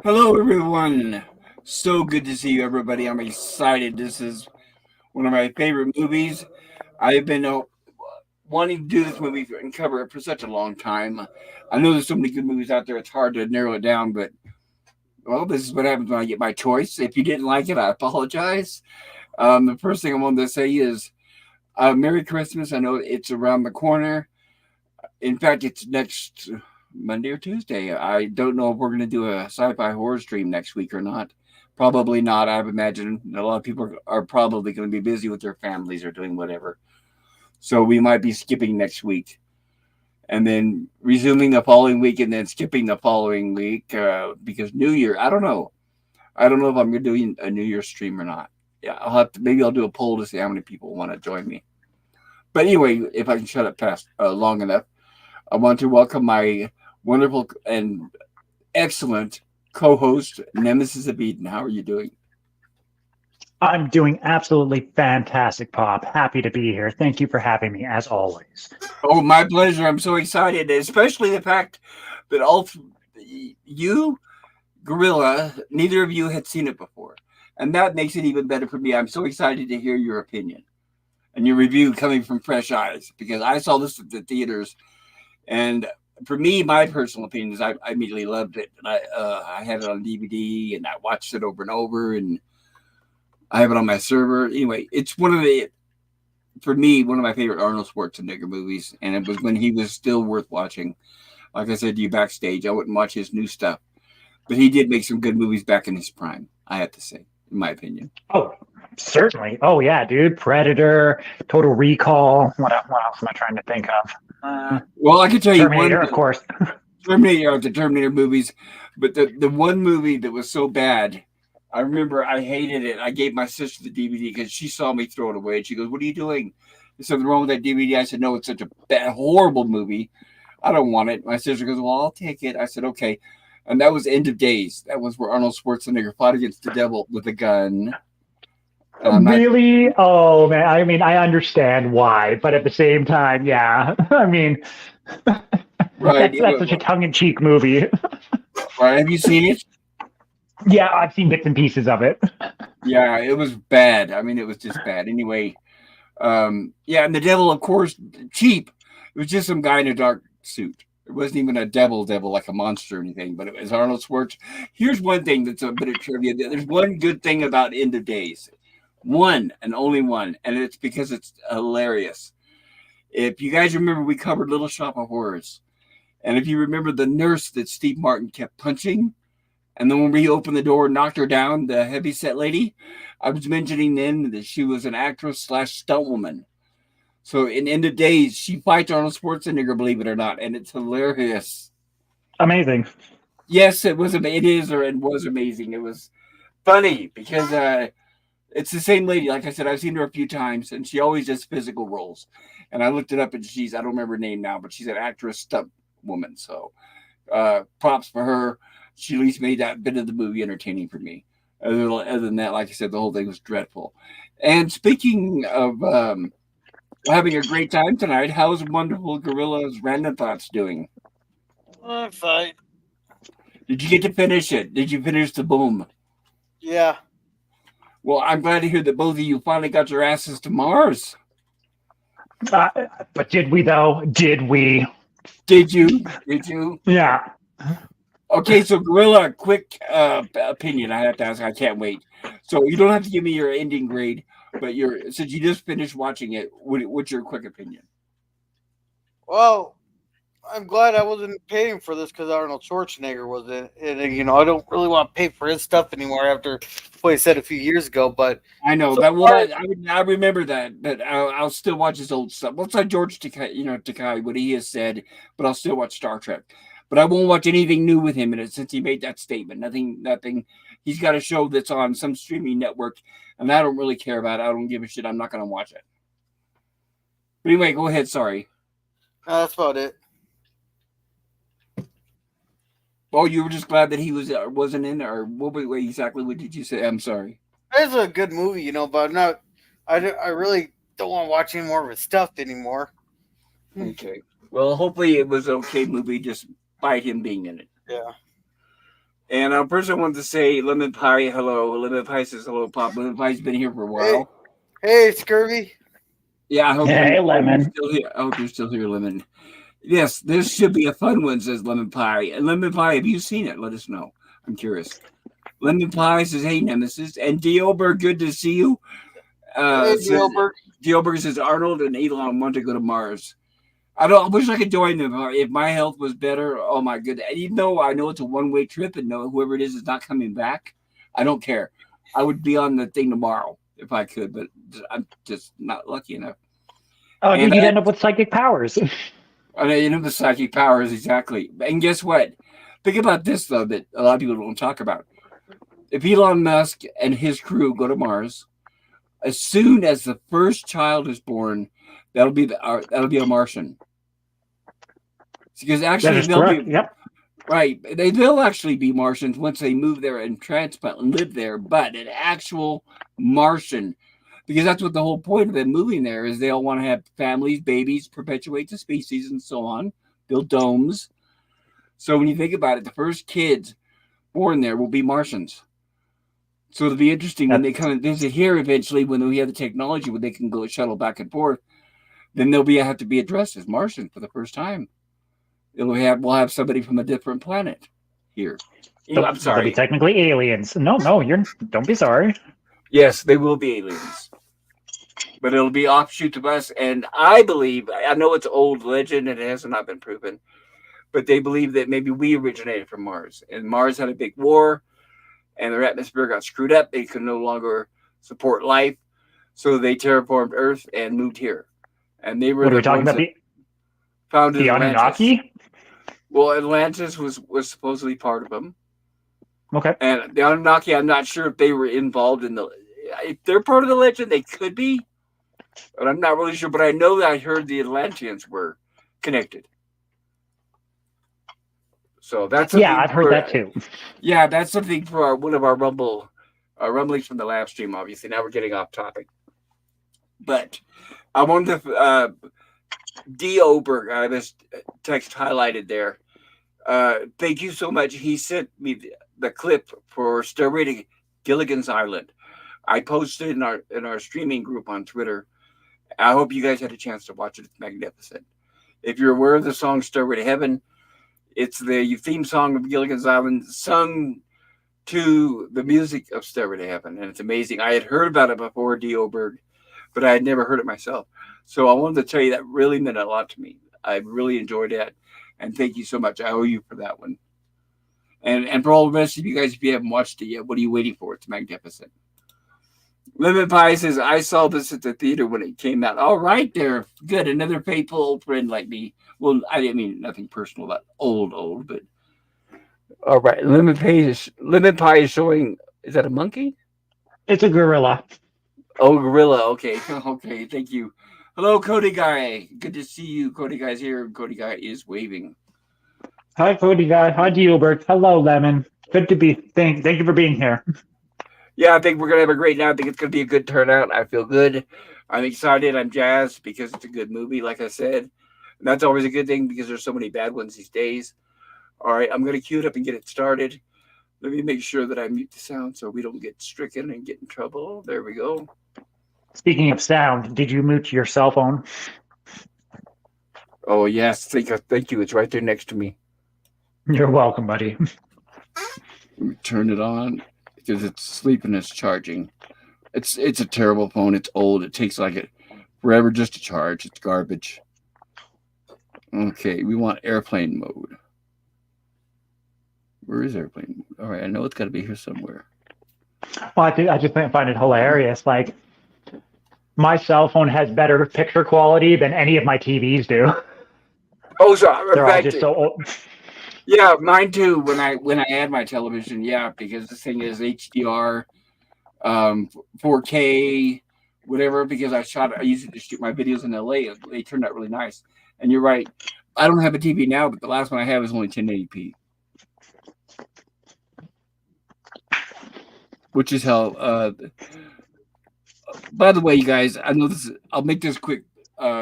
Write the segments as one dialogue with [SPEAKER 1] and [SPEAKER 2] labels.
[SPEAKER 1] Hello, everyone. So good to see you, everybody. I'm excited. This is one of my favorite movies. I've been wanting to do this movie and cover it for such a long time. I know there's so many good movies out there, it's hard to narrow it down, but well, this is what happens when I get my choice. If you didn't like it, I apologize. The first thing I wanted to say is Merry Christmas. I know it's around the corner. In fact, it's next Monday or Tuesday. I don't know if we're going to do a sci-fi horror stream next week or not. Probably not. I would imagine a lot of people are probably going to be busy with their families or doing whatever. So we might be skipping next week and then resuming the following week and then skipping the following week because New Year. I don't know. I don't know if I'm going to do a New Year stream or not. Yeah, maybe I'll do a poll to see how many people want to join me. But anyway, if I can shut up past long enough. I want to welcome my wonderful and excellent co-host, Nemesis of Eden. How are you doing?
[SPEAKER 2] I'm doing absolutely fantastic, Pop. Happy to be here. Thank you for having me, as always.
[SPEAKER 1] Oh, my pleasure. I'm so excited, especially the fact that you, Gorilla, neither of you had seen it before. And that makes it even better for me. I'm so excited to hear your opinion and your review coming from fresh eyes because I saw this at the theaters. And for me, my personal opinion is I immediately loved it. And I had it on DVD and I watched it over and over. And I have it on my server. Anyway, it's for me, one of my favorite Arnold Schwarzenegger movies. And it was when he was still worth watching. Like I said to you backstage, I wouldn't watch his new stuff. But he did make some good movies back in his prime, I have to say, in my opinion.
[SPEAKER 2] Oh, certainly. Oh, yeah, dude. Predator, Total Recall. What else am I trying to think of?
[SPEAKER 1] Well, I can tell you one
[SPEAKER 2] Terminator, of course.
[SPEAKER 1] Terminator, the Terminator movies, but the one movie that was so bad, I remember I hated it. I gave my sister the DVD because she saw me throw it away. And she goes, "What are you doing? There's something wrong with that DVD." I said, "No, it's such a bad, horrible movie. I don't want it." My sister goes, "Well, I'll take it." I said, "Okay." And that was End of Days. That was where Arnold Schwarzenegger fought against the devil with a gun. And I'm not
[SPEAKER 2] Really? Oh, man. I mean, I understand why, but at the same time, yeah. I mean,
[SPEAKER 1] right.
[SPEAKER 2] that's such a tongue-in-cheek movie.
[SPEAKER 1] Right. Have you seen it?
[SPEAKER 2] Yeah, I've seen bits and pieces of it.
[SPEAKER 1] Yeah, it was bad. I mean, it was just bad. Anyway, yeah, and the devil, of course, cheap. It was just some guy in a dark suit. It wasn't even a devil like a monster or anything, but it was Arnold Schwarzenegger. Here's one thing that's a bit of trivia. There's one good thing about End of Days. One and only one, and it's because it's hilarious. If you guys remember, we covered Little Shop of Horrors. And if you remember the nurse that Steve Martin kept punching, and then when we opened the door and knocked her down, the heavy set lady, I was mentioning then that she was an actress slash stunt woman. So in End of Days, she fights Arnold Schwarzenegger, believe it or not, and it's hilarious.
[SPEAKER 2] Amazing.
[SPEAKER 1] Yes, it was. It is, or it was amazing. It was funny because it's the same lady. Like I said, I've seen her a few times, and she always does physical roles. And I looked it up, and I don't remember her name now, but she's an actress stunt woman. So props for her. She at least made that bit of the movie entertaining for me. Other than that, like I said, the whole thing was dreadful. And speaking of having a great time tonight, how's wonderful Gorilla's Random Thoughts doing?
[SPEAKER 3] I'm fine.
[SPEAKER 1] Did you get to finish it? Did you finish the boom?
[SPEAKER 3] Yeah.
[SPEAKER 1] Well, I'm glad to hear that both of you finally got your asses to Mars.
[SPEAKER 2] Uh, but did we, though? Did we?
[SPEAKER 1] Did you? Did you?
[SPEAKER 2] Yeah.
[SPEAKER 1] Okay, so Gorilla, quick opinion. I have to ask. I can't wait. So you don't have to give me your ending grade, but since you just finished watching it, what's your quick opinion?
[SPEAKER 3] Well, I'm glad I wasn't paying for this because Arnold Schwarzenegger was in it. And, I don't really want to pay for his stuff anymore after what he said a few years ago. But
[SPEAKER 1] I know
[SPEAKER 3] so
[SPEAKER 1] that. Well,
[SPEAKER 3] far,
[SPEAKER 1] I remember that. But I'll still watch his old stuff. Well, it's like George Takei, what he has said. But I'll still watch Star Trek. But I won't watch anything new with him in it since he made that statement. Nothing. He's got a show that's on some streaming network, and I don't really care about it. I don't give a shit. I'm not going to watch it. But anyway, go ahead. Sorry.
[SPEAKER 3] that's about it.
[SPEAKER 1] Oh, you were just glad that he wasn't in, or wait, exactly what did you say? I'm sorry.
[SPEAKER 3] It's a good movie, but I'm not. I really don't want to watch any more of his stuff anymore.
[SPEAKER 1] Okay. Well, hopefully it was an okay movie, just by him being in it.
[SPEAKER 3] Yeah.
[SPEAKER 1] And first I want to say Lemon Pie, hello. Lemon Pie says hello, Pop. Lemon Pie's been here for a while.
[SPEAKER 3] Hey, Scurvy.
[SPEAKER 1] Yeah, I hope
[SPEAKER 2] Hey,
[SPEAKER 1] you're
[SPEAKER 2] Lemon.
[SPEAKER 1] still here. I hope you're still here, Lemon. Yes, this should be a fun one, says Lemon Pie. And Lemon Pie, have you seen it? Let us know. I'm curious. Lemon Pie says, hey, Nemesis. And Diober, good to see you.
[SPEAKER 3] Hey, Gilbert.
[SPEAKER 1] Diober says Arnold and Elon want to go to Mars. I wish I could join them if my health was better. Oh my goodness! Even though I know it's a one-way trip and whoever it is not coming back, I don't care. I would be on the thing tomorrow if I could, but I'm just not lucky enough.
[SPEAKER 2] Oh,
[SPEAKER 1] And
[SPEAKER 2] you'd end up with psychic powers.
[SPEAKER 1] I know the psychic powers exactly. And guess what? Think about this though that a lot of people don't talk about. If Elon Musk and his crew go to Mars, as soon as the first child is born, that'll be a Martian. Because actually
[SPEAKER 2] That is correct. Yep.
[SPEAKER 1] Right. They'll actually be Martians once they move there and transplant and live there, but an actual Martian. Because that's what the whole point of them moving there is. They all want to have families, babies, perpetuate the species and so on, build domes. So when you think about it, the first kids born there will be Martians. So it'll be interesting when they come and visit here eventually, when we have the technology where they can go shuttle back and forth, then they'll have to be addressed as Martians for the first time. We'll have somebody from a different planet here. I'm sorry.
[SPEAKER 2] They'll be technically aliens. No, don't be sorry.
[SPEAKER 1] Yes, they will be aliens. But it'll be offshoot of us. And I believe, I know it's old legend and it has not been proven, but they believe that maybe we originated from Mars. And Mars had a big war and their atmosphere got screwed up. They could no longer support life. So they terraformed Earth and moved here. And they were
[SPEAKER 2] what are we talking about?
[SPEAKER 1] Founded
[SPEAKER 2] the Anunnaki?
[SPEAKER 1] Well, Atlantis was supposedly part of them.
[SPEAKER 2] Okay.
[SPEAKER 1] And the Anunnaki, I'm not sure if they were involved in if they're part of the legend, they could be. But I'm not really sure. But I know that I heard the Atlanteans were connected. So that's
[SPEAKER 2] I've heard that too.
[SPEAKER 1] Yeah, that's something for one of our rumblings from the live stream, obviously. Now we're getting off topic. But I wanted to D. Oberg, I have this text highlighted there. Thank you so much. He sent me the clip for Stairway to Gilligan's Island. I posted in our streaming group on Twitter. I hope you guys had a chance to watch it. It's magnificent. If you're aware of the song Stairway to Heaven, it's the theme song of Gilligan's Island sung to the music of Stairway to Heaven. And it's amazing. I had heard about it before, D. Oberg, but I had never heard it myself. So I wanted to tell you that really meant a lot to me. I really enjoyed it. And thank you so much. I owe you for that one. And for all the rest of you guys, if you haven't watched it yet, what are you waiting for? It's magnificent. Lemon Pie says, I saw this at the theater when it came out. All right there. Good. Another faithful old friend like me. Well, I didn't mean nothing personal about old, but. All right. Lemon Pie is showing, is that a monkey?
[SPEAKER 2] It's a gorilla.
[SPEAKER 1] Oh, gorilla. Okay. Okay. Thank you. Hello, Cody Guy. Good to see you. Cody Guy's here. Cody Guy is waving.
[SPEAKER 2] Hi, Cody Guy. Hi, Gilbert. Hello, Lemon. Good to be. Thank you for being here.
[SPEAKER 1] Yeah, I think we're going to have a great night. I think it's going to be a good turnout. I feel good. I'm excited. I'm jazzed because it's a good movie, like I said. And that's always a good thing because there's so many bad ones these days. All right, I'm going to cue it up and get it started. Let me make sure that I mute the sound so we don't get stricken and get in trouble. There we go.
[SPEAKER 2] Speaking of sound, did you mute your cell phone?
[SPEAKER 1] Oh, yes. Thank you. It's right there next to me.
[SPEAKER 2] You're welcome, buddy.
[SPEAKER 1] Let me turn it on because it's sleeping. It's charging. It's a terrible phone. It's old. It takes forever just to charge. It's garbage. Okay, we want airplane mode. Where is airplane mode? All right, I know it's got to be here somewhere.
[SPEAKER 2] Well, I just find it hilarious. Like, my cell phone has better picture quality than any of my TVs do.
[SPEAKER 1] Oh, so
[SPEAKER 2] they're all just so old.
[SPEAKER 1] Yeah, mine too. When I add my television, because this thing is HDR, 4K, whatever. Because I used it to shoot my videos in LA. They turned out really nice. And you're right. I don't have a TV now, but the last one I have is only 1080p, which is how. By the way, you guys, I know this. I'll make this quick.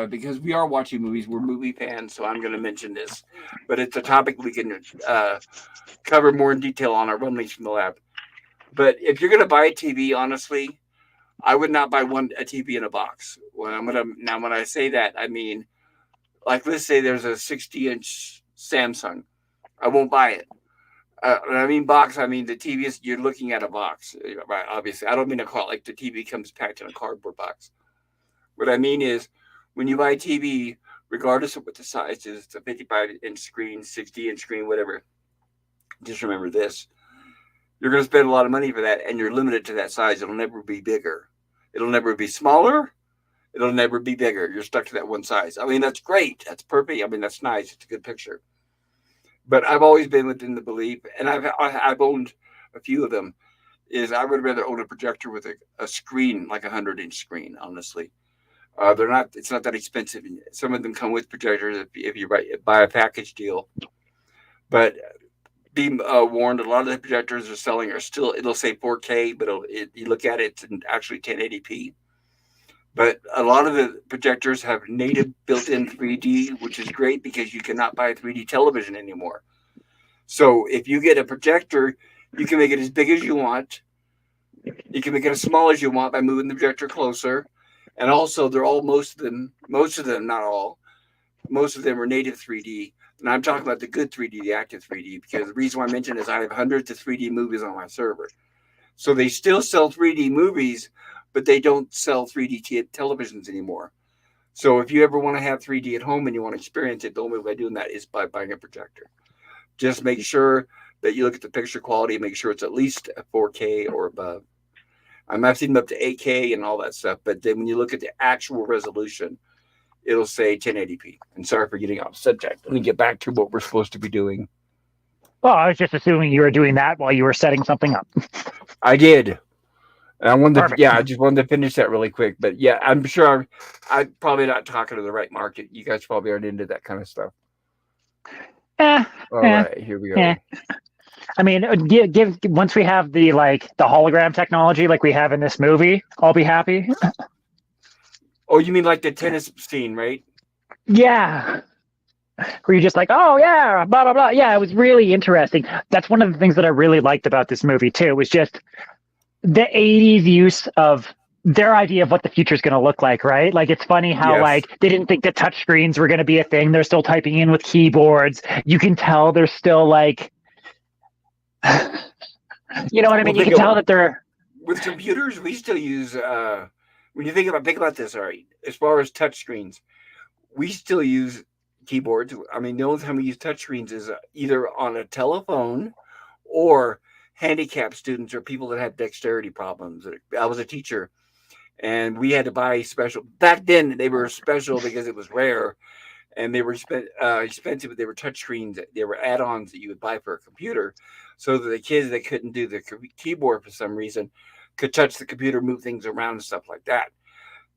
[SPEAKER 1] because we are watching movies. We're movie fans, so I'm going to mention this. But it's a topic we can cover more in detail on our Rumblings from the Lab. But if you're going to buy a TV, honestly, I would not buy a TV in a box. When I say that, I mean, like, let's say there's a 60-inch Samsung. I won't buy it. When I mean box, I mean the TV is, you're looking at a box, right? Obviously, I don't mean to call it like the TV comes packed in a cardboard box. What I mean is, when you buy a TV, regardless of what the size is, it's a 55-inch screen, 60-inch screen, whatever. Just remember this. You're going to spend a lot of money for that, and you're limited to that size. It'll never be bigger. It'll never be smaller. It'll never be bigger. You're stuck to that one size. I mean, that's great. That's perfect. I mean, that's nice. It's a good picture. But I've always been within the belief, and I've owned a few of them, is I would rather own a projector with a screen, like a 100-inch screen, honestly. It's not that expensive. Some of them come with projectors if you buy a package deal. But be warned, a lot of the projectors are still, it'll say 4K, but you look at it, it's actually 1080p. But a lot of the projectors have native built-in 3D, which is great because you cannot buy a 3D television anymore. So if you get a projector, you can make it as big as you want. You can make it as small as you want by moving the projector closer. And also, most of them, not all, most of them are native 3D. And I'm talking about the good 3D, the active 3D, because the reason why I mention is I have hundreds of 3D movies on my server. So they still sell 3D movies, but they don't sell 3D televisions anymore. So if you ever want to have 3D at home and you want to experience it, the only way of doing that is by buying a projector. Just make sure that you look at the picture quality and make sure it's at least a 4K or above. I've seen them up to 8K and all that stuff, but then when you look at the actual resolution, it'll say 1080p. And sorry for getting off subject. Let me get back to what we're supposed to be doing.
[SPEAKER 2] Well, I was just assuming you were doing that while you were setting something up.
[SPEAKER 1] I did. And I just wanted to finish that really quick. But yeah, I'm sure I'm probably not talking to the right market. You guys probably aren't into that kind of stuff. All right, here we go.
[SPEAKER 2] I mean, once we have the hologram technology like we have in this movie, I'll be happy.
[SPEAKER 1] Oh, you mean like the tennis scene, right?
[SPEAKER 2] Yeah. Where you're just like, oh yeah, blah blah blah. Yeah, it was really interesting. That's one of the things that I really liked about this movie too. Was just the 80s use of their idea of what the future is going to look like, right? Like, it's funny how they didn't think that touch screens were going to be a thing. They're still typing in with keyboards. You can tell they're still like. You know what I mean? You can tell that they're
[SPEAKER 1] with computers. We still use when you think about this. All right, as far as touch screens, we still use keyboards. I mean, the only time we use touch screens is either on a telephone or handicapped students or people that have dexterity problems. I was a teacher, and we had to buy special. Back then, they were special because it was rare. And they were expensive, but they were touch screens. They were add-ons that you would buy for a computer, so that the kids that couldn't do the keyboard for some reason could touch the computer, move things around, and stuff like that.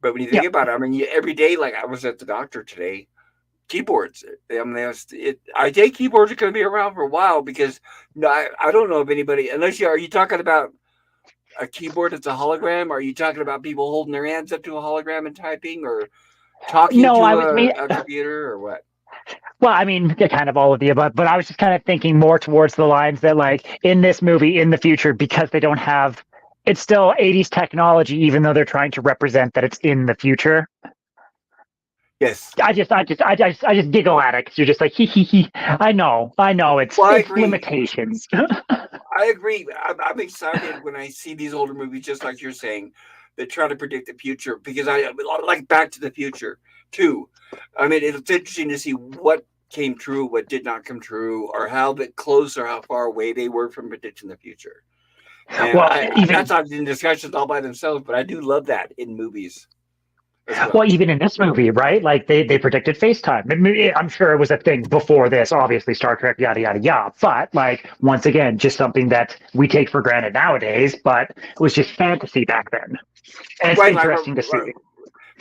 [SPEAKER 1] But when you think about it, I mean, every day, like I was at the doctor today, keyboards. I mean, I think keyboards are going to be around for a while because I don't know if anybody, unless are you talking about a keyboard that's a hologram? Are you talking about people holding their hands up to a hologram and typing, or talking to a computer, or what?
[SPEAKER 2] Well, I mean, kind of all of the above, but I was just kind of thinking more towards the lines that, like, in this movie, in the future, because they don't have, it's still 80s technology, even though they're trying to represent that it's in the future.
[SPEAKER 1] Yes.
[SPEAKER 2] I just giggle at it because you're just like, he. I know, it's limitations.
[SPEAKER 1] I agree. I'm excited when I see these older movies, just like you're saying, that try to predict the future, because I like Back to the Future too. I mean, it's interesting to see what came true, what did not come true, or how close or how far away they were from predicting the future. And that's not in discussions all by themselves, but I do love that in movies.
[SPEAKER 2] Well, even in this movie, right? Like they predicted FaceTime. I'm sure it was a thing before this, obviously Star Trek, yada, yada, yada. But like, once again, just something that we take for granted nowadays, but it was just fantasy back then. And it's interesting to see.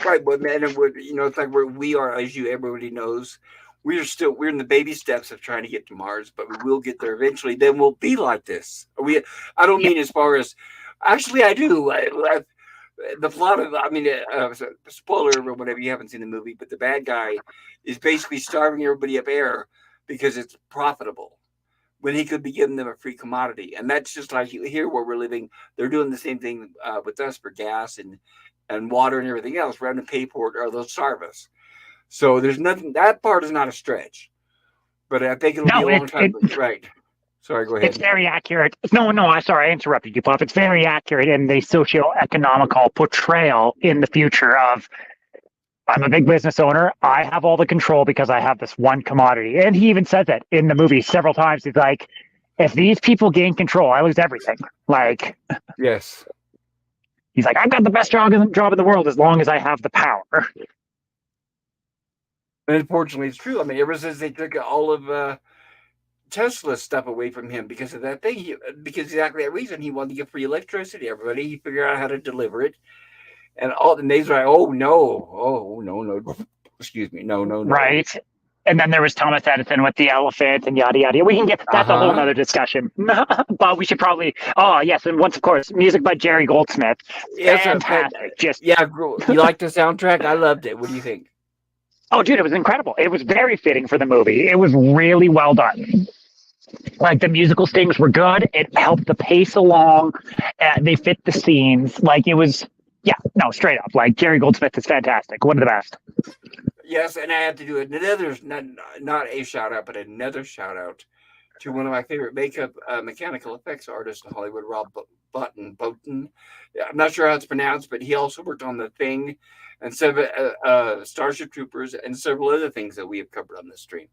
[SPEAKER 1] Right. But man, it's like where we are, as everybody knows, we're in the baby steps of trying to get to Mars, but we will get there eventually. Then we'll be like this. I don't mean as far as, actually I do. the plot of, I mean, spoiler or whatever, you haven't seen the movie, but the bad guy is basically starving everybody of air because it's profitable when he could be giving them a free commodity. And that's just like here where we're living. They're doing the same thing with us for gas and water and everything else. We're having to pay for it or they'll starve us. So there's nothing, that part is not a stretch, but I think it'll be a long time. Right. Sorry, go ahead.
[SPEAKER 2] It's very accurate. No, I'm sorry, I interrupted you, Pop. It's very accurate in the socio-economical portrayal in the future of, I'm a big business owner. I have all the control because I have this one commodity. And he even says it in the movie several times. He's like, if these people gain control, I lose everything. Like,
[SPEAKER 1] yes.
[SPEAKER 2] He's like, I've got the best job in the world as long as I have the power.
[SPEAKER 1] And unfortunately, it's true. I mean, ever since they took all of Tesla's stuff away from him because of that thing, because exactly that reason, he wanted to give free electricity to everybody. He figured out how to deliver it. And all the neighbors were like, oh, no. Excuse me. No.
[SPEAKER 2] Right. And then there was Thomas Edison with the elephant and yada, yada. We can get, that's a whole other discussion. But we should probably, yes. And once, of course, music by Jerry Goldsmith. Fantastic.
[SPEAKER 1] You like the soundtrack? I loved it. What do you think?
[SPEAKER 2] Oh, dude, it was incredible. It was very fitting for the movie. It was really well done. Like, the musical stings were good. It helped the pace along. They fit the scenes. Like, it was, straight up. Like, Jerry Goldsmith is fantastic. One of the best.
[SPEAKER 1] Yes, and I have to do another, not a shout out, but another shout out to one of my favorite makeup mechanical effects artists in Hollywood, Rob Botton. I'm not sure how it's pronounced, but he also worked on The Thing and Starship Troopers and several other things that we have covered on this stream.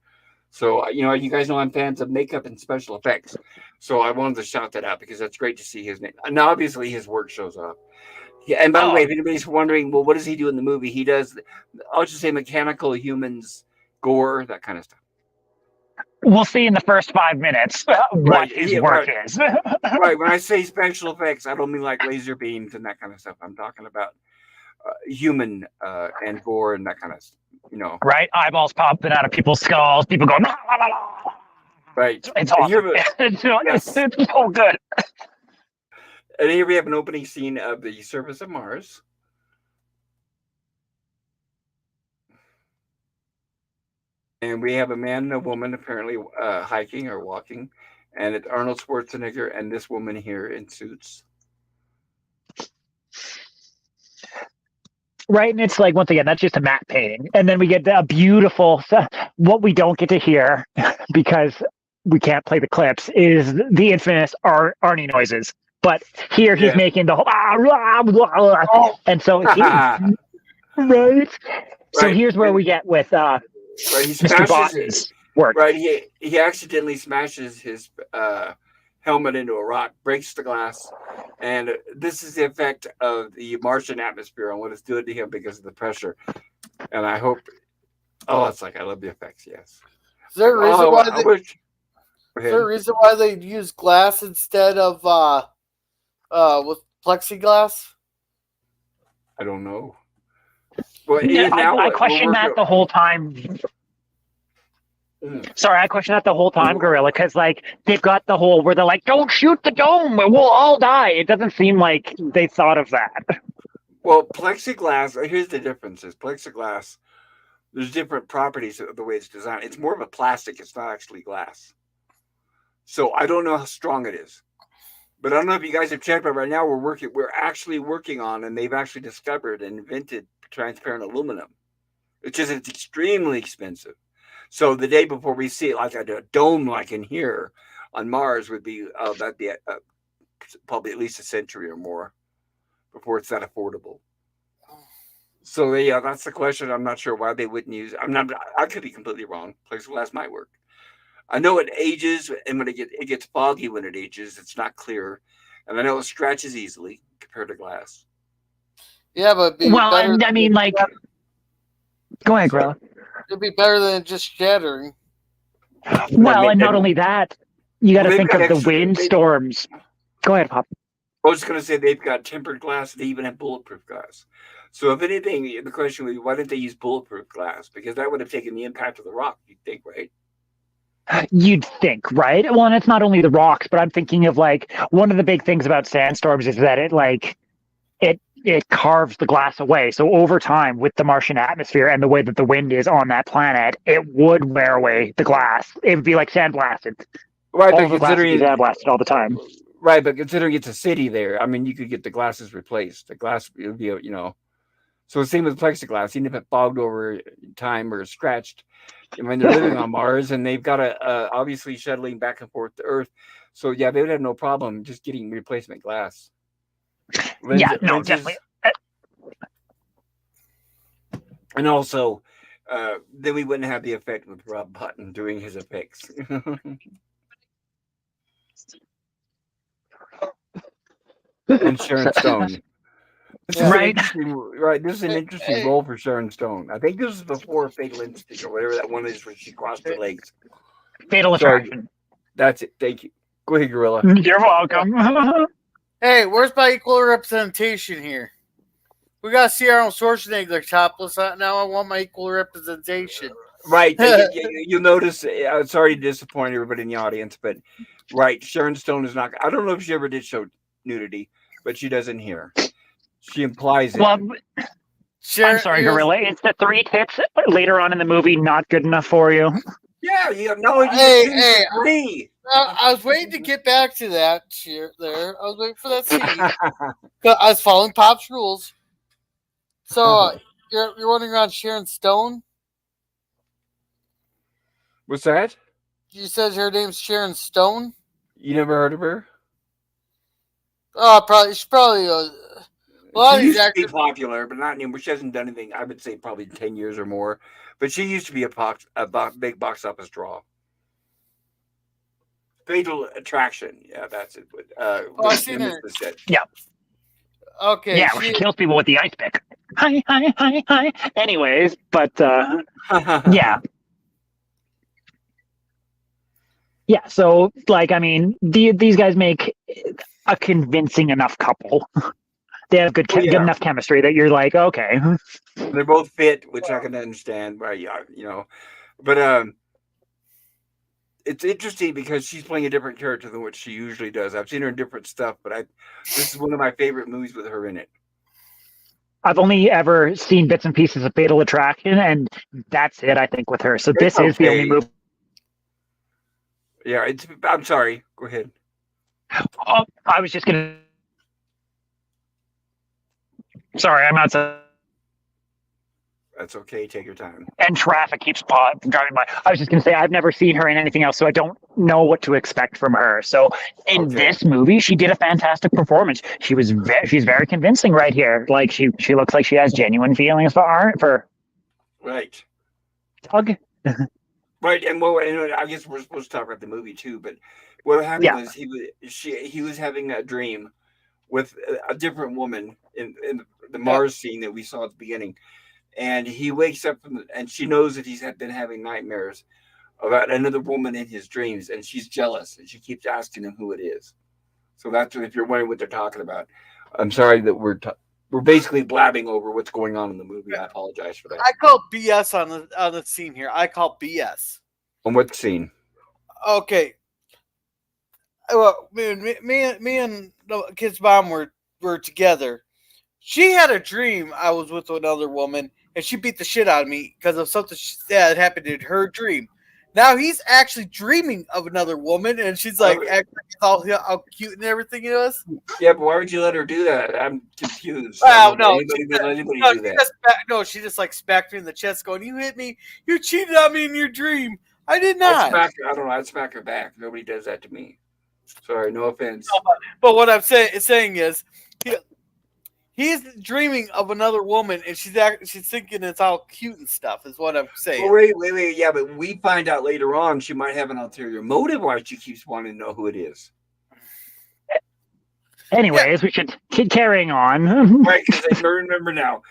[SPEAKER 1] So, you guys know I'm fans of makeup and special effects. So I wanted to shout that out because that's great to see his name. And obviously his work shows up. Yeah, and by the way, if anybody's wondering, well, what does he do in the movie? He does, I'll just say mechanical humans, gore, that kind of stuff.
[SPEAKER 2] We'll see in the first 5 minutes what his work is.
[SPEAKER 1] Right. When I say special effects, I don't mean like laser beams and that kind of stuff. I'm talking about human and gore and that kind of stuff.
[SPEAKER 2] Right, eyeballs popping out of people's skulls, people going, la, la, la, la.
[SPEAKER 1] Right.
[SPEAKER 2] It's awesome. It's so good.
[SPEAKER 1] And here we have an opening scene of the surface of Mars. And we have a man and a woman apparently hiking or walking. And it's Arnold Schwarzenegger and this woman here in suits.
[SPEAKER 2] Right, and it's like, once again, that's just a matte painting. And then we get a beautiful, what we don't get to hear, because we can't play the clips, is the infamous Arnie noises. But here he's making the whole, and so right. So here's where we get with Mr. Boss's work.
[SPEAKER 1] Right, he accidentally smashes his helmet into a rock, breaks the glass, and this is the effect of the Martian atmosphere and what it's doing to him because of the pressure. And I hope, it's like, I love the effects. Yes.
[SPEAKER 3] Is there a reason why they use glass instead of with plexiglass?
[SPEAKER 1] I don't know. Well,
[SPEAKER 2] I questioned that the whole time. Sorry, I questioned that the whole time, Gorilla, because like they've got the whole where they're like, "Don't shoot the dome, we'll all die." It doesn't seem like they thought of that.
[SPEAKER 1] Well, plexiglass. Here's the differences. Plexiglass. There's different properties of the way it's designed. It's more of a plastic. It's not actually glass. So I don't know how strong it is, but I don't know if you guys have checked. But right now we're actually working on, and they've actually discovered and invented transparent aluminum, it's extremely expensive. So the day before we see it, like a dome, like in here on Mars, would be that'd be probably at least a century or more before it's that affordable. So that's the question. I'm not sure why they wouldn't use. I could be completely wrong. Plexiglass might work. I know it ages, and when it gets foggy when it ages, it's not clear, and I know it scratches easily compared to glass.
[SPEAKER 3] Yeah, but
[SPEAKER 2] go ahead, Gorilla.
[SPEAKER 3] It'd be better than just shattering.
[SPEAKER 2] Well, and not only that, you got to think of the windstorms. Go ahead, Pop.
[SPEAKER 1] I was just going to say they've got tempered glass. They even have bulletproof glass. So if anything, the question would be, why didn't they use bulletproof glass? Because that would have taken the impact of the rock, you'd think, right?
[SPEAKER 2] You'd think, right? Well, and it's not only the rocks, but I'm thinking of like one of the big things about sandstorms is that it it carves the glass away. So over time, with the Martian atmosphere and the way that the wind is on that planet, it would wear away the glass. It would be like sandblasted.
[SPEAKER 1] Right,
[SPEAKER 2] All
[SPEAKER 1] but
[SPEAKER 2] the glass would be sandblasted all the time.
[SPEAKER 1] Right, but considering it's a city there, I mean, you could get the glasses replaced. The glass would be, So the same with plexiglass, even if it fogged over time or scratched. I mean, they're living on Mars, and they've got obviously shuttling back and forth to Earth. So yeah, they would have no problem just getting replacement glass.
[SPEAKER 2] Definitely.
[SPEAKER 1] And also, then we wouldn't have the effect with Rob Button doing his effects. And Sharon Stone.
[SPEAKER 2] Right.
[SPEAKER 1] This is an interesting role for Sharon Stone. I think this is before Fatal Instinct or whatever that one is where she crossed her legs.
[SPEAKER 2] Fatal Attraction.
[SPEAKER 1] That's it. Thank you. Go ahead, Gorilla.
[SPEAKER 2] You're welcome.
[SPEAKER 3] Hey, where's my equal representation here? We got to see Arnold Schwarzenegger topless. Now I want my equal representation.
[SPEAKER 1] Right. You'll notice, I'm sorry to disappoint everybody in the audience, but right, Sharon Stone is not. I don't know if she ever did show nudity, but she does in here. She implies it.
[SPEAKER 2] Well, I'm sorry, Gorilla. Is the 3 tits later on in the movie not good enough for you?
[SPEAKER 1] Yeah,
[SPEAKER 3] I was waiting to get back to that there. I was waiting for that scene. I was following Pop's rules. So you're wondering around Sharon Stone?
[SPEAKER 1] What's that?
[SPEAKER 3] You said her name's Sharon Stone?
[SPEAKER 1] You never heard of her?
[SPEAKER 3] Oh, she's probably a lot of these actors.
[SPEAKER 1] Be popular, but not anymore. She hasn't done anything. I would say probably 10 years or more. But she used to be a big box office draw. Fatal Attraction. Yeah, that's it.
[SPEAKER 3] I've seen her.
[SPEAKER 2] Yeah.
[SPEAKER 3] Okay.
[SPEAKER 2] Yeah, she kills people with the ice pick. Hi. Anyways, but yeah. Yeah, so like, I mean, these guys make a convincing enough couple. They have good enough chemistry that you're like, okay.
[SPEAKER 1] They're both fit, which I can understand. Right? Yeah, but it's interesting because she's playing a different character than what she usually does. I've seen her in different stuff, but this is one of my favorite movies with her in it.
[SPEAKER 2] I've only ever seen bits and pieces of Fatal Attraction, and that's it, I think, with her. So this is the only movie.
[SPEAKER 1] Yeah, I'm sorry. Go ahead.
[SPEAKER 2] Oh, I was just gonna. Sorry, I'm outside.
[SPEAKER 1] That's okay. Take your time.
[SPEAKER 2] And traffic keeps driving by. I was just gonna say I've never seen her in anything else, so I don't know what to expect from her. So in this movie, she did a fantastic performance. She's very convincing right here. Like she looks like she has genuine feelings for
[SPEAKER 1] right.
[SPEAKER 2] Doug.
[SPEAKER 1] Right, and I guess we're supposed to talk about the movie too. But what happened was he was having a dream with a different woman in the Mars scene that we saw at the beginning, and he wakes up and she knows that he's been having nightmares about another woman in his dreams, and she's jealous, and she keeps asking him who it is. So that's if you're wondering what they're talking about. I'm sorry that we're basically blabbing over what's going on in the movie. I apologize for that.
[SPEAKER 3] I call BS on the scene here. I call BS.
[SPEAKER 1] On what scene?
[SPEAKER 3] Okay. Well, me and the kid's mom were together. She had a dream I was with another woman, and she beat the shit out of me because of something that happened in her dream. Now he's actually dreaming of another woman, and she's like, all how cute and everything it is.
[SPEAKER 1] Yeah, but why would you let her do that? I'm confused.
[SPEAKER 3] No, she just like smacked me in the chest, going, "You hit me! You cheated on me in your dream. I did not."
[SPEAKER 1] I don't know. I'd smack her back. Nobody does that to me. Sorry, no offense.
[SPEAKER 3] But what I'm saying is, he's dreaming of another woman, and she's thinking it's all cute and stuff. Is what I'm saying.
[SPEAKER 1] Well, wait. Yeah, but we find out later on she might have an ulterior motive why she keeps wanting to know who it is.
[SPEAKER 2] Anyways, we should keep carrying on.
[SPEAKER 1] Right, because I remember now.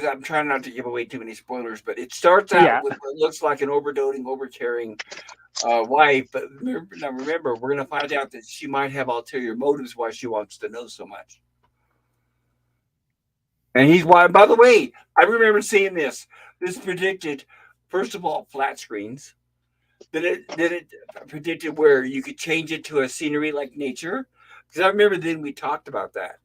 [SPEAKER 1] I'm trying not to give away too many spoilers, but it starts out with what looks like an overdoting, overcaring wife. But remember, we're going to find out that she might have ulterior motives why she wants to know so much. And he's why. By the way, I remember seeing this. This predicted, first of all, flat screens. Then it predicted where you could change it to a scenery like nature. Because I remember then we talked about that.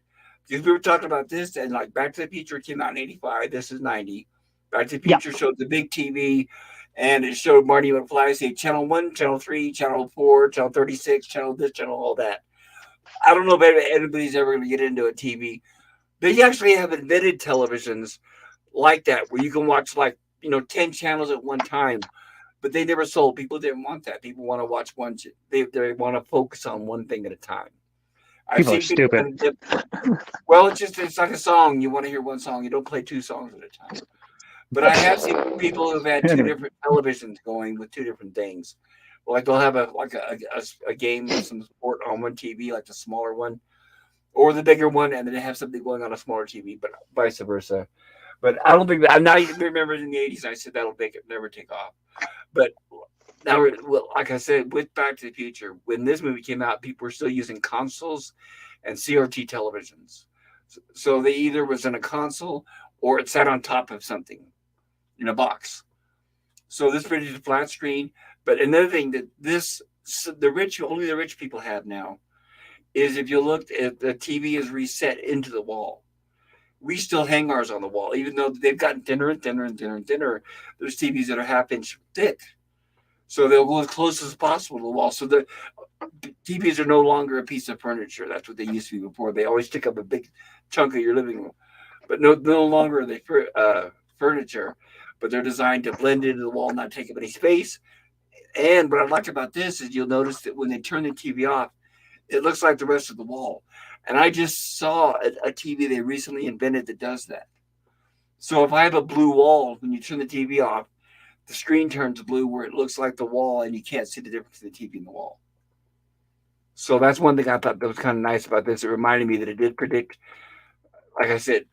[SPEAKER 1] Because we were talking about this, and like Back to the Future came out in '85. This is '90. Back to the
[SPEAKER 2] Yeah.
[SPEAKER 1] Future showed the big TV, and it showed Marty McFly say Channel 1, Channel 3, Channel 4, Channel 36, Channel this, Channel all that. I don't know if anybody's ever going to get into a TV. They actually have invented televisions like that where you can watch 10 channels at one time, but they never sold. People didn't want that. People want to watch one. They want to focus on one thing at a time.
[SPEAKER 2] People are stupid.
[SPEAKER 1] Well, it's like a song. You want to hear one song. You don't play two songs at a time. But I have seen people who've had two different televisions going with two different things. Like they'll have a game with some sport on one TV, like the smaller one, or the bigger one, and then they have something going on a smaller TV, but vice versa. But I don't think that. I'm not even remembering in the '80s. I said that'll never take off. But now, like I said, with Back to the Future, when this movie came out, people were still using consoles and CRT televisions. So they either was in a console or it sat on top of something in a box. So this produced a flat screen. But another thing that only the rich people have now is if you looked at the TV is reset into the wall. We still hang ours on the wall, even though they've gotten thinner and thinner and thinner and thinner. There's TVs that are half-inch thick. So they'll go as close as possible to the wall. So the TVs are no longer a piece of furniture. That's what they used to be before. They always take up a big chunk of your living room. But no longer are they furniture, but they're designed to blend into the wall, not take up any space. And what I like about this is you'll notice that when they turn the TV off, it looks like the rest of the wall. And I just saw a TV they recently invented that does that. So if I have a blue wall, when you turn the TV off, the screen turns blue where it looks like the wall and you can't see the difference in the TV and the wall. So that's one thing I thought that was kind of nice about this. It reminded me that it did predict, like I said,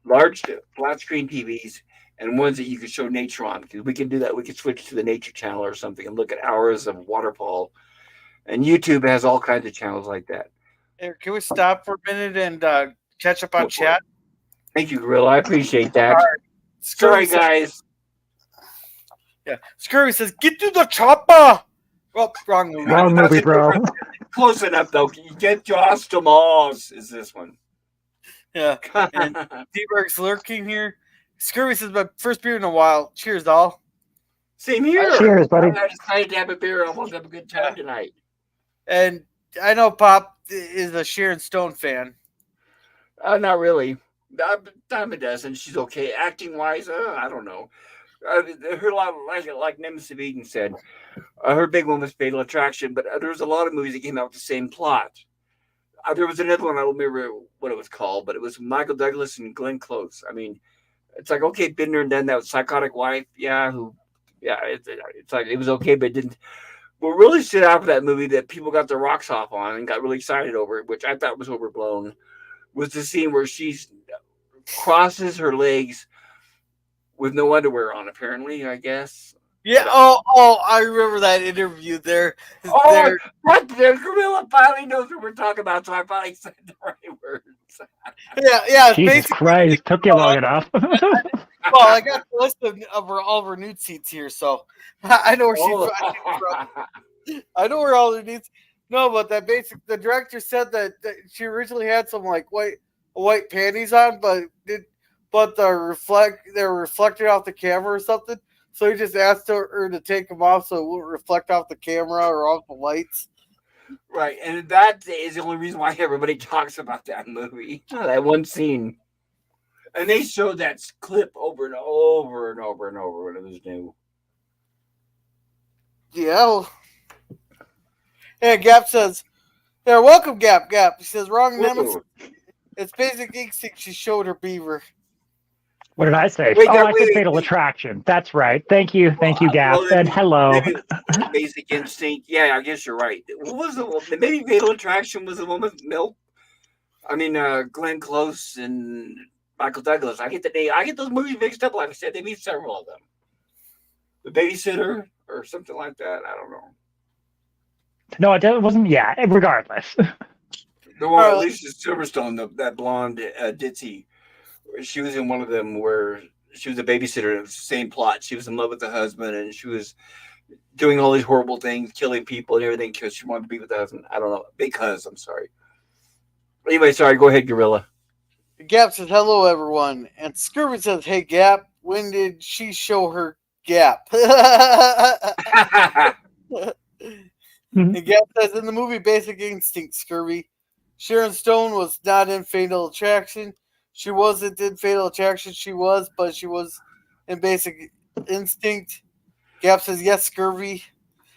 [SPEAKER 1] large flat screen TVs and ones that you could show nature on. Because we can do that. We could switch to the nature channel or something and look at hours of waterfall. And YouTube has all kinds of channels like that.
[SPEAKER 3] Hey, can we stop for a minute and catch up on chat?
[SPEAKER 1] Thank you, Gorilla. I appreciate that.
[SPEAKER 3] All right.
[SPEAKER 1] Sorry, guys.
[SPEAKER 3] Yeah. Scurvy says, get to the chopper. Oh, wrong movie.
[SPEAKER 2] Wrong movie, bro.
[SPEAKER 1] Close enough, though. Get your Ostomos is this one.
[SPEAKER 3] Yeah. And D-Berg's lurking here. Scurvy says, my first beer in a while. Cheers, all.
[SPEAKER 1] Same here.
[SPEAKER 2] Cheers, buddy.
[SPEAKER 1] I decided to have a beer. I want to have a good time tonight.
[SPEAKER 3] And I know Pop is a Sharon Stone fan.
[SPEAKER 1] Not really. Dime a dozen. She's okay. Acting wise, I don't know. Her lot, like Nemesis of Eden said, her big one was Fatal Attraction, but there was a lot of movies that came out with the same plot. There was another one, I don't remember what it was called, but it was Michael Douglas and Glenn Close. I mean, it's like, okay, been there and done that with Psychotic Wife. It's like it was okay, but it didn't. What really stood out for that movie that people got their rocks off on and got really excited over, which I thought was overblown, was the scene where she crosses her legs with no underwear on, apparently, I guess.
[SPEAKER 3] Yeah, oh, I remember that interview there.
[SPEAKER 1] The gorilla finally knows what we're talking about, so I finally said the right words.
[SPEAKER 3] Yeah.
[SPEAKER 2] Jesus Christ, took you long enough.
[SPEAKER 3] Well, I got the list of all of her nude seats here, so I know where she's I know where all her nudes. No, but the director said that she originally had some like white panties on, but they're reflected off the camera or something. So he just asked her to take them off so it wouldn't reflect off the camera or off the lights.
[SPEAKER 1] Right, and that is the only reason why everybody talks about that movie. That one scene. And they showed that clip over and over and over and over when it was new.
[SPEAKER 3] Yeah. Hey, Gap says, yeah, welcome, Gap. He says, wrong Nemesis. It's Basic Instinct. She showed her beaver.
[SPEAKER 2] What did I say? I said Fatal Attraction. That's right. Thank you, Gap. And hello.
[SPEAKER 1] Basic Instinct. Yeah, I guess you're right. What was maybe Fatal Attraction was the one with Milk? I mean, Glenn Close and Michael Douglas. I get those movies mixed up. Like I said, they meet several of them. The Babysitter or something like that. I don't know.
[SPEAKER 2] No, it wasn't. Yeah, regardless.
[SPEAKER 1] The one with Alicia Silverstone, that blonde ditzy. She was in one of them where she was a babysitter. It was the same plot. She was in love with the husband, and she was doing all these horrible things, killing people and everything because she wanted to be with the husband. I don't know. I'm sorry. Anyway, sorry. Go ahead, Gorilla.
[SPEAKER 3] Gap says, hello, everyone. And Scurvy says, hey, Gap, when did she show her gap? And Gap says, in the movie Basic Instinct, Scurvy, Sharon Stone was not in Fatal Attraction. She wasn't in Fatal Attraction. But she was in Basic Instinct. Gap says, yes, Scurvy.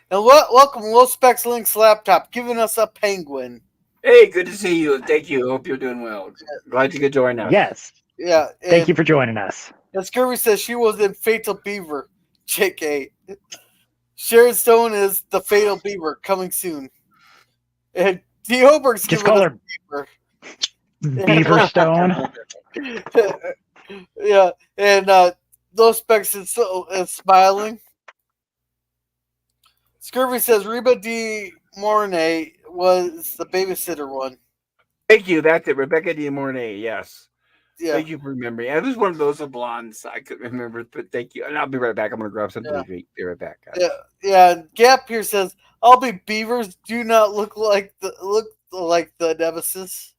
[SPEAKER 3] And welcome, Low Specs Link's laptop, giving us a penguin.
[SPEAKER 1] Hey, good to see you. Thank you. Hope you're doing well. Glad you could join us.
[SPEAKER 2] Yes.
[SPEAKER 3] Yeah.
[SPEAKER 2] Thank you for joining us.
[SPEAKER 3] And Scurvy says she was in Fatal Beaver. JK. Sharon Stone is the Fatal Beaver, coming soon. And D. Hoberg's
[SPEAKER 2] Just
[SPEAKER 3] giving
[SPEAKER 2] call
[SPEAKER 3] us
[SPEAKER 2] her Beaver Stone.
[SPEAKER 3] Yeah. And Low Specs is smiling. Scurvy says Reba De Mornay was the babysitter one.
[SPEAKER 1] Thank you. That's it. Rebecca De Mornay. Yes.
[SPEAKER 3] Yeah.
[SPEAKER 1] Thank you for remembering. I was one of those blondes I couldn't remember, but thank you. And I'll be right back. I'm going to grab something to drink. Be right back, guys.
[SPEAKER 3] Yeah. And Gap here says, "All be beavers do not look like the nemesis.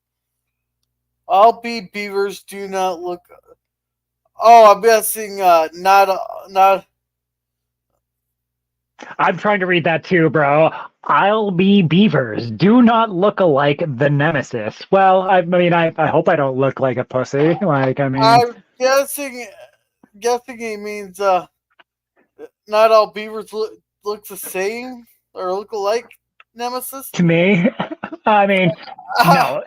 [SPEAKER 3] All be beavers do not look." Oh, I'm guessing not.
[SPEAKER 2] I'm trying to read that too, bro. I'll be beavers. Do not look alike the nemesis. Well, I mean, I hope I don't look like a pussy. Like, I mean,
[SPEAKER 3] I'm guessing he means not all beavers look the same or look alike. Nemesis
[SPEAKER 2] to me, I mean, no.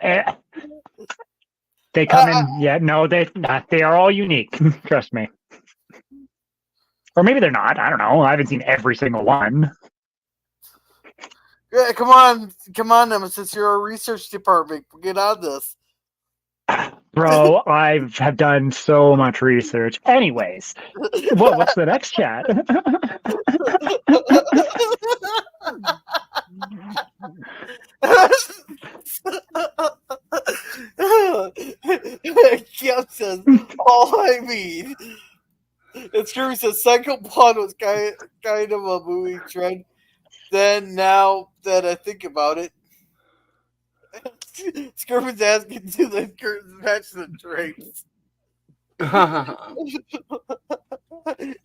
[SPEAKER 2] They come in. Yeah, no, they are all unique. Trust me. Or maybe they're not. I don't know. I haven't seen every single one.
[SPEAKER 3] Yeah, come on, Nemesis. You're a research department. Get on this.
[SPEAKER 2] Bro, I have done so much research. Anyways, what's the next chat?
[SPEAKER 3] Kev says, all I mean. And Scurvy says, Psycho Blonde was kind of a movie trend. Then, now that I think about it, Scurvy's asking, do the curtains match the drapes?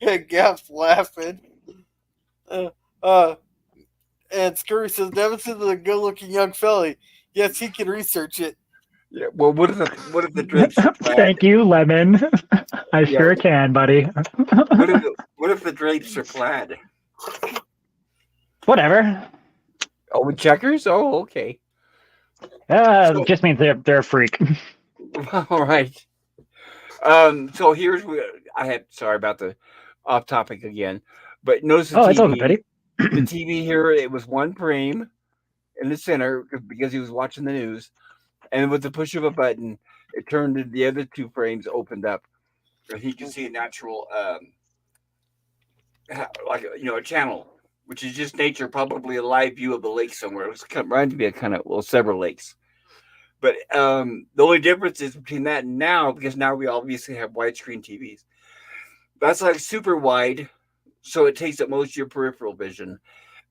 [SPEAKER 3] And Gap's laughing. And Scurvy says, Nemesis is a good-looking young fella. Yes, he can research it.
[SPEAKER 1] Yeah. Well, what if the drapes are plaid?
[SPEAKER 2] Thank you, Lemon. I sure can, buddy.
[SPEAKER 1] What if the drapes are plaid?
[SPEAKER 2] Whatever.
[SPEAKER 1] Oh, with checkers? Oh, okay.
[SPEAKER 2] It just means they're a freak.
[SPEAKER 1] All right. So here's what I had. Sorry about the off topic again, but notice the TV.
[SPEAKER 2] It's okay, buddy.
[SPEAKER 1] The TV here, it was one frame in the center because he was watching the news, and with the push of a button, it turned to the other two frames opened up, so he could see a natural, like a channel, which is just nature, probably a live view of a lake somewhere. It was reminded me of several lakes. But the only difference is between that and now, because now we obviously have widescreen TVs. That's like super wide, so it takes up most of your peripheral vision.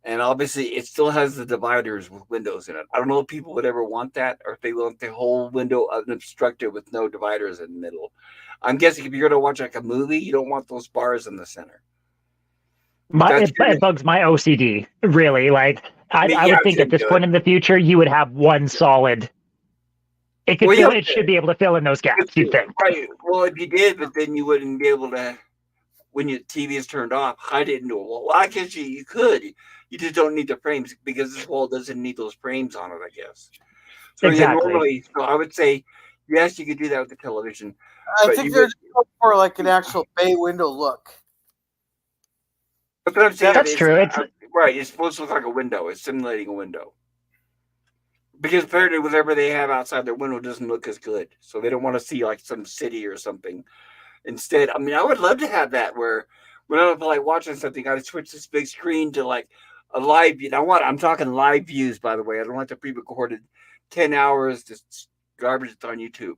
[SPEAKER 1] And obviously, it still has the dividers with windows in it. I don't know if people would ever want that, or if they want the whole window unobstructed with no dividers in the middle. I'm guessing if you're going to watch like a movie, you don't want those bars in the center.
[SPEAKER 2] It bugs my OCD, really. Like, I would think at this point in the future, you would have one solid. It should be able to fill in those gaps, you think.
[SPEAKER 1] Right. Well, if you did, but then you wouldn't be able to, when your TV is turned off, hide it into a wall. Well, I guess you could. You just don't need the frames because this wall doesn't need those frames on it, I guess. So
[SPEAKER 2] exactly.
[SPEAKER 1] So I would say, yes, you could do that with the television.
[SPEAKER 3] I think they're just for like an actual bay window look.
[SPEAKER 1] But I'm saying
[SPEAKER 2] that's true.
[SPEAKER 1] Right. It's supposed to look like a window. It's simulating a window. Because apparently whatever they have outside their window doesn't look as good. So they don't want to see like some city or something. Instead, I mean, I would love to have that where when I'm like watching something, I switch this big screen to like a live view. Now I'm talking live views, by the way. I don't want the pre-recorded 10 hours, just garbage that's on YouTube.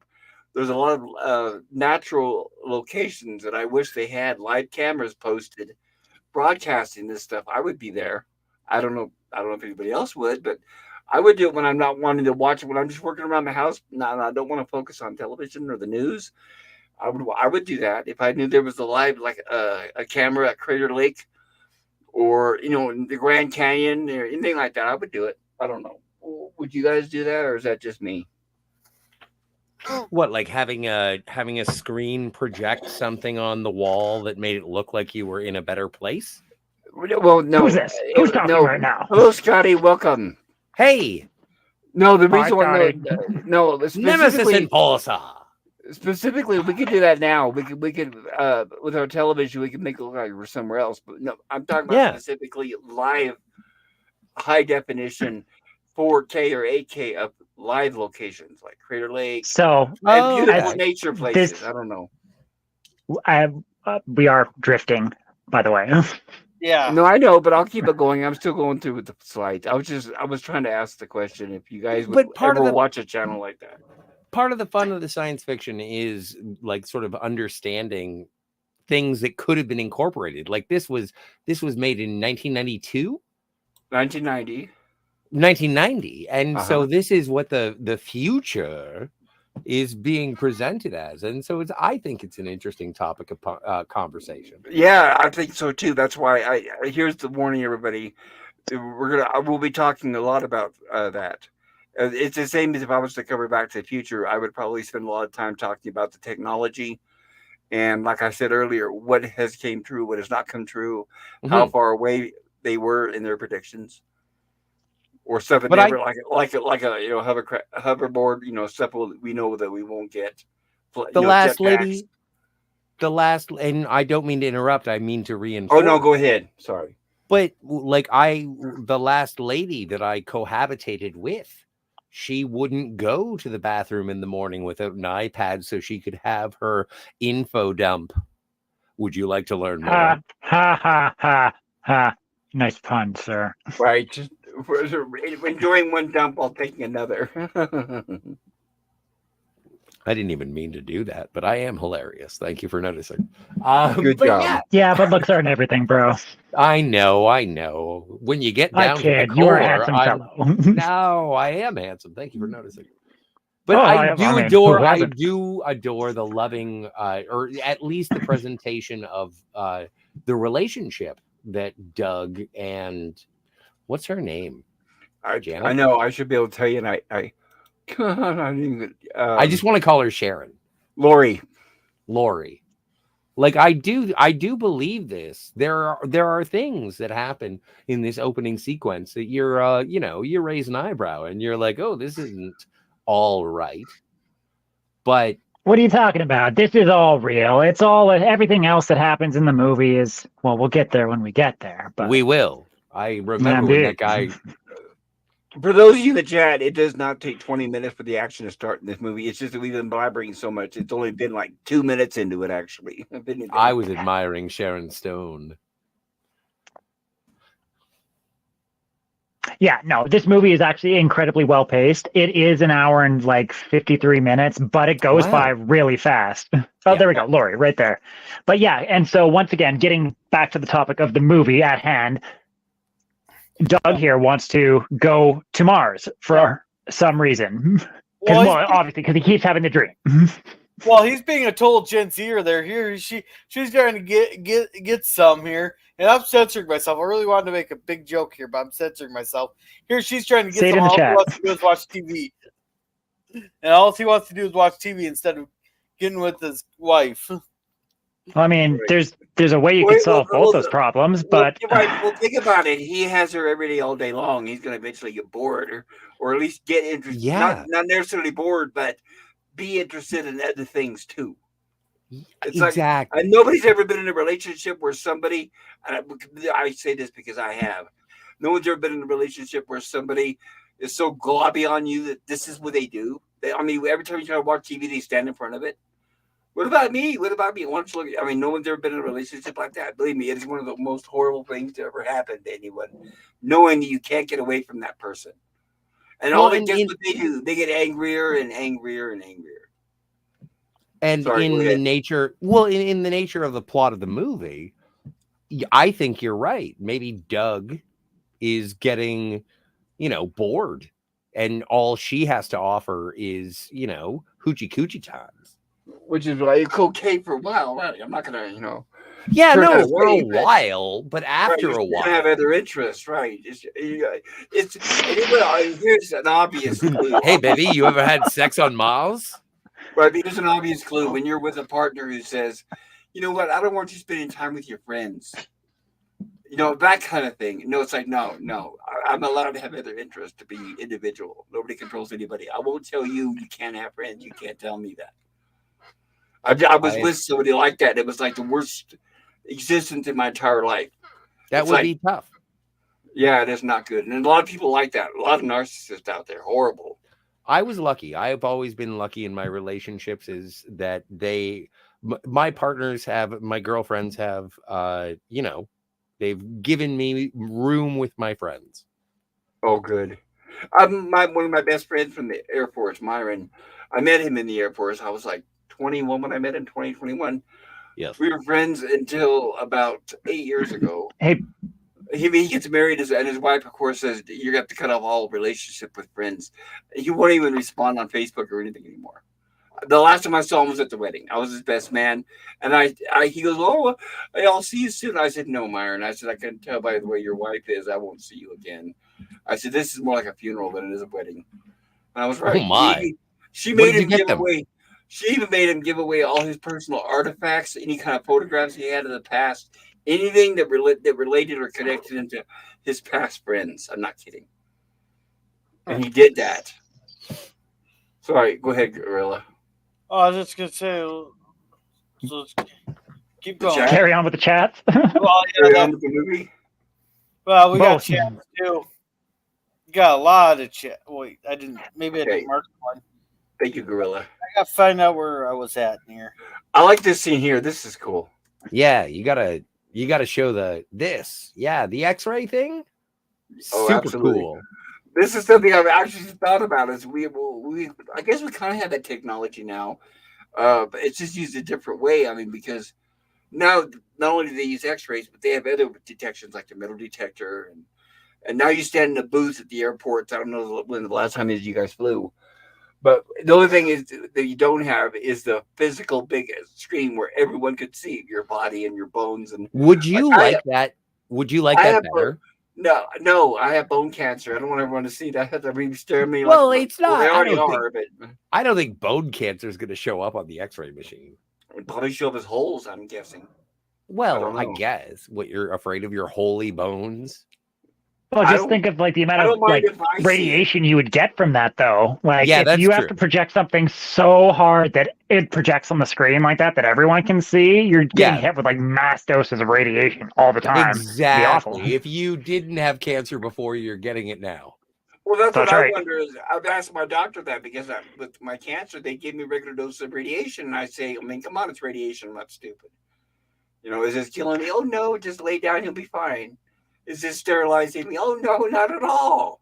[SPEAKER 1] There's a lot of natural locations that I wish they had live cameras posted broadcasting this stuff. I would be there. I don't know if anybody else would, but I would do it when I'm not wanting to watch it. When I'm just working around the house, I don't want to focus on television or the news. I would do that if I knew there was a live, like a camera at Crater Lake, or in the Grand Canyon or anything like that. I would do it. I don't know. Would you guys do that, or is that just me?
[SPEAKER 4] What, like having a screen project something on the wall that made it look like you were in a better place?
[SPEAKER 1] Well, no.
[SPEAKER 2] Who's this? Who's talking right now?
[SPEAKER 1] Hello, Scotty. Welcome.
[SPEAKER 4] Hey,
[SPEAKER 1] No, the
[SPEAKER 2] Hi,
[SPEAKER 1] reason why no,
[SPEAKER 4] Nemesis and Pulsar.
[SPEAKER 1] specifically, we could do that now. We could with our television, we could make it look like we're somewhere else. But no, I'm talking about
[SPEAKER 4] Yeah.
[SPEAKER 1] specifically live, high definition, 4K or 8K of live locations like Crater Lake
[SPEAKER 2] So
[SPEAKER 1] and beautiful
[SPEAKER 4] okay.
[SPEAKER 1] nature places. I don't know.
[SPEAKER 2] we are drifting, by the way.
[SPEAKER 3] Yeah.
[SPEAKER 1] No, I know, but I'll keep it going. I'm still going through with the slides. I was trying to ask the question if you guys would
[SPEAKER 4] But part of
[SPEAKER 1] ever
[SPEAKER 4] the-
[SPEAKER 1] watch a channel like that.
[SPEAKER 4] Part of the fun of the science fiction is like sort of understanding things that could have been incorporated. Like this was made in 1992,
[SPEAKER 1] 1990.
[SPEAKER 4] 1990, and so
[SPEAKER 1] Uh-huh.
[SPEAKER 4] this is what the future is being presented as, and so I think it's an interesting topic of conversation.
[SPEAKER 1] Yeah, I think so too. That's why here's the warning, everybody. We'll be talking a lot about that. It's the same as if I was to cover Back to the Future. I would probably spend a lot of time talking about the technology, and like I said earlier, what has came true, what has not come true, how far away they were in their predictions, or stuff that
[SPEAKER 4] But
[SPEAKER 1] never like a hoverboard, stuff we know that we won't get.
[SPEAKER 4] The last lady, and I don't mean to interrupt, I mean to reinforce.
[SPEAKER 1] Oh no, go ahead. Sorry.
[SPEAKER 4] But like the last lady that I cohabitated with, she wouldn't go to the bathroom in the morning without an iPad so she could have her info dump. Would you like to learn more?
[SPEAKER 2] Ha ha ha ha ha. Nice pun, sir.
[SPEAKER 1] Right. Just when doing one dump while taking another.
[SPEAKER 4] I didn't even mean to do that, but I am hilarious. Thank you for noticing.
[SPEAKER 1] Good
[SPEAKER 4] but
[SPEAKER 1] job.
[SPEAKER 4] yeah,
[SPEAKER 2] Yeah, but looks aren't everything, bro.
[SPEAKER 4] I know. When you get down
[SPEAKER 2] I
[SPEAKER 4] to
[SPEAKER 2] kid.
[SPEAKER 4] the
[SPEAKER 2] You are a
[SPEAKER 4] core,
[SPEAKER 2] handsome fellow.
[SPEAKER 4] No, I am handsome. Thank you for noticing. But
[SPEAKER 2] Oh,
[SPEAKER 4] I
[SPEAKER 2] I mean,
[SPEAKER 4] adore.
[SPEAKER 2] who
[SPEAKER 4] I
[SPEAKER 2] hasn't?
[SPEAKER 4] do adore the loving, or at least the presentation of the relationship that Doug and what's her name? Janet?
[SPEAKER 1] I know. I should be able to tell you, and I didn't even,
[SPEAKER 4] I just want to call her Sharon.
[SPEAKER 1] Lori.
[SPEAKER 4] Like I do believe this. There are things that happen in this opening sequence that you raise an eyebrow and you're like, oh, this isn't all right. But
[SPEAKER 2] What are you talking about? This is all real. It's all everything else that happens in the movie is, well, we'll get there when we get there. But
[SPEAKER 4] we will. I remember when that guy.
[SPEAKER 1] For those of you in the chat, it does not take 20 minutes for the action to start in this movie. It's just that we've been blabbering so much. It's only been like 2 minutes into it, actually.
[SPEAKER 4] I was admiring Sharon Stone.
[SPEAKER 2] yeah, no, this movie is actually incredibly well paced. It is an hour and like 53 minutes, but it goes by really fast. Oh,
[SPEAKER 4] Yeah.
[SPEAKER 2] there we go, Lori, right there. But yeah, and so once again, getting back to the topic of the movie at hand, Doug here wants to go to Mars for some reason.
[SPEAKER 3] Well,
[SPEAKER 2] Obviously, because he keeps having the dream.
[SPEAKER 3] Well, he's being a total Gen Zer there. Here, she's trying to get some here, and I'm censoring myself. I really wanted to make a big joke here, but I'm censoring myself. Here, she's trying to get
[SPEAKER 2] Say it
[SPEAKER 3] some.
[SPEAKER 2] in the
[SPEAKER 3] All he
[SPEAKER 2] chat.
[SPEAKER 3] wants to do is watch TV, and all he wants to do is watch TV instead of getting with his wife.
[SPEAKER 2] I mean, there's a way you can solve both those problems, but
[SPEAKER 1] Well, think about it. He has her every day, all day long. He's going to eventually get bored, or at least get interested.
[SPEAKER 4] Yeah.
[SPEAKER 1] Not necessarily bored, but be interested in other things too. It's
[SPEAKER 4] Exactly.
[SPEAKER 1] and nobody's ever been in a relationship where somebody. I say this because I have. No one's ever been in a relationship where somebody is so globby on you that this is what they do. Every time you try to watch TV, they stand in front of it. What about me? Why don't you look? No one's ever been in a relationship like that. Believe me, it's one of the most horrible things to ever happen to anyone, knowing that you can't get away from that person. And
[SPEAKER 4] Well,
[SPEAKER 1] guess what they do? They get angrier and angrier and angrier.
[SPEAKER 4] And
[SPEAKER 1] Sorry,
[SPEAKER 4] in
[SPEAKER 1] go
[SPEAKER 4] the
[SPEAKER 1] ahead.
[SPEAKER 4] nature, in the nature of the plot of the movie, I think you're right. Maybe Doug is getting, bored and all she has to offer is, you know, hoochie coochie times.
[SPEAKER 1] Which is like okay for a while, right? I'm not gonna, you know.
[SPEAKER 4] Yeah,
[SPEAKER 1] turn that
[SPEAKER 4] no, for a
[SPEAKER 1] away, but-
[SPEAKER 4] while, but
[SPEAKER 1] Right,
[SPEAKER 4] after
[SPEAKER 1] you're
[SPEAKER 4] a
[SPEAKER 1] gonna have
[SPEAKER 4] while.
[SPEAKER 1] other interests, right? Here's an obvious clue.
[SPEAKER 4] Hey, baby, you ever had sex on Mars?
[SPEAKER 1] Right, here's an obvious clue when you're with a partner who says, "You know what? I don't want you spending time with your friends." You know, that kind of thing. No, it's like no. I'm allowed to have other interests, to be individual. Nobody controls anybody. I won't tell you can't have friends. You can't tell me that. I was with somebody like that. It was like the worst existence in my entire life.
[SPEAKER 4] That
[SPEAKER 1] It's
[SPEAKER 4] would
[SPEAKER 1] like-
[SPEAKER 4] be tough.
[SPEAKER 1] Yeah, it is not good. And a lot of people like that. A lot of narcissists out there. Horrible.
[SPEAKER 4] I was lucky. I have always been lucky in my relationships is that my partners have, my girlfriends have, you know, they've given me room with my friends.
[SPEAKER 1] Oh, good. One of my best friends from the Air Force, Myron. I met him in the Air Force. I was like 21 when I met him, 2021.
[SPEAKER 4] Yes.
[SPEAKER 1] We were friends until about 8 years ago.
[SPEAKER 2] Hey.
[SPEAKER 1] He gets married, and his wife, of course, says you got to cut off all relationship with friends. He won't even respond on Facebook or anything anymore. The last time I saw him was at the wedding. I was his best man, and he goes, "Oh, I'll see you soon." I said, "No, Myron." I said, "I can tell by the way your wife is. I won't see you again." I said, "This is more like a funeral than it is a wedding." And I was right.
[SPEAKER 4] Oh my!
[SPEAKER 1] She
[SPEAKER 4] What
[SPEAKER 1] made
[SPEAKER 4] did
[SPEAKER 1] him
[SPEAKER 4] you get
[SPEAKER 1] give
[SPEAKER 4] them?
[SPEAKER 1] away. She even made him give away all his personal artifacts, any kind of photographs he had in the past, anything that related or connected him to his past friends. I'm not kidding. And he did that. Sorry, go ahead, Gorilla.
[SPEAKER 3] Oh, I was just gonna say, so let's keep
[SPEAKER 1] The
[SPEAKER 3] going.
[SPEAKER 1] chat?
[SPEAKER 2] Carry on with the chats.
[SPEAKER 3] Well,
[SPEAKER 1] Carry
[SPEAKER 3] yeah,
[SPEAKER 1] on with the movie.
[SPEAKER 3] well, we got
[SPEAKER 2] Both.
[SPEAKER 3] chats too. We got a lot of chat. Wait, I didn't. Maybe I
[SPEAKER 1] Okay.
[SPEAKER 3] didn't mark one.
[SPEAKER 1] Thank you, Gorilla.
[SPEAKER 3] I gotta find out where I was at in here.
[SPEAKER 1] I like this scene here. This is cool.
[SPEAKER 4] Yeah, you gotta show this. Yeah, the X-ray thing.
[SPEAKER 1] Oh,
[SPEAKER 4] Super
[SPEAKER 1] absolutely.
[SPEAKER 4] cool.
[SPEAKER 1] This is something I've actually thought about. Is we I guess we kind of have that technology now, but it's just used a different way. I mean, because now not only do they use X-rays, but they have other detections like the metal detector, and now you stand in a booth at the airports. I don't know when the last time is you guys flew, but the only thing is that you don't have is the physical big screen where everyone could see your body and your bones. And
[SPEAKER 4] Would you
[SPEAKER 1] Like,
[SPEAKER 4] like that? Would you like
[SPEAKER 1] I
[SPEAKER 4] that
[SPEAKER 1] have
[SPEAKER 4] better?
[SPEAKER 1] no, I have bone cancer. I don't want everyone to see that. I have to really stare at me.
[SPEAKER 4] Well,
[SPEAKER 1] like,
[SPEAKER 4] it's not.
[SPEAKER 1] They
[SPEAKER 4] I
[SPEAKER 1] already
[SPEAKER 4] don't think-
[SPEAKER 1] are, but
[SPEAKER 4] I don't think bone cancer is going to show up on the X-ray machine.
[SPEAKER 1] it'll probably show up as holes. I'm guessing.
[SPEAKER 4] Well,
[SPEAKER 1] don't
[SPEAKER 4] I
[SPEAKER 1] know.
[SPEAKER 4] guess. What, you're afraid of your holy bones?
[SPEAKER 2] Well,
[SPEAKER 1] I
[SPEAKER 2] just
[SPEAKER 1] don't-
[SPEAKER 2] think of like the
[SPEAKER 1] I
[SPEAKER 2] amount
[SPEAKER 1] don't
[SPEAKER 2] of
[SPEAKER 1] mind
[SPEAKER 2] like
[SPEAKER 1] if I see
[SPEAKER 2] radiation you would get from that, though. Like,
[SPEAKER 4] Yeah,
[SPEAKER 2] if
[SPEAKER 4] that's
[SPEAKER 2] you have
[SPEAKER 4] true.
[SPEAKER 2] to project something so hard that it projects on the screen like that everyone can see, you're getting
[SPEAKER 4] Yeah.
[SPEAKER 2] hit with like mass doses of radiation all the time.
[SPEAKER 4] Exactly.
[SPEAKER 2] awful.
[SPEAKER 4] If you didn't have cancer before, you're getting it now.
[SPEAKER 1] Well, that's
[SPEAKER 2] That's
[SPEAKER 1] what I
[SPEAKER 2] right.
[SPEAKER 1] wonder. Is I've asked my doctor that because with my cancer, they gave me regular doses of radiation, and I say, I mean, come on, it's radiation. I'm not stupid. You know, is this killing me? Oh no, just lay down, you'll be fine. Is this sterilizing me? Oh no, not at all.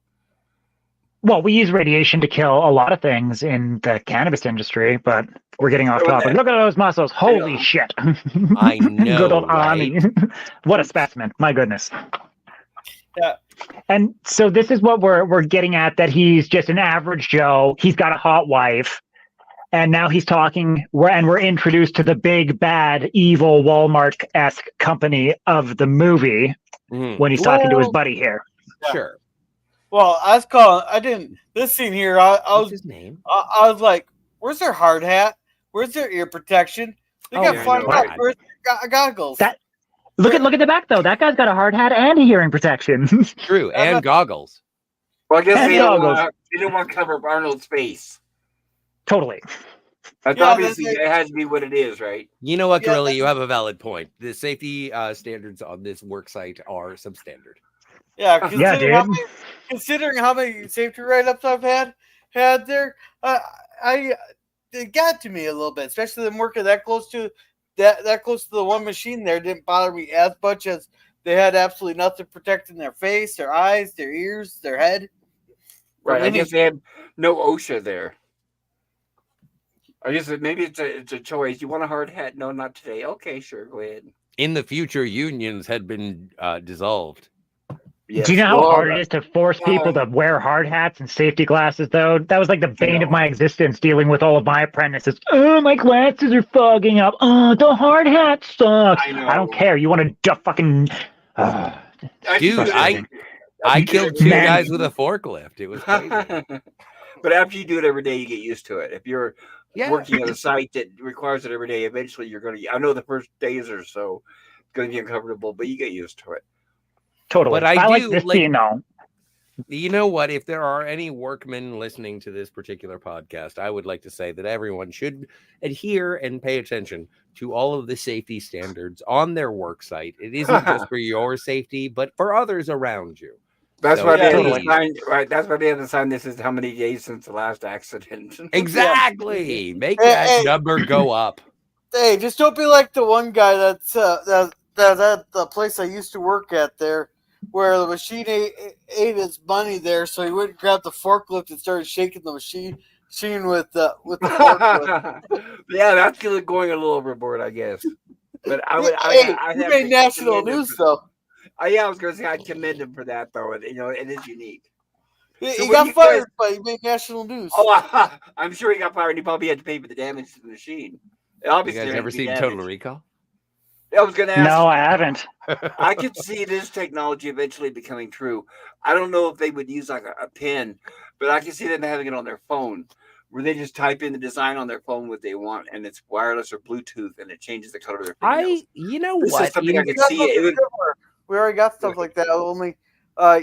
[SPEAKER 2] Well, we use radiation to kill a lot of things in the cannabis industry, but we're getting off
[SPEAKER 1] Oh,
[SPEAKER 2] topic.
[SPEAKER 1] that-
[SPEAKER 2] Look at those muscles. Holy
[SPEAKER 1] know.
[SPEAKER 2] shit.
[SPEAKER 4] I know,
[SPEAKER 2] Good old
[SPEAKER 4] right?
[SPEAKER 2] Ani. What a specimen. My goodness.
[SPEAKER 3] Yeah.
[SPEAKER 2] And so this is what we're getting at, that he's just an average Joe. He's got a hot wife. And now he's talking, we're introduced to the big, bad, evil Walmart-esque company of the movie
[SPEAKER 4] Mhm.
[SPEAKER 2] when he's talking to his
[SPEAKER 3] Well-
[SPEAKER 2] buddy here.
[SPEAKER 3] Yeah.
[SPEAKER 4] Sure.
[SPEAKER 3] Well, I was calling. I didn't. This scene here, I
[SPEAKER 4] What's
[SPEAKER 3] was
[SPEAKER 4] his name?
[SPEAKER 3] I was like, "Where's their hard hat? Where's their ear protection? They
[SPEAKER 4] Oh,
[SPEAKER 3] got
[SPEAKER 1] yeah, I
[SPEAKER 3] fun
[SPEAKER 1] know,
[SPEAKER 3] hat.
[SPEAKER 4] right?
[SPEAKER 3] Where's their goggles?"
[SPEAKER 2] That- Look at the back, though. That guy's got a hard hat and hearing protection.
[SPEAKER 4] True.
[SPEAKER 3] I'm
[SPEAKER 4] And
[SPEAKER 3] not-
[SPEAKER 4] goggles.
[SPEAKER 1] Well, I guess
[SPEAKER 2] And
[SPEAKER 1] they don't
[SPEAKER 2] goggles.
[SPEAKER 1] want to cover up Arnold's face.
[SPEAKER 2] Totally.
[SPEAKER 1] That's
[SPEAKER 3] Yeah,
[SPEAKER 1] obviously
[SPEAKER 3] that's-
[SPEAKER 1] it has to be what it is, right?
[SPEAKER 4] You know what,
[SPEAKER 3] Yeah,
[SPEAKER 4] Gorilla? You have a valid point. The safety standards on this work site are substandard.
[SPEAKER 3] Yeah,
[SPEAKER 2] Yeah, dude.
[SPEAKER 3] Considering how many safety write-ups I've had there, it got to me a little bit, especially them working that close to that close to the one machine. There didn't bother me as much as they had absolutely nothing protecting their face, their eyes, their ears, their head.
[SPEAKER 1] Right. I
[SPEAKER 3] Any-
[SPEAKER 1] guess they have no OSHA there. I guess maybe it's a choice. You want a hard hat? No, not today. Okay, sure, go ahead.
[SPEAKER 4] In the future, unions had been dissolved.
[SPEAKER 1] Yes.
[SPEAKER 2] Do you know how
[SPEAKER 1] Well,
[SPEAKER 2] hard it is to force people to wear hard hats and safety glasses, though? That was like the bane of my existence dealing with all of my apprentices. Oh, my glasses are fogging up. Oh, the hard hat sucks.
[SPEAKER 1] I know.
[SPEAKER 2] I don't care. You want to fucking...
[SPEAKER 4] Dude, I killed two guys with a forklift. It was crazy.
[SPEAKER 1] But after you do it every day, you get used to it. If you're
[SPEAKER 4] Yeah.
[SPEAKER 1] working at a site that requires it every day, eventually you're going to. I know the first days or so it's going to be uncomfortable, but you get used to it.
[SPEAKER 2] Totally.
[SPEAKER 4] But I
[SPEAKER 2] like
[SPEAKER 4] do,
[SPEAKER 2] this
[SPEAKER 4] like-
[SPEAKER 2] scene, though.
[SPEAKER 4] You know what? If there are any workmen listening to this particular podcast, I would like to say that everyone should adhere and pay attention to all of the safety standards on their work site. It isn't just for your safety, but for others around you.
[SPEAKER 1] That's
[SPEAKER 4] So
[SPEAKER 1] why they have
[SPEAKER 2] totally.
[SPEAKER 1] the sign. Right. That's why they have the sign. This is how many days since the last accident.
[SPEAKER 4] Exactly. Make
[SPEAKER 3] Hey,
[SPEAKER 4] that
[SPEAKER 3] hey.
[SPEAKER 4] number go up.
[SPEAKER 3] Hey, just don't be like the one guy that's at the place I used to work at there, where the machine ate his money there, so he went and grabbed the forklift and started shaking the machine with the forklift.
[SPEAKER 1] Yeah, that's going a little overboard, I guess. But
[SPEAKER 3] He made national news though.
[SPEAKER 1] Yeah, I was going to say I'd commend him for that, though. You know, it is unique.
[SPEAKER 3] He
[SPEAKER 1] So when
[SPEAKER 3] got
[SPEAKER 1] you
[SPEAKER 3] fired,
[SPEAKER 1] guys-
[SPEAKER 3] but he made national news.
[SPEAKER 1] Oh, I'm sure he got fired. He probably had to pay for the damage to the machine.
[SPEAKER 4] You
[SPEAKER 1] Obviously,
[SPEAKER 4] guys
[SPEAKER 1] there had
[SPEAKER 4] ever
[SPEAKER 1] to be
[SPEAKER 4] seen
[SPEAKER 1] damage.
[SPEAKER 4] Total Recall?
[SPEAKER 1] I was going to ask.
[SPEAKER 2] No, I haven't.
[SPEAKER 1] I could see this technology eventually becoming true. I don't know if they would use like a pen, but I can see them having it on their phone, where they just type in the design on their phone what they want, and it's wireless or Bluetooth, and it changes the color of their fingernails.
[SPEAKER 4] You know
[SPEAKER 1] This is
[SPEAKER 4] what?
[SPEAKER 1] something I could
[SPEAKER 3] got
[SPEAKER 1] see it.
[SPEAKER 3] something similar. We already got stuff like that. Only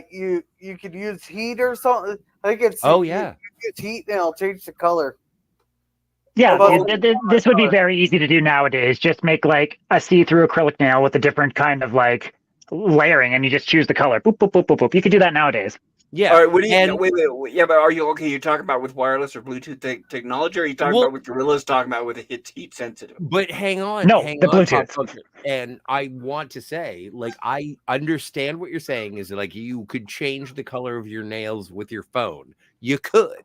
[SPEAKER 3] you could use heat or something. I think it's
[SPEAKER 4] Oh, yeah.
[SPEAKER 3] you use heat and it'll change the color.
[SPEAKER 2] Yeah,
[SPEAKER 3] Well,
[SPEAKER 2] this would be very easy to do nowadays. Just make like a see-through acrylic nail with a different kind of like layering, and you just choose the color. Boop, boop, boop, boop, boop. You could do that nowadays.
[SPEAKER 4] Yeah.
[SPEAKER 1] All right, what do you?
[SPEAKER 4] And-
[SPEAKER 1] Wait. Yeah, but are you okay? You're talking about with wireless or Bluetooth technology, or are you talking about what Gorilla's talking about with it's heat sensitive?
[SPEAKER 4] But hang on.
[SPEAKER 2] No,
[SPEAKER 4] hang
[SPEAKER 2] the
[SPEAKER 4] on,
[SPEAKER 2] Bluetooth.
[SPEAKER 4] Pop Culture. And I want to say, like, I understand what you're saying is like you could change the color of your nails with your phone. You could.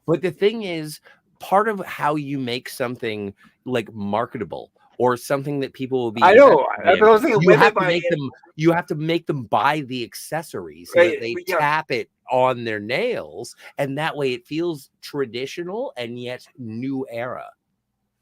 [SPEAKER 4] But the thing is, part of how you make something like marketable or something that people will be
[SPEAKER 1] I know.
[SPEAKER 4] invested in,
[SPEAKER 1] I was thinking
[SPEAKER 4] you
[SPEAKER 1] women
[SPEAKER 4] have to
[SPEAKER 1] buy
[SPEAKER 4] make
[SPEAKER 1] it.
[SPEAKER 4] them. You have to make them buy the accessories so
[SPEAKER 1] Right,
[SPEAKER 4] that they
[SPEAKER 1] yeah.
[SPEAKER 4] tap it on their nails, and that way it feels traditional and yet new era.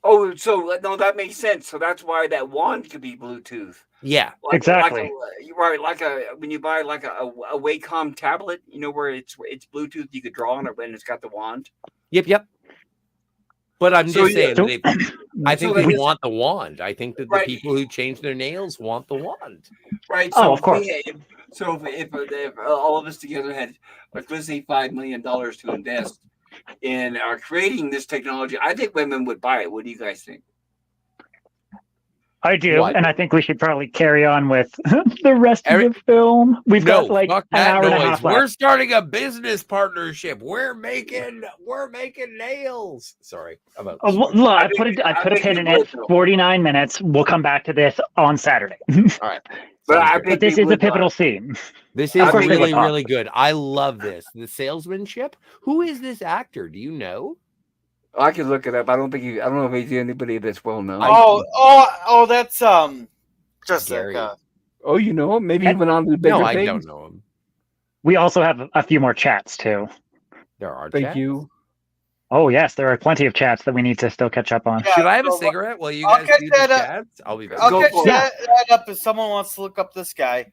[SPEAKER 1] Oh, so no, that makes sense. So that's why that wand could be Bluetooth.
[SPEAKER 4] Yeah.
[SPEAKER 2] Exactly.
[SPEAKER 1] You're right. Like when you buy like a Wacom tablet, you know, where it's Bluetooth, you could draw on it when it's got the wand.
[SPEAKER 4] Yep. But I'm
[SPEAKER 1] So
[SPEAKER 4] just saying,
[SPEAKER 2] so-
[SPEAKER 4] I think
[SPEAKER 1] so
[SPEAKER 4] they
[SPEAKER 1] they just-
[SPEAKER 4] want the wand. I think that
[SPEAKER 1] Right.
[SPEAKER 4] the people who change their nails want the wand.
[SPEAKER 1] Right.
[SPEAKER 2] Oh,
[SPEAKER 1] So
[SPEAKER 2] of course.
[SPEAKER 1] if all of us together had, like, let's say $5 million to invest in creating this technology, I think women would buy it. What do you guys think?
[SPEAKER 2] I do,
[SPEAKER 4] What?
[SPEAKER 2] and I think we should probably carry on with the rest
[SPEAKER 4] Every-
[SPEAKER 2] of the film. We've got like
[SPEAKER 4] fuck
[SPEAKER 2] an
[SPEAKER 4] that
[SPEAKER 2] hour and a
[SPEAKER 4] noise.
[SPEAKER 2] half
[SPEAKER 4] We're
[SPEAKER 2] left.
[SPEAKER 4] starting a business partnership. We're making nails. Sorry about
[SPEAKER 2] Oh,
[SPEAKER 4] this.
[SPEAKER 2] look, I
[SPEAKER 1] think-
[SPEAKER 2] put a
[SPEAKER 1] I think
[SPEAKER 2] pin
[SPEAKER 1] we
[SPEAKER 2] in it.
[SPEAKER 1] would, though.
[SPEAKER 2] 49 minutes. We'll come back to this on Saturday.
[SPEAKER 4] All right.
[SPEAKER 1] But
[SPEAKER 4] Sounds
[SPEAKER 1] I
[SPEAKER 4] good.
[SPEAKER 1] think
[SPEAKER 2] But this
[SPEAKER 1] we
[SPEAKER 2] is a
[SPEAKER 1] would,
[SPEAKER 2] pivotal scene.
[SPEAKER 4] This
[SPEAKER 1] Of
[SPEAKER 4] is
[SPEAKER 1] course we
[SPEAKER 4] really,
[SPEAKER 2] would.
[SPEAKER 4] really good. I love this. The salesmanship. Who is this actor? Do you know?
[SPEAKER 1] I could look it up. I don't know if he's anybody that's well known.
[SPEAKER 3] Oh, that's just
[SPEAKER 4] Gary.
[SPEAKER 3] like
[SPEAKER 1] Oh, you know him? Maybe he went on to bigger
[SPEAKER 4] No, I
[SPEAKER 1] things.
[SPEAKER 4] don't know him.
[SPEAKER 2] We also have a few more chats too.
[SPEAKER 4] There are.
[SPEAKER 1] Thank
[SPEAKER 4] chats.
[SPEAKER 1] you.
[SPEAKER 2] Oh yes, there are plenty of chats that we need to still catch up on.
[SPEAKER 3] Yeah,
[SPEAKER 4] Should I have a
[SPEAKER 3] so-
[SPEAKER 4] cigarette while you
[SPEAKER 3] I'll
[SPEAKER 4] guys
[SPEAKER 3] catch
[SPEAKER 4] do the
[SPEAKER 3] that up.
[SPEAKER 4] chats? I'll be back.
[SPEAKER 3] I'll
[SPEAKER 1] Go
[SPEAKER 3] catch
[SPEAKER 1] for
[SPEAKER 3] that up if someone wants to look up this guy.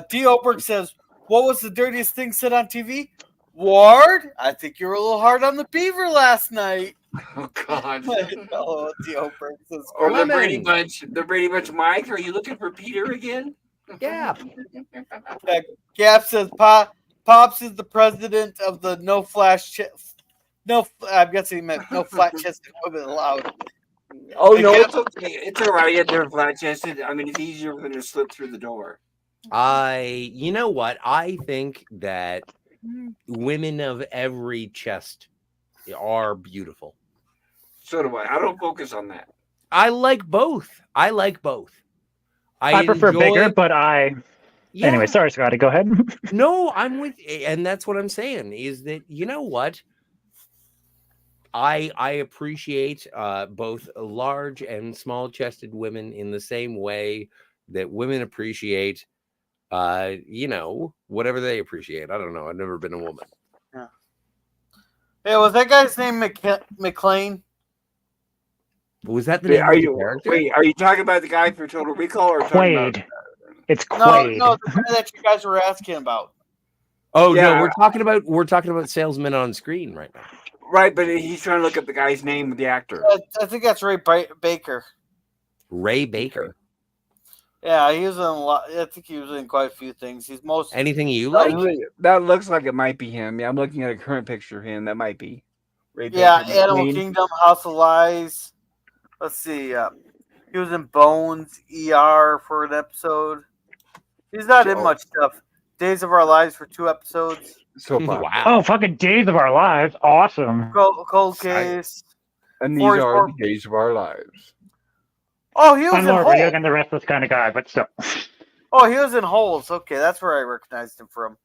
[SPEAKER 3] D. Oberg says, "What was the dirtiest thing said on TV?" Ward, I think you were a little hard on the beaver last night.
[SPEAKER 1] Oh God.
[SPEAKER 3] Oh, D. Oberg says,
[SPEAKER 1] Or the
[SPEAKER 4] Lemon.
[SPEAKER 1] Brady Bunch. The Brady Bunch. Mike, are you looking for Peter again?
[SPEAKER 4] Yeah.
[SPEAKER 3] Gap says, Pops is the president of the no flash no. I'm guessing he meant no flat chested women allowed.
[SPEAKER 1] Oh no, it's okay. It's all right. They're flat chested. I mean, it's easier for them to slip through the door.
[SPEAKER 4] You know what? I think that women of every chest are beautiful.
[SPEAKER 1] So do I. I don't focus on that.
[SPEAKER 4] I like both. I
[SPEAKER 2] I prefer
[SPEAKER 4] enjoy-
[SPEAKER 2] bigger, but
[SPEAKER 4] Yeah.
[SPEAKER 2] anyway. Sorry, Scotty. Go ahead.
[SPEAKER 4] No, I'm with, and that's what I'm saying is that, you know what? I appreciate both large and small chested women in the same way that women appreciate whatever they appreciate. I don't know. I've never been a woman.
[SPEAKER 3] Hey, was that guy's name McLean?
[SPEAKER 4] Was that the name of the character?
[SPEAKER 1] Are you talking about the guy for Total Recall or talking about?
[SPEAKER 2] Quaid. It's
[SPEAKER 3] No,
[SPEAKER 2] Quaid.
[SPEAKER 3] the guy that you guys were asking about.
[SPEAKER 4] Oh
[SPEAKER 1] Yeah.
[SPEAKER 4] no, we're talking about salesmen on screen right now.
[SPEAKER 1] Right, but he's trying to look up the guy's name of the actor.
[SPEAKER 3] I think that's Ray Baker.
[SPEAKER 4] Ray Baker.
[SPEAKER 3] Yeah, he was in a lot. I think he was in quite a few things. He's most
[SPEAKER 4] Anything you like?
[SPEAKER 1] That looks like it might be him. Yeah, I'm looking at a current picture of him. That might be. Ray
[SPEAKER 3] yeah,
[SPEAKER 1] Baker,
[SPEAKER 3] Animal
[SPEAKER 1] McLean.
[SPEAKER 3] Kingdom, House of Lies. Let's see. He was in Bones, ER for an episode. He's not in much stuff. Days of Our Lives for 2 episodes.
[SPEAKER 1] So far.
[SPEAKER 4] Wow.
[SPEAKER 2] Oh, fucking Days of Our Lives. Awesome.
[SPEAKER 3] Cold Case.
[SPEAKER 1] And these
[SPEAKER 3] 44
[SPEAKER 1] are the days of our lives.
[SPEAKER 3] Oh, he was
[SPEAKER 2] I'm
[SPEAKER 3] in
[SPEAKER 2] more
[SPEAKER 3] Holes.
[SPEAKER 2] video than the rest of this kind of guy, but still.
[SPEAKER 3] Oh, he was in Holes. Okay, that's where I recognized him from.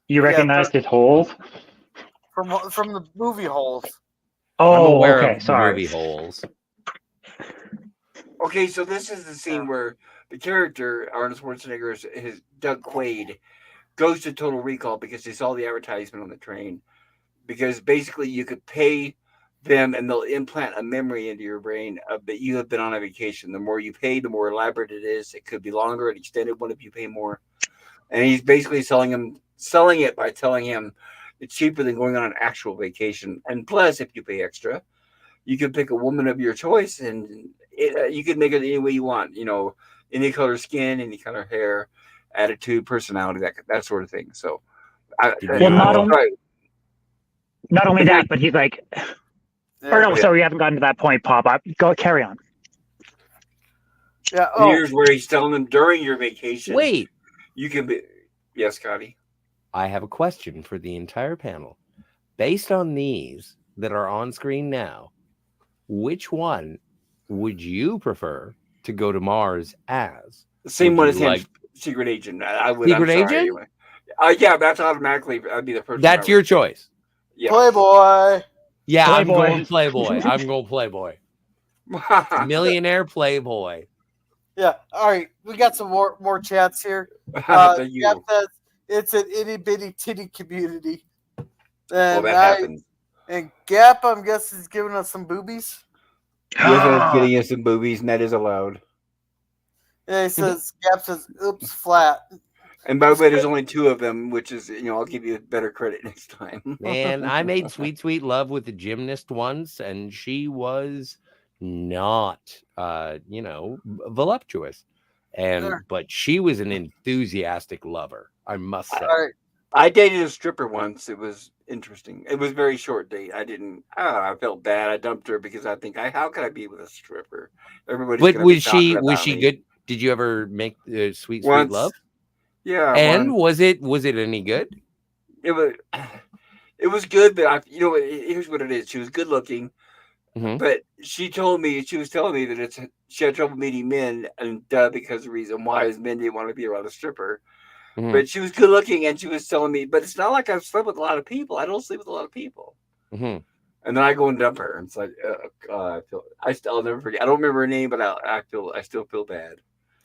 [SPEAKER 2] You recognized his holes?
[SPEAKER 3] From the movie Holes.
[SPEAKER 4] I'm
[SPEAKER 2] Oh,
[SPEAKER 4] aware
[SPEAKER 2] okay.
[SPEAKER 4] of the
[SPEAKER 2] Sorry.
[SPEAKER 4] movie holes.
[SPEAKER 1] Okay, so this is the scene where the character, Arnold Schwarzenegger, is Doug Quaid, goes to Total Recall because they saw the advertisement on the train. Because basically you could pay them and they'll implant a memory into your brain that you have been on a vacation. The more you pay, the more elaborate it is. It could be longer and extended one if you pay more. And he's basically selling it by telling him it's cheaper than going on an actual vacation. And plus, if you pay extra, you can pick a woman of your choice and you can make it any way you want. You know, any color skin, any color hair, attitude, personality, that sort of thing. So,
[SPEAKER 2] not only that, but he's like, so we haven't gotten to that point, Pop. Go carry on.
[SPEAKER 3] Yeah.
[SPEAKER 1] Here's where he's telling them during your vacation.
[SPEAKER 4] Wait,
[SPEAKER 1] you can be. Yes, Scotty.
[SPEAKER 4] I have a question for the entire panel. Based on these that are on screen now, which one would you prefer to go to Mars as?
[SPEAKER 1] The same one as him, Secret Agent. I would.
[SPEAKER 4] Secret Agent?
[SPEAKER 1] Anyway. Yeah, that's automatically. That'd be the first.
[SPEAKER 4] That's your choice.
[SPEAKER 1] Yeah.
[SPEAKER 3] Playboy.
[SPEAKER 4] Yeah,
[SPEAKER 2] Playboy.
[SPEAKER 4] I'm going Playboy. I'm going Playboy. Millionaire Playboy.
[SPEAKER 3] Yeah. All right. We got some more chats here.
[SPEAKER 1] Gap
[SPEAKER 3] says it's an itty bitty titty community.
[SPEAKER 1] Well,
[SPEAKER 3] And
[SPEAKER 1] that happens.
[SPEAKER 3] And Gap, I'm guessing, is giving us some boobies.
[SPEAKER 1] Yes, getting us some boobies, and that is allowed.
[SPEAKER 3] Yeah, he says, Gap says, oops, flat.
[SPEAKER 1] And by the way, there's only 2 of them, which is, I'll give you better credit next time.
[SPEAKER 4] Man, I made sweet, sweet love with the gymnast once, and she was not, voluptuous. But she was an enthusiastic lover, I must say.
[SPEAKER 3] All right.
[SPEAKER 1] I dated a stripper once. It was interesting. It was a very short date. I felt bad. I dumped her because I think, how could I be with a stripper? Everybody's
[SPEAKER 4] But was she
[SPEAKER 1] me.
[SPEAKER 4] good? Did you ever make sweet
[SPEAKER 1] Once,
[SPEAKER 4] love?
[SPEAKER 1] Yeah.
[SPEAKER 4] And
[SPEAKER 1] once.
[SPEAKER 4] was it any good?
[SPEAKER 1] It was good, but here's what it is. She was good looking, but she was telling me that she had trouble meeting men, and because the reason why is men didn't want to be around a stripper. But she was good looking, and she was telling me, but it's not like I've slept with a lot of people. I don't sleep with a lot of people. And then I go and dump her. And it's like, I'll never forget. I don't remember her name, but I still feel bad.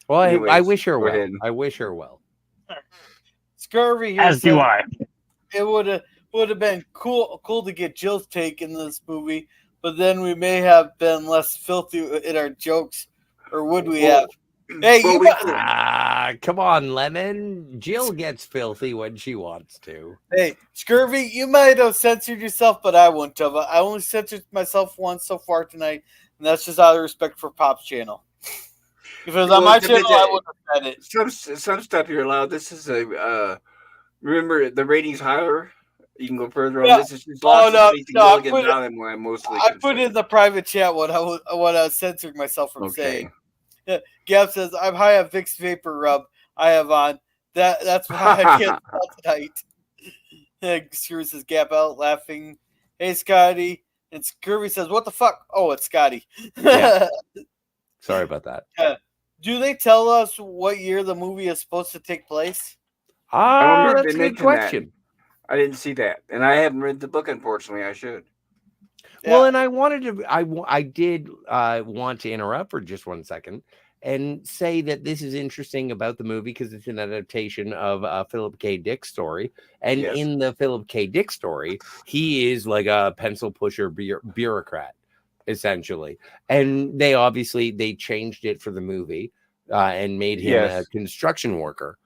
[SPEAKER 4] Well,
[SPEAKER 1] Anyways,
[SPEAKER 4] I wish her well.
[SPEAKER 1] ahead.
[SPEAKER 4] I wish her well.
[SPEAKER 3] Scurvy here.
[SPEAKER 2] As do I.
[SPEAKER 3] It would have been cool to get Jill's take in this movie, but then we may have been less filthy in our jokes, or would we have? Hey,
[SPEAKER 4] come on, Lemon. Jill gets filthy when she wants to.
[SPEAKER 3] Hey, Scurvy, you might have censored yourself, but I wouldn't have. I only censored myself once so far tonight, and that's just out of respect for Pop's channel. If it was on my channel, I wouldn't have said it.
[SPEAKER 1] Some stuff you're allowed. This is remember the ratings higher. You can go further on this.
[SPEAKER 3] I put in the private chat what I was censoring myself from saying. Yeah, Gab says, I'm high on Vicks Vapor Rub I have on. That's why I can't tell tonight. Scurvy says, Gab out laughing. Hey, Scotty. And Scurvy says, what the fuck? Oh, it's Scotty.
[SPEAKER 4] Yeah. Sorry about that.
[SPEAKER 3] Do they tell us what year the movie is supposed to take place?
[SPEAKER 4] That's a good question.
[SPEAKER 1] I didn't see that. And I haven't read the book, unfortunately. I should.
[SPEAKER 4] Well, and I did want to interrupt for just 1 second and say that this is interesting about the movie because it's an adaptation of a Philip K. Dick story. And
[SPEAKER 1] Yes.
[SPEAKER 4] in the Philip K. Dick story, he is like a pencil pusher bureaucrat, essentially. And they changed it for the movie and made him a construction worker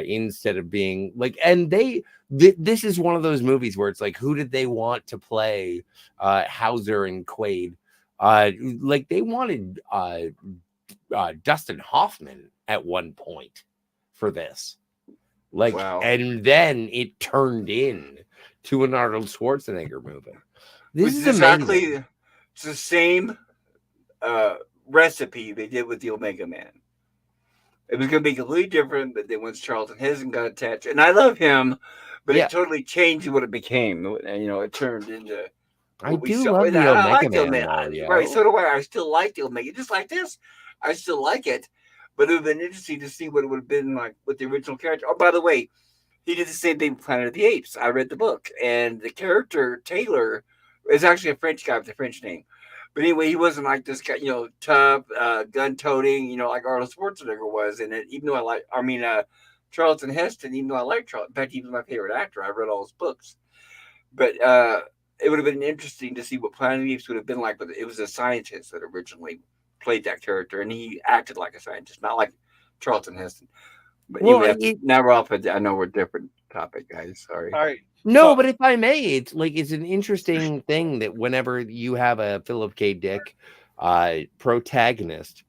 [SPEAKER 4] instead of being like, and this is one of those movies where it's like, who did they want to play Hauser and Quaid? Like they wanted Dustin Hoffman at one point for this, like,
[SPEAKER 1] Wow.
[SPEAKER 4] and then it turned in to an Arnold Schwarzenegger movie. This
[SPEAKER 1] Which
[SPEAKER 4] is
[SPEAKER 1] exactly
[SPEAKER 4] amazing.
[SPEAKER 1] it's the same recipe they did with the Omega Man. It was going to be completely different, but then once Charlton Heston got attached, and I love him, but
[SPEAKER 4] Yeah.
[SPEAKER 1] it totally changed what it became. And, you know, it turned into.
[SPEAKER 4] I do love the Omega Man, though,
[SPEAKER 1] right? So do I. I still like the Omega, just like this. I still like it, but it would have been interesting to see what it would have been like with the original character. Oh, by the way, he did the same thing with Planet of the Apes. I read the book, and the character Taylor is actually a French guy with a French name. But anyway, he wasn't like this guy, you know, tough, gun-toting, you know, like Arnold Schwarzenegger was. And even though Charlton Heston, even though I like Charlton, in fact, he was my favorite actor. I read all his books. But it would have been interesting to see what Planet of the Apes would have been like. But it was a scientist that originally played that character, and he acted like a scientist, not like Charlton Heston. But anyway, now we're off. I know we're a different topic, guys. Sorry.
[SPEAKER 3] All right.
[SPEAKER 4] No, but if I may, it's an interesting thing that whenever you have a Philip K. Dick protagonist,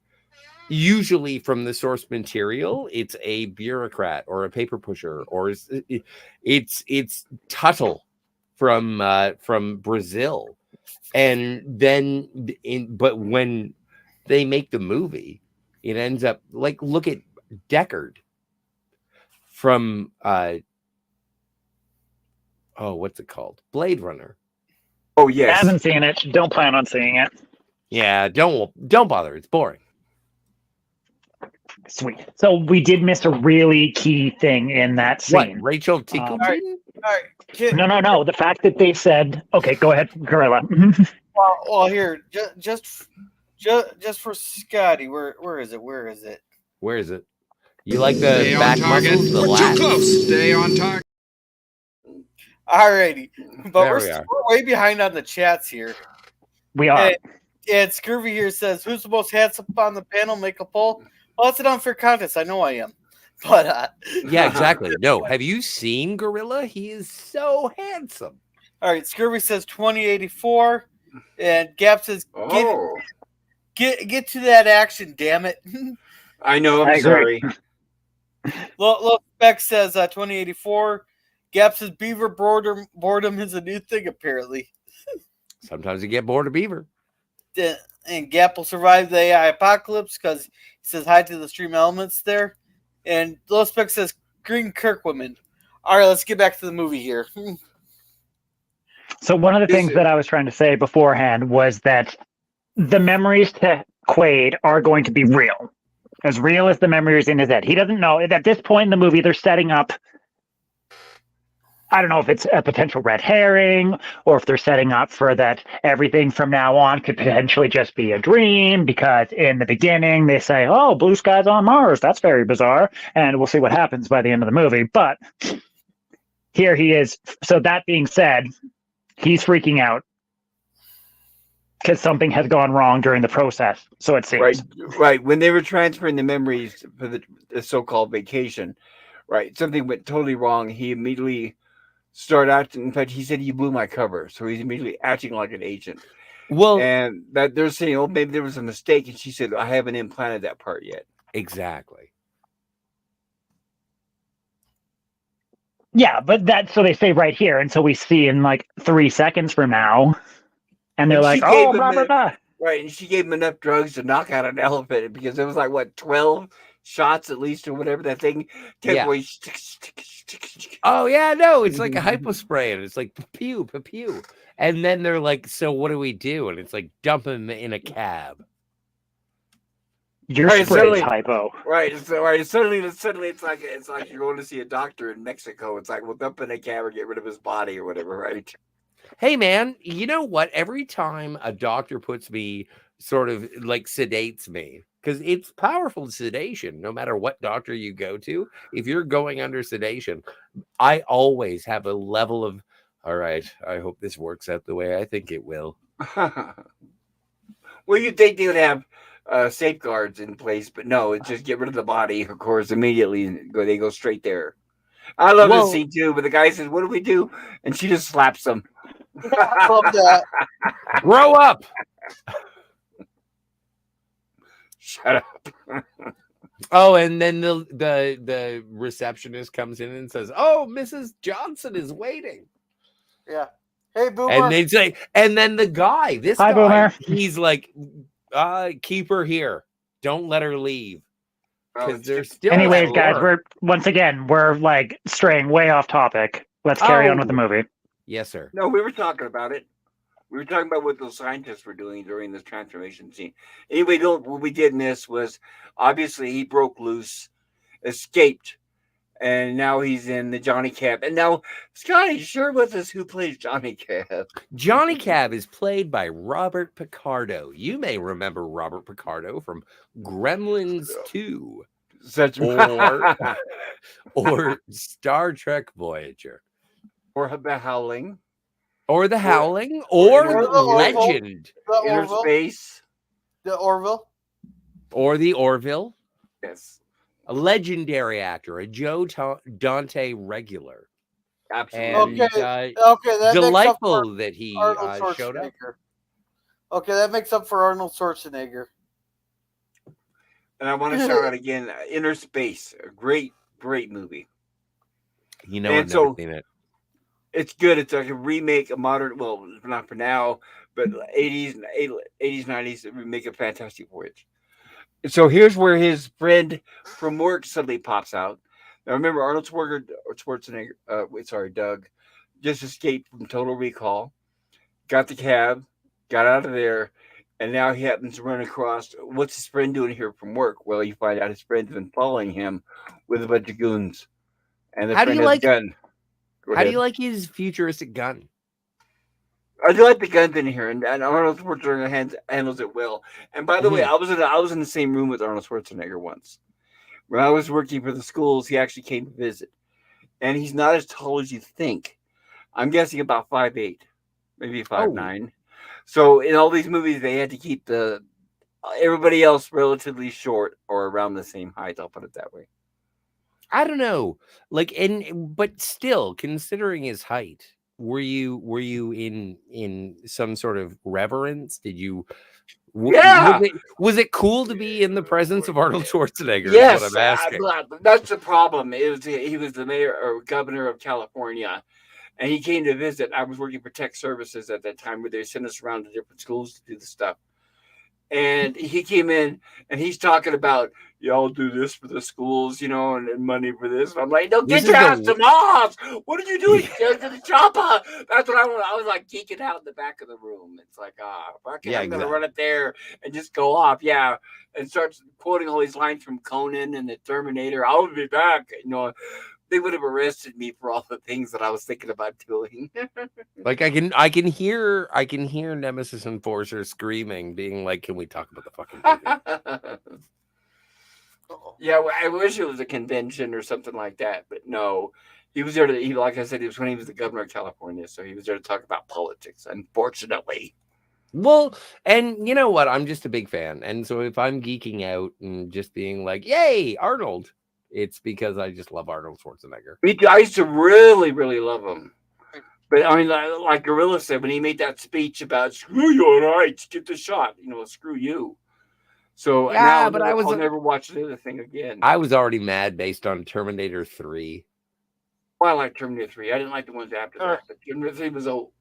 [SPEAKER 4] usually from the source material, it's a bureaucrat or a paper pusher, or it's Tuttle from Brazil, and then but when they make the movie, it ends up like, look at Deckard from what's it called? Blade Runner.
[SPEAKER 1] Oh yes.
[SPEAKER 2] I haven't seen it. Don't plan on seeing it.
[SPEAKER 4] Yeah, don't bother. It's boring.
[SPEAKER 2] Sweet. So we did miss a really key thing in that scene.
[SPEAKER 4] What? Rachel Tickleton?
[SPEAKER 3] All right.
[SPEAKER 2] No. The fact that they said, okay, go ahead, Gorilla.
[SPEAKER 3] Well, here, just for Scotty, where is it?
[SPEAKER 4] Where is it? You like the
[SPEAKER 5] Stay
[SPEAKER 4] back
[SPEAKER 5] on target.
[SPEAKER 4] muscles, the
[SPEAKER 5] We're
[SPEAKER 4] lats?
[SPEAKER 5] too close. Stay on target.
[SPEAKER 3] Alrighty, but
[SPEAKER 4] There
[SPEAKER 3] we're
[SPEAKER 4] we are.
[SPEAKER 3] way behind on the chats here.
[SPEAKER 2] We are.
[SPEAKER 3] And Scurvy here says, "Who's the most handsome on the panel? Make a poll." Well, it's an unfair contest. I know I am, but
[SPEAKER 4] Yeah, exactly. No, have you seen Gorilla? He is so handsome.
[SPEAKER 3] all right. Scurvy says 2084, and Gap says,
[SPEAKER 1] Oh,
[SPEAKER 3] "Get to that action, damn it."
[SPEAKER 1] I know.
[SPEAKER 2] I
[SPEAKER 1] I'm
[SPEAKER 2] agree.
[SPEAKER 1] sorry.
[SPEAKER 3] Low Spec says 2084. Gap says Beaver boredom is a new thing apparently.
[SPEAKER 4] Sometimes you get bored of Beaver.
[SPEAKER 3] And Gap will survive the AI apocalypse because he says hi to the stream elements there. And Low Spec says Green Kirkwoman. All right, let's get back to the movie here.
[SPEAKER 2] So one of the things that I was trying to say beforehand was that the memories to Quaid are going to be real as the memories in his head. He doesn't know. At this point in the movie, they're setting up, I don't know if it's a potential red herring or if they're setting up for that everything from now on could potentially just be a dream, because in the beginning they say, oh, blue skies on Mars. That's very bizarre. And we'll see what happens by the end of the movie. But here he is. So that being said, he's freaking out because something has gone wrong during the process. So it seems.
[SPEAKER 1] Right. When they were transferring the memories for the so-called vacation, right, something went totally wrong. He immediately started acting. In fact, he said he blew my cover, so he's immediately acting like an agent.
[SPEAKER 4] Well,
[SPEAKER 1] And that they're saying, oh, maybe there was a mistake, and she said, I haven't implanted that part yet.
[SPEAKER 4] exactly.
[SPEAKER 2] Yeah, but so they say right here, and so we see in like 3 seconds from now, and they're
[SPEAKER 1] And
[SPEAKER 2] like,
[SPEAKER 1] she gave
[SPEAKER 2] oh,
[SPEAKER 1] him
[SPEAKER 2] blah, blah, blah.
[SPEAKER 1] Right, and she gave him enough drugs to knock out an elephant because it was like, what, 12 shots at least or whatever that thing took
[SPEAKER 4] Yeah.
[SPEAKER 1] away.
[SPEAKER 4] Oh yeah, no, it's like a hypospray, and it's like pew, pew, and then they're like, so what do we do? And it's like, dump him in a cab.
[SPEAKER 2] Your
[SPEAKER 1] Right,
[SPEAKER 2] spray's
[SPEAKER 1] suddenly-
[SPEAKER 2] hypo.
[SPEAKER 1] Right, so suddenly it's like you're going to see a doctor in Mexico. It's like, we'll dump in a cab or get rid of his body or whatever, right?
[SPEAKER 4] Hey man, you know what? Every time a doctor puts me, sort of like sedates me, because it's powerful sedation. No matter what doctor you go to, if you're going under sedation, I always have a level of, all right, I hope this works out the way I think it will.
[SPEAKER 1] Well, you'd think they would have safeguards in place, but no, it's just get rid of the body, of course, immediately. And they go straight there. I love this scene too, but the guy says, "What do we do?" And she just slaps him.
[SPEAKER 3] I love that.
[SPEAKER 4] Grow up.
[SPEAKER 1] Shut up.
[SPEAKER 4] Oh, and then the receptionist comes in and says, "Oh, Mrs. Johnson is waiting."
[SPEAKER 3] Yeah. Hey, Boomer.
[SPEAKER 4] And they say, and then the guy, this
[SPEAKER 2] Hi,
[SPEAKER 4] guy,
[SPEAKER 2] Boomer.
[SPEAKER 4] he's like, keep her here. Don't let her leave. Because there's still.
[SPEAKER 2] Anyways, guys, we're like straying way off topic. Let's carry on with the movie.
[SPEAKER 4] Yes, sir.
[SPEAKER 1] No, we were talking about it. We were talking about what those scientists were doing during this transformation scene. Anyway, what we did in this was obviously he broke loose, escaped, and now he's in the Johnny Cab. And now, Scotty, share with us who plays Johnny Cab.
[SPEAKER 4] Johnny Cab is played by Robert Picardo. You may remember Robert Picardo from Gremlins 2 or Star Trek Voyager.
[SPEAKER 1] Or The Howling.
[SPEAKER 4] Or The Howling. Or Legend.
[SPEAKER 1] Inner Space.
[SPEAKER 3] The Orville.
[SPEAKER 4] Or The Orville.
[SPEAKER 1] Yes.
[SPEAKER 4] A legendary actor, a Joe Dante regular.
[SPEAKER 1] Absolutely.
[SPEAKER 4] And,
[SPEAKER 3] Okay, that
[SPEAKER 4] delightful that he showed up.
[SPEAKER 3] Okay, that makes up for Arnold Schwarzenegger.
[SPEAKER 1] And I want to shout out again, Inner Space, a great movie.
[SPEAKER 4] You know, I've never seen it.
[SPEAKER 1] It's good. It's like a remake, a modern, well, not for now, but 80s, 90s remake of Fantastic Voyage. So here's where his friend from work suddenly pops out. Now remember, Arnold Schwarzenegger, Doug, just escaped from Total Recall, got the cab, got out of there, and now he happens to run across, what's his friend doing here from work? Well, you find out his friend's been following him with a bunch of goons. And the friend has a gun.
[SPEAKER 4] How do you like his futuristic gun?
[SPEAKER 1] I do like the guns in here, and Arnold Schwarzenegger handles it well. And by the way, I was in the same room with Arnold Schwarzenegger once. When I was working for the schools, he actually came to visit. And he's not as tall as you think. I'm guessing about 5'8", maybe 5'9". So in all these movies, they had to keep everybody else relatively short or around the same height. I'll put it that way.
[SPEAKER 4] I don't know, but still, considering his height, were you in some sort of reverence? Did you?
[SPEAKER 1] Yeah.
[SPEAKER 4] Was it cool to be in the presence of Arnold Schwarzenegger?
[SPEAKER 1] Yes,
[SPEAKER 4] is what I'm asking.
[SPEAKER 1] That's the problem. He was the mayor or governor of California, and he came to visit. I was working for tech services at that time, where they sent us around to different schools to do the stuff. And he came in, and he's talking about, y'all do this for the schools, and money for this. And I'm like, no, get your ass to Mars. What are you doing? Go to the chopper. That's what I want. I was like geeking out in the back of the room. It's like, I'm going to run it there and just go off. Yeah. And starts quoting all these lines from Conan and the Terminator. I'll be back. They would have arrested me for all the things that I was thinking about doing.
[SPEAKER 4] Like I can hear Nemesis Enforcer screaming, being like, "Can we talk about the fucking movie?"
[SPEAKER 1] Yeah, I wish it was a convention or something like that, but no. He was there like I said, he was when he was the governor of California, so he was there to talk about politics, unfortunately.
[SPEAKER 4] Well, and you know what? I'm just a big fan. And so if I'm geeking out and just being like, "Yay, Arnold," it's because I just love Arnold Schwarzenegger.
[SPEAKER 1] Me too. I used to really, really love him. But I mean, like Gorilla said, when he made that speech about screw your rights, get the shot, screw you. So
[SPEAKER 4] yeah,
[SPEAKER 1] now I'll never watch the other thing again.
[SPEAKER 4] I was already mad based on Terminator 3.
[SPEAKER 1] Well, I like Terminator 3. I didn't like the ones after that. But Terminator 3 was old.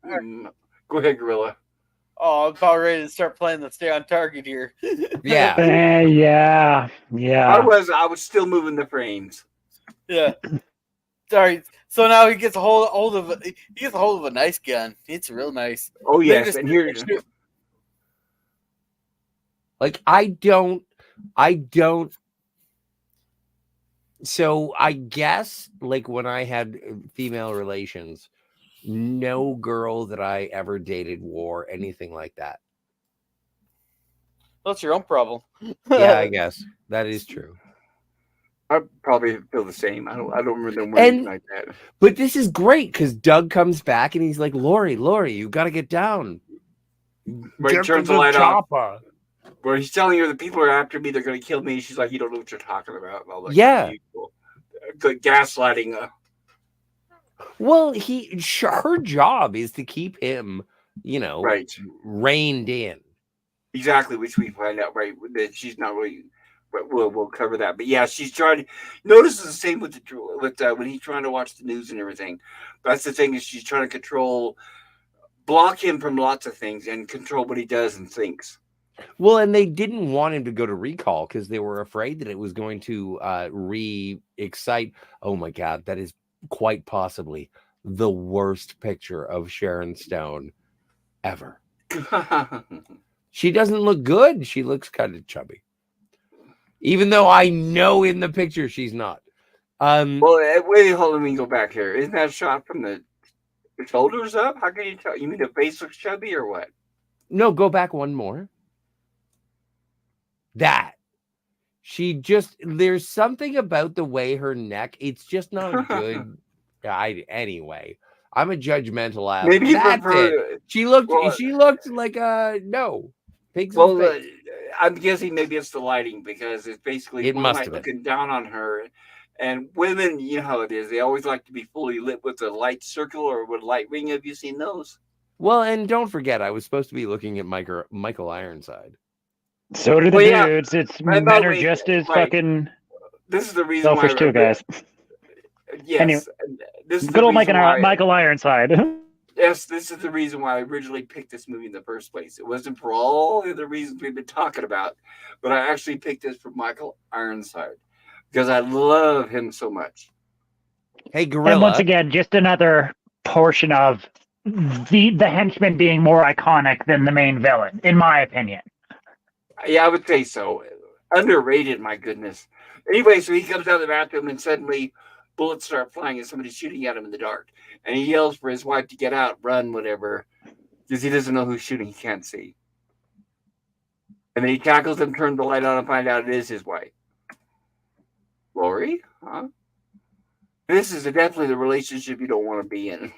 [SPEAKER 1] Go ahead, Gorilla.
[SPEAKER 3] Oh, I'm about ready to start playing the Stay on Target here.
[SPEAKER 2] Yeah. Yeah.
[SPEAKER 1] I was still moving the frames.
[SPEAKER 3] Yeah. Sorry. So now he gets a hold of a nice gun. It's real nice.
[SPEAKER 1] Oh yes, and here.
[SPEAKER 4] Like I don't. So I guess like when I had female relations, no girl that I ever dated wore anything like that.
[SPEAKER 3] That's your own problem.
[SPEAKER 4] Yeah, I guess that is true.
[SPEAKER 1] I probably feel the same. I don't remember them wearing like that.
[SPEAKER 4] But this is great because Doug comes back and he's like, Lori, you got to get down.
[SPEAKER 1] But he
[SPEAKER 4] Get
[SPEAKER 1] turns
[SPEAKER 4] to
[SPEAKER 1] the light
[SPEAKER 4] chopper.
[SPEAKER 1] off. Where he's telling her the people are after me, they're going to kill me. She's like, you don't know what you're talking about. And all that
[SPEAKER 4] Yeah.
[SPEAKER 1] good gaslighting.
[SPEAKER 4] Well, her job is to keep him,
[SPEAKER 1] Right.
[SPEAKER 4] reined in.
[SPEAKER 1] Exactly, which we find out, right, that she's not really. But we'll cover that. But yeah, she's trying. Notice the same with when he's trying to watch the news and everything. That's the thing, is she's trying to block him from lots of things and control what he does and thinks.
[SPEAKER 4] Well, and they didn't want him to go to recall because they were afraid that it was going to re-excite. Oh my God, that is quite possibly the worst picture of Sharon Stone ever. She doesn't look good. She looks kind of chubby. Even though I know in the picture she's not.
[SPEAKER 1] Well, wait, hold on, let me go back here. Isn't that shot from the shoulders up? How can you tell? You mean the face looks chubby or what?
[SPEAKER 4] No, go back one more. That. There's something about the way her neck, it's just not a good. Anyway, I'm a judgmental ass.
[SPEAKER 1] Maybe
[SPEAKER 4] That's it. She looked like a no. Pigs in the face.
[SPEAKER 1] I'm guessing maybe it's the lighting, because it's basically
[SPEAKER 4] It must have been
[SPEAKER 1] looking down on her. And women, you know how it is. They always like to be fully lit with a light circle or with a light ring. Have you seen those?
[SPEAKER 4] Well, and don't forget, I was supposed to be looking at Michael Ironside.
[SPEAKER 2] So do the dudes. It's men are just as fucking.
[SPEAKER 1] This is the reason
[SPEAKER 2] selfish
[SPEAKER 1] why,
[SPEAKER 2] too, guys.
[SPEAKER 1] Yes,
[SPEAKER 2] anyway,
[SPEAKER 1] this is
[SPEAKER 2] good old Michael Ironside.
[SPEAKER 1] Yes, this is the reason why I originally picked this movie in the first place. It wasn't for all the other reasons we've been talking about, but I actually picked this for Michael Ironside because I love him so much.
[SPEAKER 4] Hey, Gorilla.
[SPEAKER 2] And once again, just another portion of the henchman being more iconic than the main villain, in my opinion.
[SPEAKER 1] Yeah, I would say so. Underrated, my goodness. Anyway, so he comes out of the bathroom and suddenly bullets start flying and somebody's shooting at him in the dark. And he yells for his wife to get out, run, whatever, because he doesn't know who's shooting. He can't see. And then he tackles him, turns the light on, and find out it is his wife. Lori? Huh? This is definitely the relationship you don't want to be in.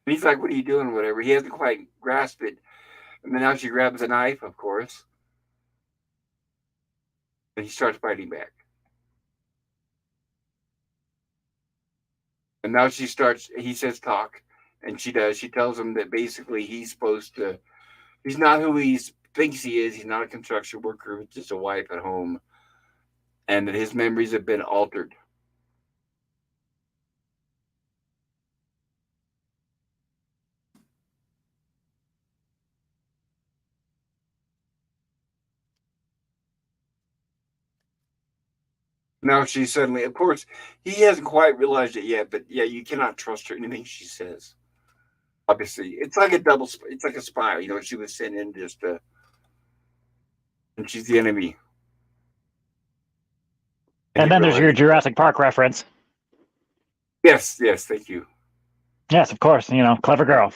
[SPEAKER 1] And he's like, what are you doing, whatever? He hasn't quite grasped it. And then now she grabs a knife, of course. And he starts fighting back. And now he says talk. And she does. She tells him that basically he's not who he thinks he is. He's not a construction worker. He's just a wife at home. And that his memories have been altered. Now she suddenly, of course, he hasn't quite realized it yet, but yeah, you cannot trust her anything she says. Obviously, it's like it's like a spy. She was sent in just to, and she's the enemy.
[SPEAKER 2] And then there's your Jurassic Park reference.
[SPEAKER 1] Yes, thank you.
[SPEAKER 2] Yes, of course. Clever girl.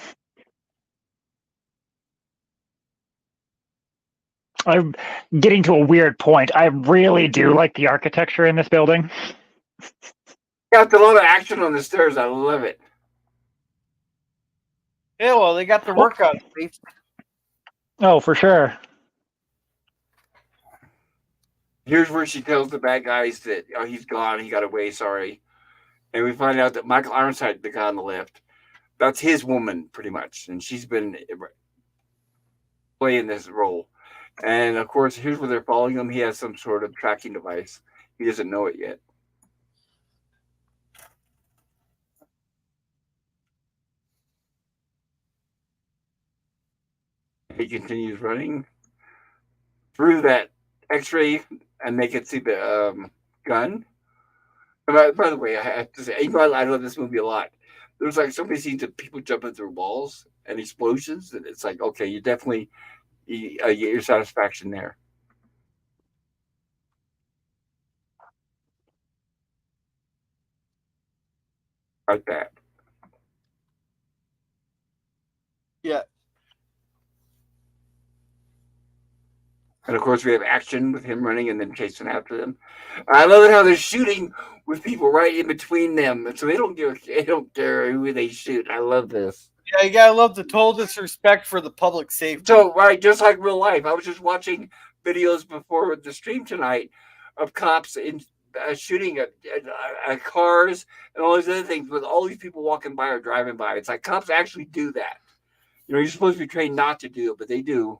[SPEAKER 2] I'm getting to a weird point. I really do like the architecture in this building.
[SPEAKER 1] Got a lot of action on the stairs. I love it.
[SPEAKER 3] Yeah, well, they got their workout space.
[SPEAKER 2] Oh, for sure.
[SPEAKER 1] Here's where she tells the bad guys that he's gone. He got away. Sorry. And we find out that Michael Ironside, the guy on the left, that's his woman pretty much, and she's been playing this role. And of course, here's where they're following him. He has some sort of tracking device. He doesn't know it yet. He continues running through that X-ray, and they can see the gun. By the way, I have to say, I love this movie a lot. There's like so many scenes of people jumping through walls and explosions, and it's like, okay, you definitely get your satisfaction there. Like that.
[SPEAKER 3] Yeah.
[SPEAKER 1] And of course, we have action with him running and then chasing after them. I love it how they're shooting with people right in between them, so they don't care who they shoot. I love this.
[SPEAKER 3] Yeah, you gotta love the total disrespect for the public safety.
[SPEAKER 1] So right, just like real life. I was just watching videos before the stream tonight of cops in shooting at cars and all these other things with all these people walking by or driving by. It's like cops actually do that. You know, you're supposed to be trained not to do it, but they do.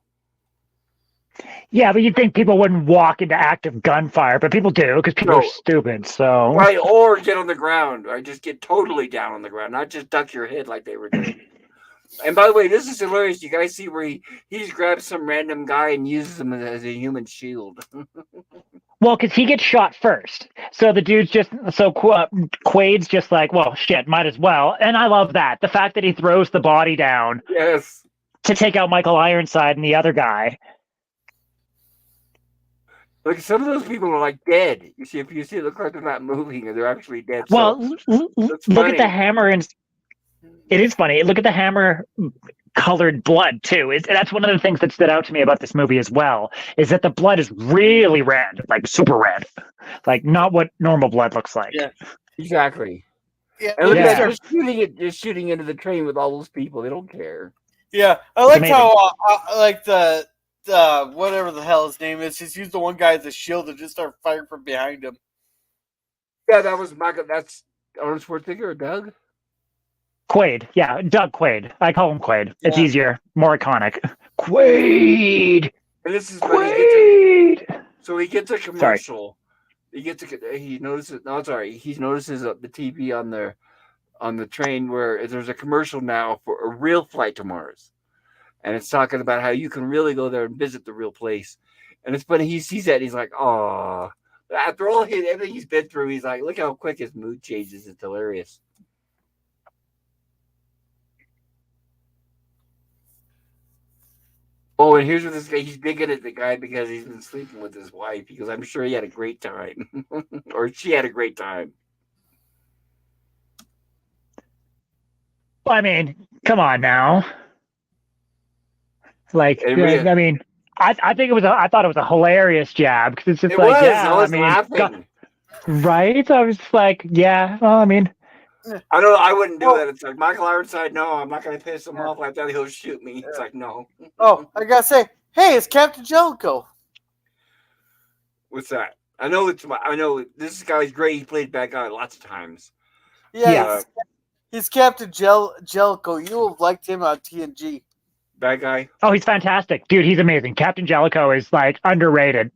[SPEAKER 2] Yeah, but you'd think people wouldn't walk into active gunfire, but people do because people are stupid. So
[SPEAKER 1] right, or get on the ground, right? Just get totally down on the ground, not just duck your head like they were doing. And by the way, this is hilarious. You guys see where he just grabs some random guy and uses him as a human shield.
[SPEAKER 2] Well, because he gets shot first. So the dude's Quaid's just like, well, shit, might as well. And I love that. The fact that he throws the body down
[SPEAKER 1] Yes.
[SPEAKER 2] to take out Michael Ironside and the other guy.
[SPEAKER 1] Like some of those people are like dead. You see, if you see it look like they're not moving and they're actually dead.
[SPEAKER 2] Well,
[SPEAKER 1] so,
[SPEAKER 2] look at the hammer and it is funny. Look at the hammer colored blood too. That's one of the things that stood out to me about this movie as well, is that the blood is really red, like super red, like not what normal blood looks like.
[SPEAKER 3] Yeah,
[SPEAKER 1] exactly.
[SPEAKER 3] Yeah,
[SPEAKER 1] and look at that, just shooting into the train with all those people. They don't care.
[SPEAKER 3] Yeah, I like how like the whatever the hell his name is, just used the one guy as a shield and just start firing from behind him.
[SPEAKER 1] Yeah, that was Michael. That's Arnold Schwarzenegger or Doug.
[SPEAKER 2] Quaid, yeah, Doug Quaid. I call him Quaid. It's easier, more iconic. Quaid.
[SPEAKER 1] And this is
[SPEAKER 2] Quaid.
[SPEAKER 1] So he gets a commercial. He notices. No, sorry. He notices the TV on the train where there's a commercial now for a real flight to Mars, and it's talking about how you can really go there and visit the real place. And it's funny. He sees that and he's like, "Oh." After all everything he's been through, he's like, "Look how quick his mood changes. It's hilarious." Oh, and here's what this guy, he's digging at the guy because he's been sleeping with his wife. Because I'm sure he had a great time. Or she had a great time.
[SPEAKER 2] I mean, come on now. Like, I mean, I think I thought it was a hilarious jab because it's just
[SPEAKER 1] I was laughing.
[SPEAKER 2] Right? I was just like, yeah, well, I mean.
[SPEAKER 1] I wouldn't do that. It's like Michael Ironside, no, I'm not going to piss him off like that. He'll shoot me. It's like, no.
[SPEAKER 3] Oh, I got to say, hey, it's Captain Jellicoe.
[SPEAKER 1] What's that? I know this guy's great. He played bad guy lots of times.
[SPEAKER 3] Yeah, he's Captain Jellicoe. You have liked him on TNG.
[SPEAKER 1] Bad guy?
[SPEAKER 2] Oh, he's fantastic. Dude, he's amazing. Captain Jellicoe is like underrated.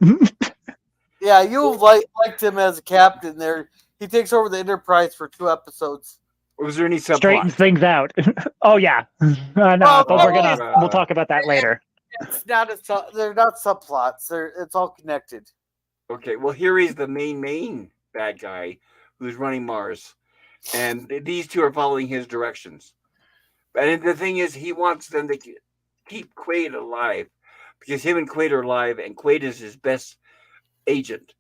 [SPEAKER 3] Yeah, you have liked him as a captain there. He takes over the Enterprise for 2 episodes.
[SPEAKER 1] Was there any subplot?
[SPEAKER 2] Straightens things out. Oh yeah, no, but we'll talk about that later.
[SPEAKER 3] It's not they're not subplots. It's all connected.
[SPEAKER 1] Okay, well here he's the main bad guy who's running Mars, and these two are following his directions. And the thing is, he wants them to keep Quaid alive because him and Quaid are alive, and Quaid is his best agent.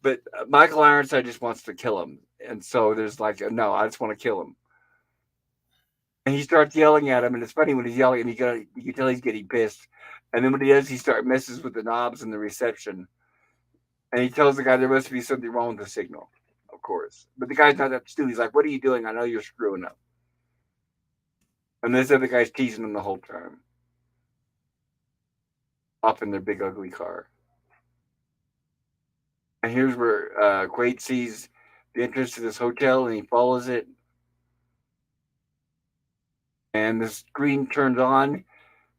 [SPEAKER 1] But Michael Ironside just wants to kill him. And so there's like, no, I just want to kill him. And he starts yelling at him. And it's funny when he's yelling, and you can tell he's getting pissed. And then when he does, he messes with the knobs and the reception. And he tells the guy there must be something wrong with the signal, of course. But the guy's not that stupid. He's like, what are you doing? I know you're screwing up. And this other guy's teasing him the whole time. Off in their big ugly car. And here's where Quaid sees the entrance to this hotel, and he follows it. And the screen turns on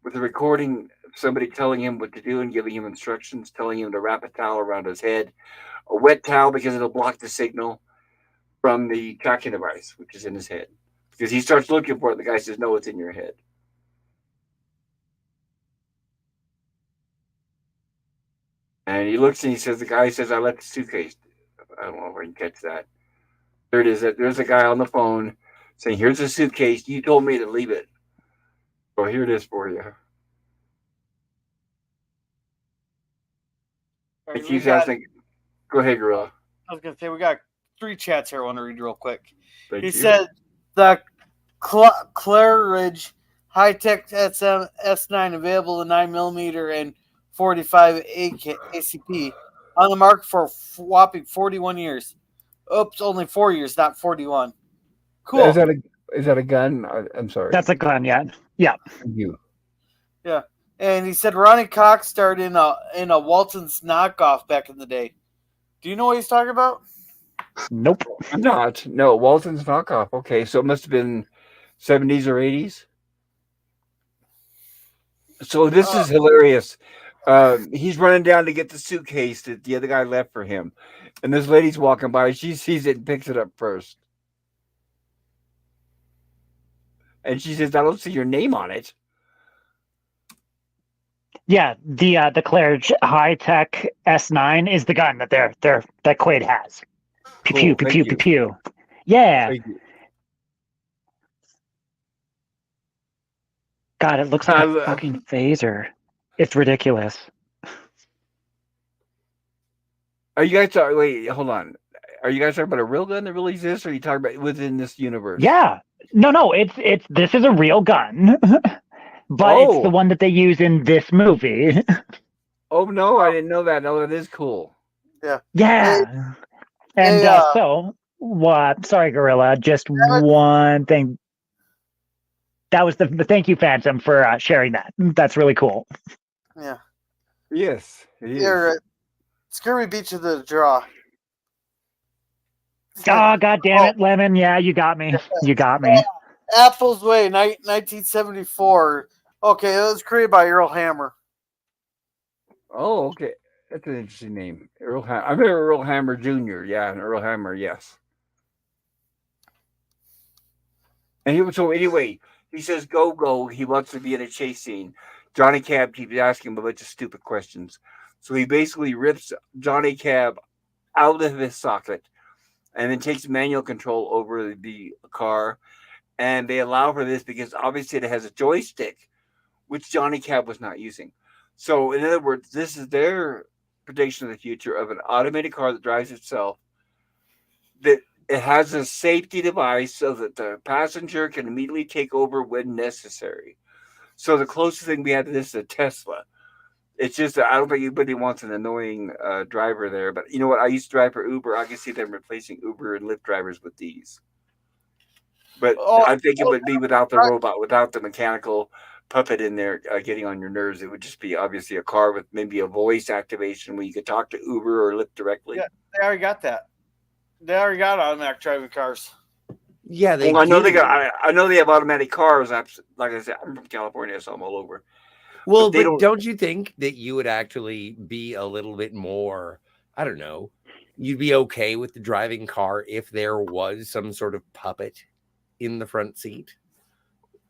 [SPEAKER 1] with a recording of somebody telling him what to do and giving him instructions, telling him to wrap a towel around his head, a wet towel because it'll block the signal from the tracking device, which is in his head. Because he starts looking for it, the guy says, no, it's in your head. And he looks and the guy says, I left the suitcase. I don't know if I can catch that. There it is. There's a guy on the phone saying, here's the suitcase. You told me to leave it. So here it is for you. Right, he keeps asking. Go ahead, Gorilla.
[SPEAKER 3] I was going to say, we got 3 chats here I want to read real quick.
[SPEAKER 1] Thank you.
[SPEAKER 3] Said, the Claridge high-tech S9 available in 9mm and 45 ACP. On the market for a whopping 41 years. Oops, only 4 years, not 41. Cool.
[SPEAKER 1] Is that a gun? I'm sorry.
[SPEAKER 2] That's a gun, yeah. Yeah.
[SPEAKER 1] Thank you.
[SPEAKER 3] Yeah. And he said Ronnie Cox starred in a Walton's knockoff back in the day. Do you know what he's talking about?
[SPEAKER 2] Nope.
[SPEAKER 1] I'm not. No, Walton's knockoff. Okay, so it must have been 70s or 80s. So this is hilarious. He's running down to get the suitcase that the other guy left for him. And this lady's walking by. She sees it and picks it up first. And she says, I don't see your name on it.
[SPEAKER 2] Yeah, the Claire high tech S9 is the gun that that Quaid has. Pew
[SPEAKER 1] Cool,
[SPEAKER 2] pew
[SPEAKER 1] thank
[SPEAKER 2] pew
[SPEAKER 1] you.
[SPEAKER 2] pew pew. Yeah.
[SPEAKER 1] Thank you.
[SPEAKER 2] God, it looks like
[SPEAKER 1] I
[SPEAKER 2] a
[SPEAKER 1] lo-
[SPEAKER 2] fucking phaser. It's ridiculous.
[SPEAKER 1] Are you guys talking? Wait, hold on. Are you guys talking about a real gun that really exists, or are you talking about within this universe?
[SPEAKER 2] Yeah. No, it's this is a real gun. But it's the
[SPEAKER 1] Oh.
[SPEAKER 2] one that they use in this movie.
[SPEAKER 1] Oh no, I didn't know that. No, that is cool.
[SPEAKER 2] Yeah. And so what? Sorry, Gorilla. Just one thing. That was the thank you, Phantom, for sharing that. That's really cool.
[SPEAKER 3] Yeah.
[SPEAKER 1] Yes, it is.
[SPEAKER 3] Here, Scurvy beat you to the draw.
[SPEAKER 2] Oh, God damn it, Lemon. Yeah, you got me. You got me.
[SPEAKER 3] Apple's Way, 1974. Okay, it was created by Earl Hammer.
[SPEAKER 1] Oh, okay. That's an interesting name. Earl Hammer. I remember Earl Hammer Jr. Yeah, and Earl Hammer, yes. And so anyway, he says, go. He wants to be in a chase scene. Johnny Cab keeps asking him a bunch of stupid questions. So he basically rips Johnny Cab out of his socket and then takes manual control over the car. And they allow for this because obviously it has a joystick, which Johnny Cab was not using. So in other words, this is their prediction of the future of an automated car that drives itself, that it has a safety device so that the passenger can immediately take over when necessary. So the closest thing we have to this is a Tesla. It's just that I don't think anybody wants an annoying driver there. But you know what? I used to drive for Uber. I can see them replacing Uber and Lyft drivers with these. But I think it would be without the robot, without the mechanical puppet in there getting on your nerves. It would just be obviously a car with maybe a voice activation where you could talk to Uber or Lyft directly.
[SPEAKER 3] Yeah, they already got that. They already got automatic driving cars.
[SPEAKER 4] Yeah, they.
[SPEAKER 1] I know they got. I know they have automatic cars. Like I said, I'm from California, so I'm all over.
[SPEAKER 4] Well, but don't you think that you would actually be a little bit more? I don't know. You'd be okay with the driving car if there was some sort of puppet in the front seat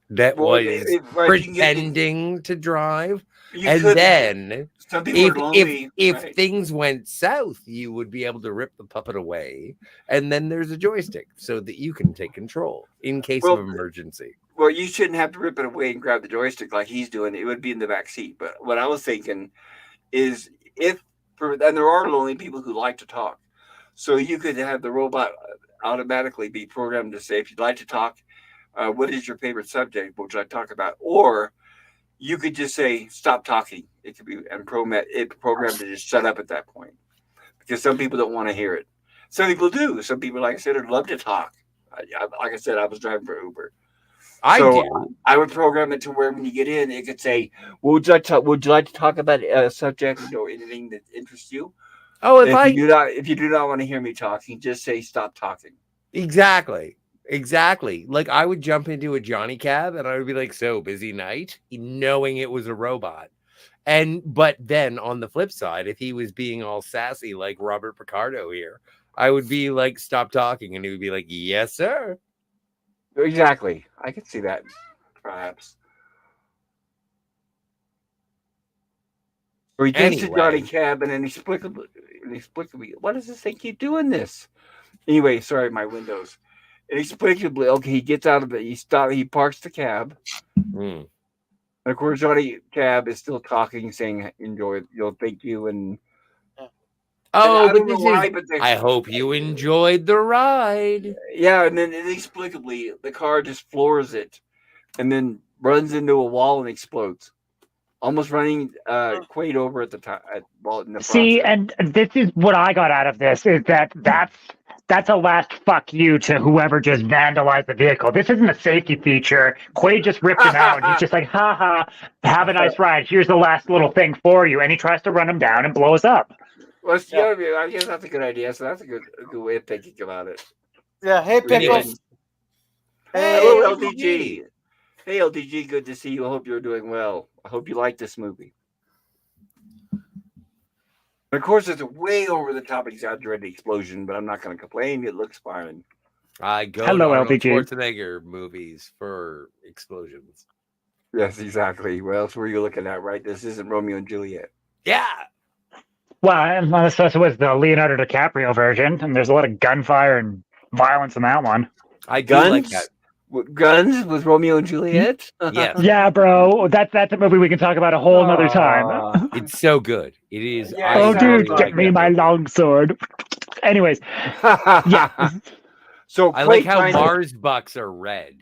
[SPEAKER 4] that was pretending to drive, and then if things went south, you would be able to rip the puppet away, and then there's a joystick so that you can take control in case of emergency.
[SPEAKER 1] Well, you shouldn't have to rip it away and grab the joystick like he's doing. It would be in the back seat. But what I was thinking is and there are lonely people who like to talk, so you could have the robot automatically be programmed to say, if you'd like to talk, what is your favorite subject? What would I talk about? Or you could just say, stop talking. It could be programmed to just shut up at that point. Because some people don't want to hear it. Some people do. Some people, like I said, would love to talk. Like I said, I was driving for Uber. I would program it to where when you get in, it could say, would you like to talk about a subject or anything that interests you?
[SPEAKER 4] Oh,
[SPEAKER 1] if you do not want to hear me talking, just say stop talking.
[SPEAKER 4] Exactly. Like I would jump into a Johnny Cab and I would be like, so busy night, knowing it was a robot. But then on the flip side, if he was being all sassy like Robert Picardo here, I would be like, stop talking, and he would be like, yes, sir.
[SPEAKER 1] Exactly. I could see that, perhaps. Or he takes the Johnny Cab and inexplicably, why does this thing keep doing this? Anyway, sorry, my windows. Inexplicably, okay, he gets out of it. He parks the cab. And of course, Johnny Cab is still talking, saying, enjoy, thank you. And
[SPEAKER 4] I hope you enjoyed the ride.
[SPEAKER 1] Yeah, and then inexplicably, the car just floors it and then runs into a wall and explodes, almost running Quaid over at the top. In the
[SPEAKER 2] See,
[SPEAKER 1] process.
[SPEAKER 2] and this is what I got out of this is that's a last fuck you to whoever just vandalized the vehicle. This isn't a safety feature. Quaid just ripped him out, and he's just like, ha ha, have a nice ride. Here's the last little thing for you. And he tries to run him down and blows up.
[SPEAKER 1] Well, I guess that's a good idea. So that's a good way of thinking about it.
[SPEAKER 3] Yeah, hey, Pickles.
[SPEAKER 1] Hey, hello, LDG. Hey, LDG, good to see you. I hope you're doing well. I hope you like this movie. And of course, it's a way over the top exaggerated explosion, but I'm not going to complain. It looks fine.
[SPEAKER 4] I go
[SPEAKER 2] Hello,
[SPEAKER 4] to Arnold
[SPEAKER 2] LBG.
[SPEAKER 4] Schwarzenegger movies for explosions.
[SPEAKER 1] Yes, exactly. What else were you looking at, right? This isn't Romeo and Juliet.
[SPEAKER 4] Yeah.
[SPEAKER 2] Well, this was the Leonardo DiCaprio version, and there's a lot of gunfire and violence in that one.
[SPEAKER 4] I do like that.
[SPEAKER 1] Guns with Romeo and Juliet?
[SPEAKER 4] Yes.
[SPEAKER 2] Yeah, bro. That's a movie we can talk about a whole nother time.
[SPEAKER 4] It's so good. It is.
[SPEAKER 1] Yeah,
[SPEAKER 2] Oh, dude,
[SPEAKER 1] like
[SPEAKER 2] get me my longsword. Anyways, yeah.
[SPEAKER 1] So
[SPEAKER 4] I like how Mars bucks are red.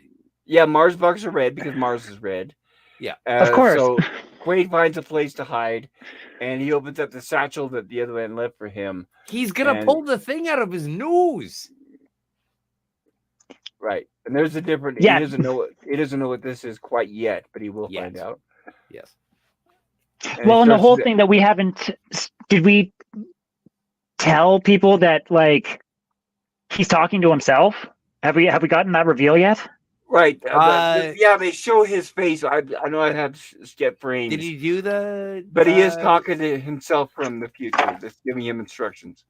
[SPEAKER 1] Yeah, Mars bucks are red because Mars is red.
[SPEAKER 4] Yeah.
[SPEAKER 2] Of course.
[SPEAKER 1] So Quaid finds a place to hide, and he opens up the satchel that the other man left for him.
[SPEAKER 4] He's gonna pull the thing out of his nose.
[SPEAKER 1] Right, and there's a different.
[SPEAKER 2] Yeah.
[SPEAKER 1] He doesn't know what this is quite yet, but he will find out.
[SPEAKER 4] Yes.
[SPEAKER 2] And the whole thing that we haven't. Did we tell people that like he's talking to himself? Have we gotten that reveal yet?
[SPEAKER 1] Right. Yeah, they show his face. I know I have skip frames.
[SPEAKER 4] Did he do the?
[SPEAKER 1] But he is talking to himself from the future, just giving him instructions.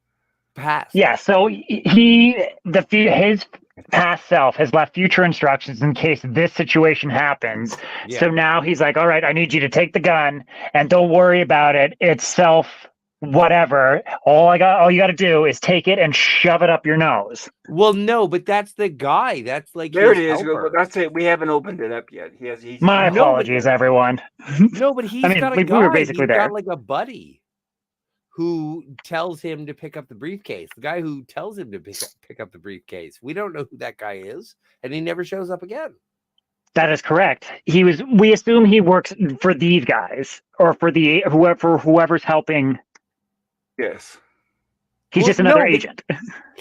[SPEAKER 4] Past.
[SPEAKER 2] Yeah. So his past self has left future instructions in case this situation happens.
[SPEAKER 4] Yeah.
[SPEAKER 2] So now he's like, all right, I need you to take the gun and don't worry about it. It's self whatever. All you got to do is take it and shove it up your nose.
[SPEAKER 4] Well, no, but that's the guy. That's like
[SPEAKER 1] There it
[SPEAKER 4] his
[SPEAKER 1] is.
[SPEAKER 4] helper.
[SPEAKER 1] That's it. We haven't opened it up yet.
[SPEAKER 2] My apologies, everyone.
[SPEAKER 4] No, but he's got a
[SPEAKER 2] we
[SPEAKER 4] guy.
[SPEAKER 2] were basically
[SPEAKER 4] He's
[SPEAKER 2] there.
[SPEAKER 4] got like a buddy who tells him to pick up the briefcase. The guy who tells him to pick up the briefcase. We don't know who that guy is, and he never shows up again.
[SPEAKER 2] That is correct. We assume he works for these guys or for whoever's helping.
[SPEAKER 1] Yes.
[SPEAKER 2] He's just another agent.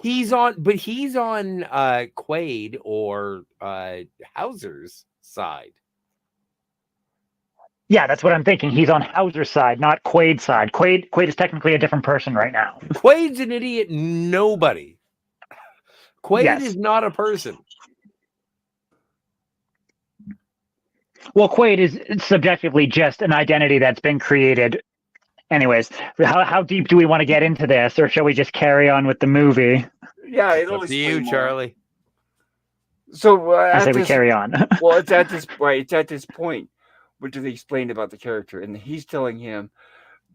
[SPEAKER 4] He's on Quaid or Hauser's side.
[SPEAKER 2] Yeah, that's what I'm thinking. He's on Hauser's side, not Quaid's side. Quaid is technically a different person right now.
[SPEAKER 4] Quaid's an idiot. Nobody. Quaid is not a person.
[SPEAKER 2] Well, Quaid is subjectively just an identity that's been created. Anyways, how deep do we want to get into this, or shall we just carry on with the movie?
[SPEAKER 1] Yeah,
[SPEAKER 4] It's up to you, Charlie.
[SPEAKER 1] So
[SPEAKER 2] I say we carry on.
[SPEAKER 1] Well, it's at this point, which is explained about the character, and he's telling him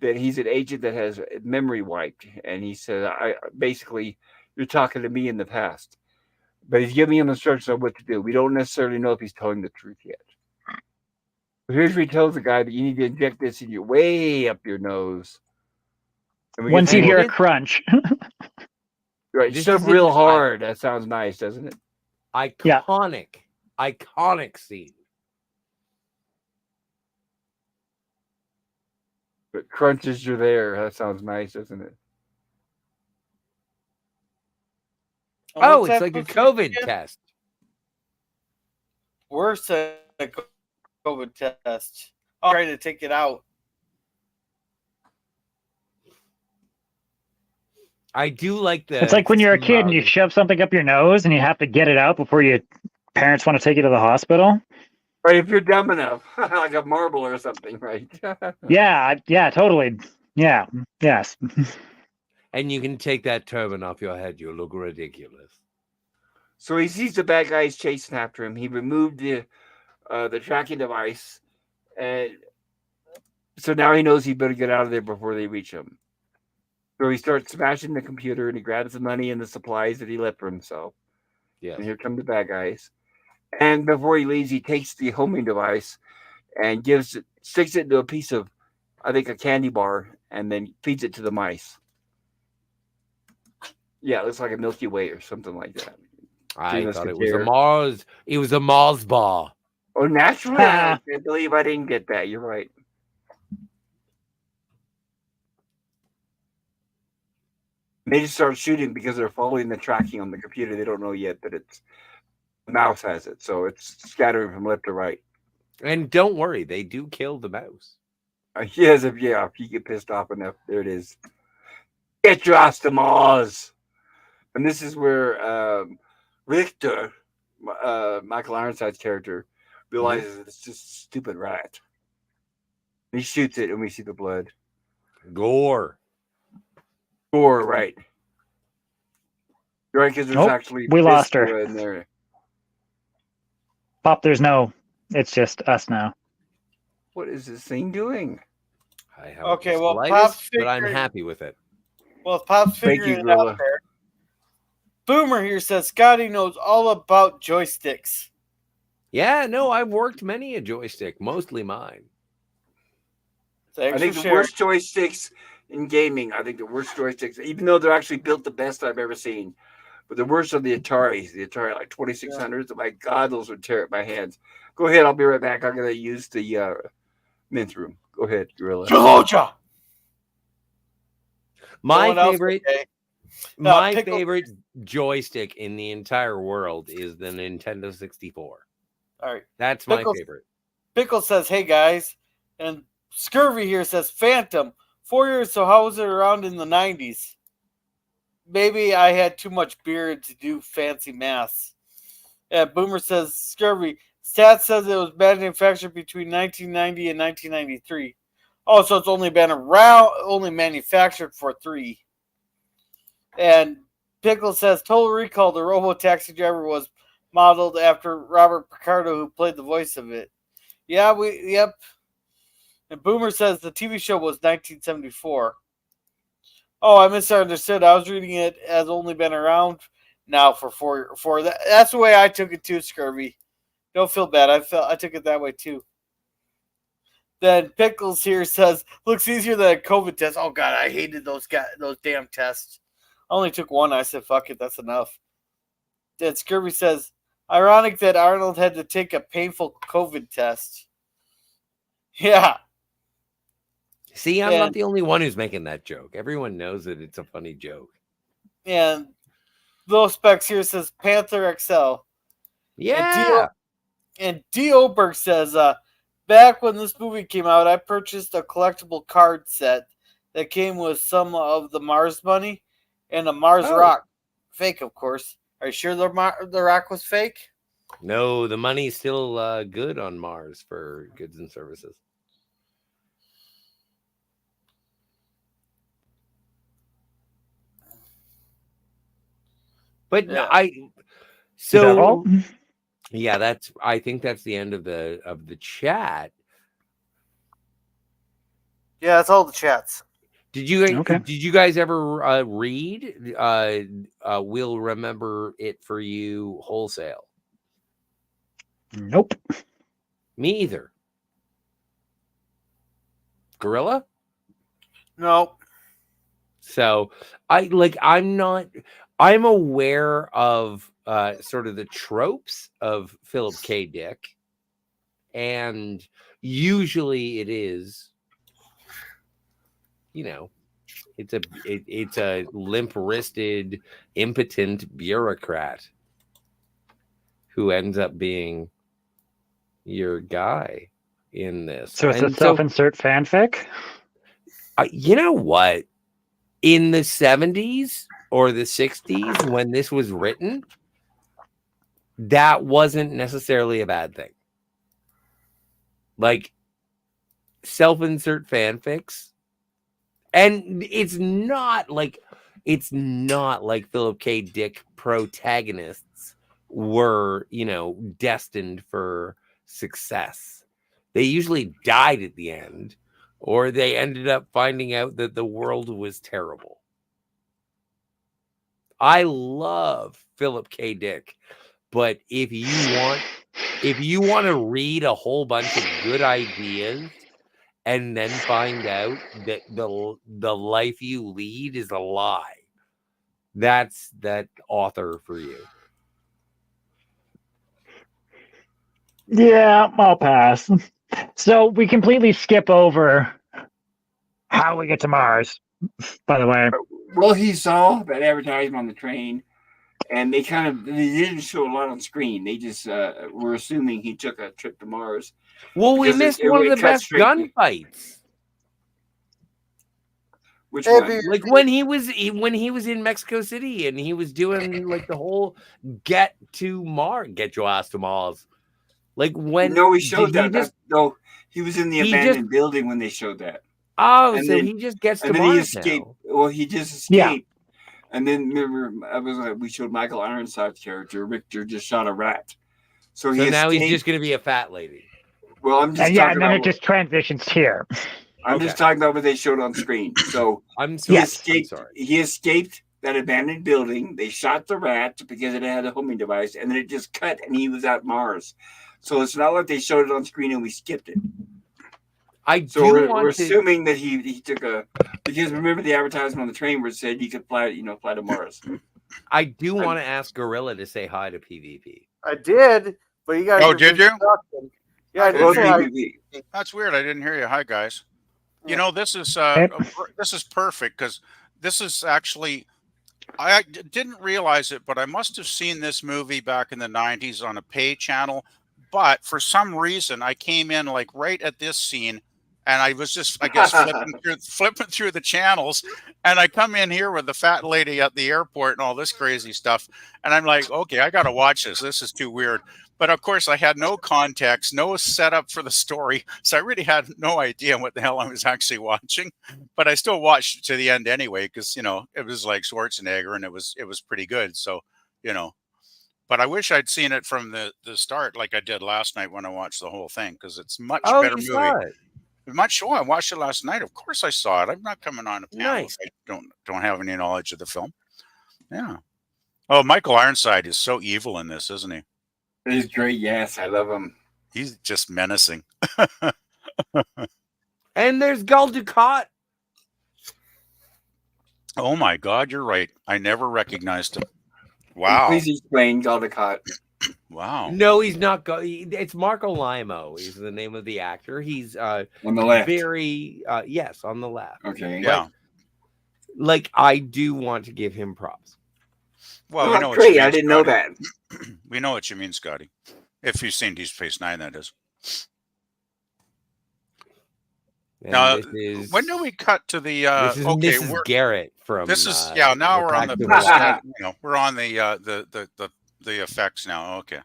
[SPEAKER 1] that he's an agent that has memory wiped, and he said, basically, you're talking to me in the past, but he's giving him instructions on what to do. We don't necessarily know if he's telling the truth yet. But here's where he tells the guy that you need to inject this in your way up your nose.
[SPEAKER 2] Once you hear a crunch.
[SPEAKER 1] Right, shove real hard. That sounds nice, doesn't it?
[SPEAKER 4] Iconic scene.
[SPEAKER 1] But crunches you're there. That sounds nice, doesn't it?
[SPEAKER 4] Oh, it's like a COVID test.
[SPEAKER 3] Worse than a COVID test. I'm trying to take it out.
[SPEAKER 4] I do like the.
[SPEAKER 2] It's like when you're a kid and you shove something up your nose and you have to get it out before your parents want to take you to the hospital.
[SPEAKER 1] Right, if you're dumb enough, like a marble or something, right?
[SPEAKER 2] Yeah, totally. Yeah, yes.
[SPEAKER 4] And you can take that turban off your head. You look ridiculous.
[SPEAKER 1] So he sees the bad guys chasing after him. He removed the tracking device, and so now he knows he better get out of there before they reach him. So he starts smashing the computer, and he grabs the money and the supplies that he left for himself.
[SPEAKER 4] Yeah.
[SPEAKER 1] And here come the bad guys. And before he leaves, he takes the homing device and sticks it into a piece of, I think, a candy bar, and then feeds it to the mice. Yeah, it looks like a Milky Way or something like that.
[SPEAKER 4] I thought it was a Mars. It was a Mars bar.
[SPEAKER 1] Oh, naturally, I can't believe I didn't get that. You're right. They just start shooting because they're following the tracking on the computer. They don't know yet that it's the mouse has it, so it's scattering from left to right.
[SPEAKER 4] And don't worry, they do kill the mouse.
[SPEAKER 1] Yes, if you get pissed off enough, there it is. Get your ass to Mars. And this is where Richter, Michael Ironside's character, realizes it's just a stupid rat. He shoots it, and we see the blood.
[SPEAKER 4] Gore.
[SPEAKER 1] Gore, right? Right, because there's actually
[SPEAKER 2] we lost her
[SPEAKER 1] in there.
[SPEAKER 2] Pop. It's just us now.
[SPEAKER 1] What is this thing doing?
[SPEAKER 4] I have
[SPEAKER 3] Okay, well,
[SPEAKER 4] Pop's but I'm happy with it.
[SPEAKER 3] Well, Pop's figuring it out there. Boomer here says Scotty knows all about joysticks.
[SPEAKER 4] Yeah, no, I've worked many a joystick, mostly mine.
[SPEAKER 1] I think the worst joysticks in gaming, even though they're actually built the best I've ever seen, but the worst are the Ataris, like 2600s. Yeah. My God, those would tear at my hands. Go ahead, I'll be right back. I'm going to use the men's room. Go ahead, Gorilla.
[SPEAKER 3] Georgia.
[SPEAKER 4] My favorite joystick in the entire world is the Nintendo 64.
[SPEAKER 3] All right.
[SPEAKER 4] That's my favorite.
[SPEAKER 3] Pickle says, hey, guys. And Scurvy here says, Phantom. 4 years, so how was it around in the 90s? Maybe I had too much beer to do fancy maths. Yeah, Boomer says, Scurvy. Stats says it was manufactured between 1990 and 1993. Oh, so it's only manufactured for 3. And Pickle says, Total Recall, the robo-taxi driver was modeled after Robert Picardo, who played the voice of it. Yep. And Boomer says the TV show was 1974. Oh, I misunderstood. I was reading it as only been around now for 4. That's the way I took it too, Scurvy. Don't feel bad. I took it that way too. Then Pickles here says, looks easier than a COVID test. Oh God, I hated those damn tests. I only took one. I said, fuck it, that's enough. Then Scurvy says, ironic that Arnold had to take a painful COVID test. Yeah.
[SPEAKER 4] See, I'm not the only one who's making that joke. Everyone knows that it's a funny joke.
[SPEAKER 3] And Low Specs here says Panther XL.
[SPEAKER 4] Yeah.
[SPEAKER 3] And D. Oberg says, back when this movie came out, I purchased a collectible card set that came with some of the Mars money and a Mars rock. Fake, of course. Are you sure the rock was fake?
[SPEAKER 4] No, the money's still good on Mars for goods and services. But
[SPEAKER 2] yeah. I
[SPEAKER 4] think that's the end of the chat.
[SPEAKER 3] Yeah, that's all the chats.
[SPEAKER 4] Did you guys ever read We'll Remember It For You Wholesale?
[SPEAKER 2] Nope.
[SPEAKER 4] Me either. Gorilla?
[SPEAKER 3] No.
[SPEAKER 4] So I'm aware of sort of the tropes of Philip K. Dick, and usually it is, it's a limp-wristed, impotent bureaucrat who ends up being your guy in this.
[SPEAKER 2] So it's a self-insert fanfic?
[SPEAKER 4] You know what? In the 70s or the 60s, when this was written, that wasn't necessarily a bad thing. Like, self-insert fanfics. And it's not like Philip K. Dick protagonists were, destined for success. They usually died at the end, or they ended up finding out that the world was terrible. I love Philip K. Dick, but if you want to read a whole bunch of good ideas and then find out that the life you lead is a lie, that's that author for you.
[SPEAKER 2] Yeah, I'll pass. So we completely skip over how we get to Mars, by the way.
[SPEAKER 1] Well, he saw that advertisement on the train, and they didn't show a lot on screen. They just were assuming he took a trip to Mars.
[SPEAKER 4] Well, we
[SPEAKER 1] Because
[SPEAKER 4] missed
[SPEAKER 1] it
[SPEAKER 4] one of the
[SPEAKER 1] cut
[SPEAKER 4] best
[SPEAKER 1] straight to-
[SPEAKER 4] gunfights.
[SPEAKER 1] Which
[SPEAKER 3] Hey,
[SPEAKER 1] one?
[SPEAKER 4] Like when he was in Mexico City and he was doing like the whole get your ass to Mars. Like when
[SPEAKER 1] No, we showed
[SPEAKER 4] did
[SPEAKER 1] that. No, he was in the
[SPEAKER 4] He
[SPEAKER 1] abandoned building when they showed that.
[SPEAKER 4] Oh,
[SPEAKER 1] And
[SPEAKER 4] so
[SPEAKER 1] then-
[SPEAKER 4] he just gets to
[SPEAKER 1] And then he
[SPEAKER 4] Mars
[SPEAKER 1] escaped.
[SPEAKER 4] now.
[SPEAKER 1] Well, he just escaped. And then remember, we showed Michael Ironside's character. Richter just shot a rat. So
[SPEAKER 4] So now he's
[SPEAKER 1] escaped.
[SPEAKER 4] just going to be a fat lady.
[SPEAKER 1] Well, I'm just
[SPEAKER 2] And yeah,
[SPEAKER 1] talking
[SPEAKER 2] and then
[SPEAKER 1] about.
[SPEAKER 2] it just transitions here.
[SPEAKER 1] I'm just talking about what they showed on screen. So
[SPEAKER 4] I'm
[SPEAKER 1] he
[SPEAKER 4] sorry.
[SPEAKER 2] Yes.
[SPEAKER 4] I'm
[SPEAKER 1] escaped.
[SPEAKER 4] sorry.
[SPEAKER 1] He escaped that abandoned building. They shot the rat because it had a homing device, and then it just cut, and he was at Mars. So it's not like they showed it on screen and we skipped it.
[SPEAKER 4] I
[SPEAKER 1] So
[SPEAKER 4] do
[SPEAKER 1] we're
[SPEAKER 4] want to.
[SPEAKER 1] assuming that he took because remember the advertisement on the train where it said you could fly to Mars.
[SPEAKER 4] I do want to ask Gorilla to say hi to PvP.
[SPEAKER 3] I did, but you guys.
[SPEAKER 5] Oh,
[SPEAKER 3] were
[SPEAKER 5] did
[SPEAKER 3] busy
[SPEAKER 5] you?
[SPEAKER 3] talking. Yeah, I did
[SPEAKER 1] Well,
[SPEAKER 3] say hi.
[SPEAKER 1] PvP.
[SPEAKER 5] That's weird. I didn't hear you. Hi, guys. You know, this is perfect because this is actually. I didn't realize it, but I must have seen this movie back in the 90s on a pay channel. But for some reason, I came in like right at this scene, and I was just, I guess, flipping through the channels, and I come in here with the fat lady at the airport and all this crazy stuff, and I'm like, okay, I got to watch this. This is too weird. But of course, I had no context, no setup for the story, so I really had no idea what the hell I was actually watching. But I still watched it to the end anyway, because it was like Schwarzenegger, and it was pretty good. So but I wish I'd seen it from the start, like I did last night when I watched the whole thing, because it's much better
[SPEAKER 4] you
[SPEAKER 5] movie.
[SPEAKER 4] saw it.
[SPEAKER 5] I watched it last night. Of course, I saw it. I'm not coming on a panel
[SPEAKER 4] Nice.
[SPEAKER 5] if I don't have any knowledge of the film. Yeah. Oh, Michael Ironside is so evil in this, isn't he?
[SPEAKER 1] He's great. Yes, I love him.
[SPEAKER 5] He's just menacing.
[SPEAKER 4] And there's Gul Dukat.
[SPEAKER 5] Oh my God, you're right. I never recognized him. Wow.
[SPEAKER 1] Please explain Galdecott.
[SPEAKER 5] Wow.
[SPEAKER 4] No, he's not. It's Marco Limo. Is the name of the actor. He's
[SPEAKER 1] On the left.
[SPEAKER 4] very yes, on the left.
[SPEAKER 1] Okay.
[SPEAKER 5] Yeah.
[SPEAKER 4] Like I do want to give him props.
[SPEAKER 5] Well,
[SPEAKER 1] Oh,
[SPEAKER 5] we know what
[SPEAKER 1] great.
[SPEAKER 5] you mean,
[SPEAKER 1] I didn't know
[SPEAKER 5] Scotty.
[SPEAKER 1] that.
[SPEAKER 5] We know what you mean, Scotty. If you've seen Deep Space Nine, that is.
[SPEAKER 4] And
[SPEAKER 5] Now,
[SPEAKER 4] this is,
[SPEAKER 5] when do we cut to the?
[SPEAKER 4] this is
[SPEAKER 5] Okay,
[SPEAKER 4] Mrs. Garrett from.
[SPEAKER 5] this is Now we're on the
[SPEAKER 1] Practical.
[SPEAKER 5] we're on the effects now. Okay.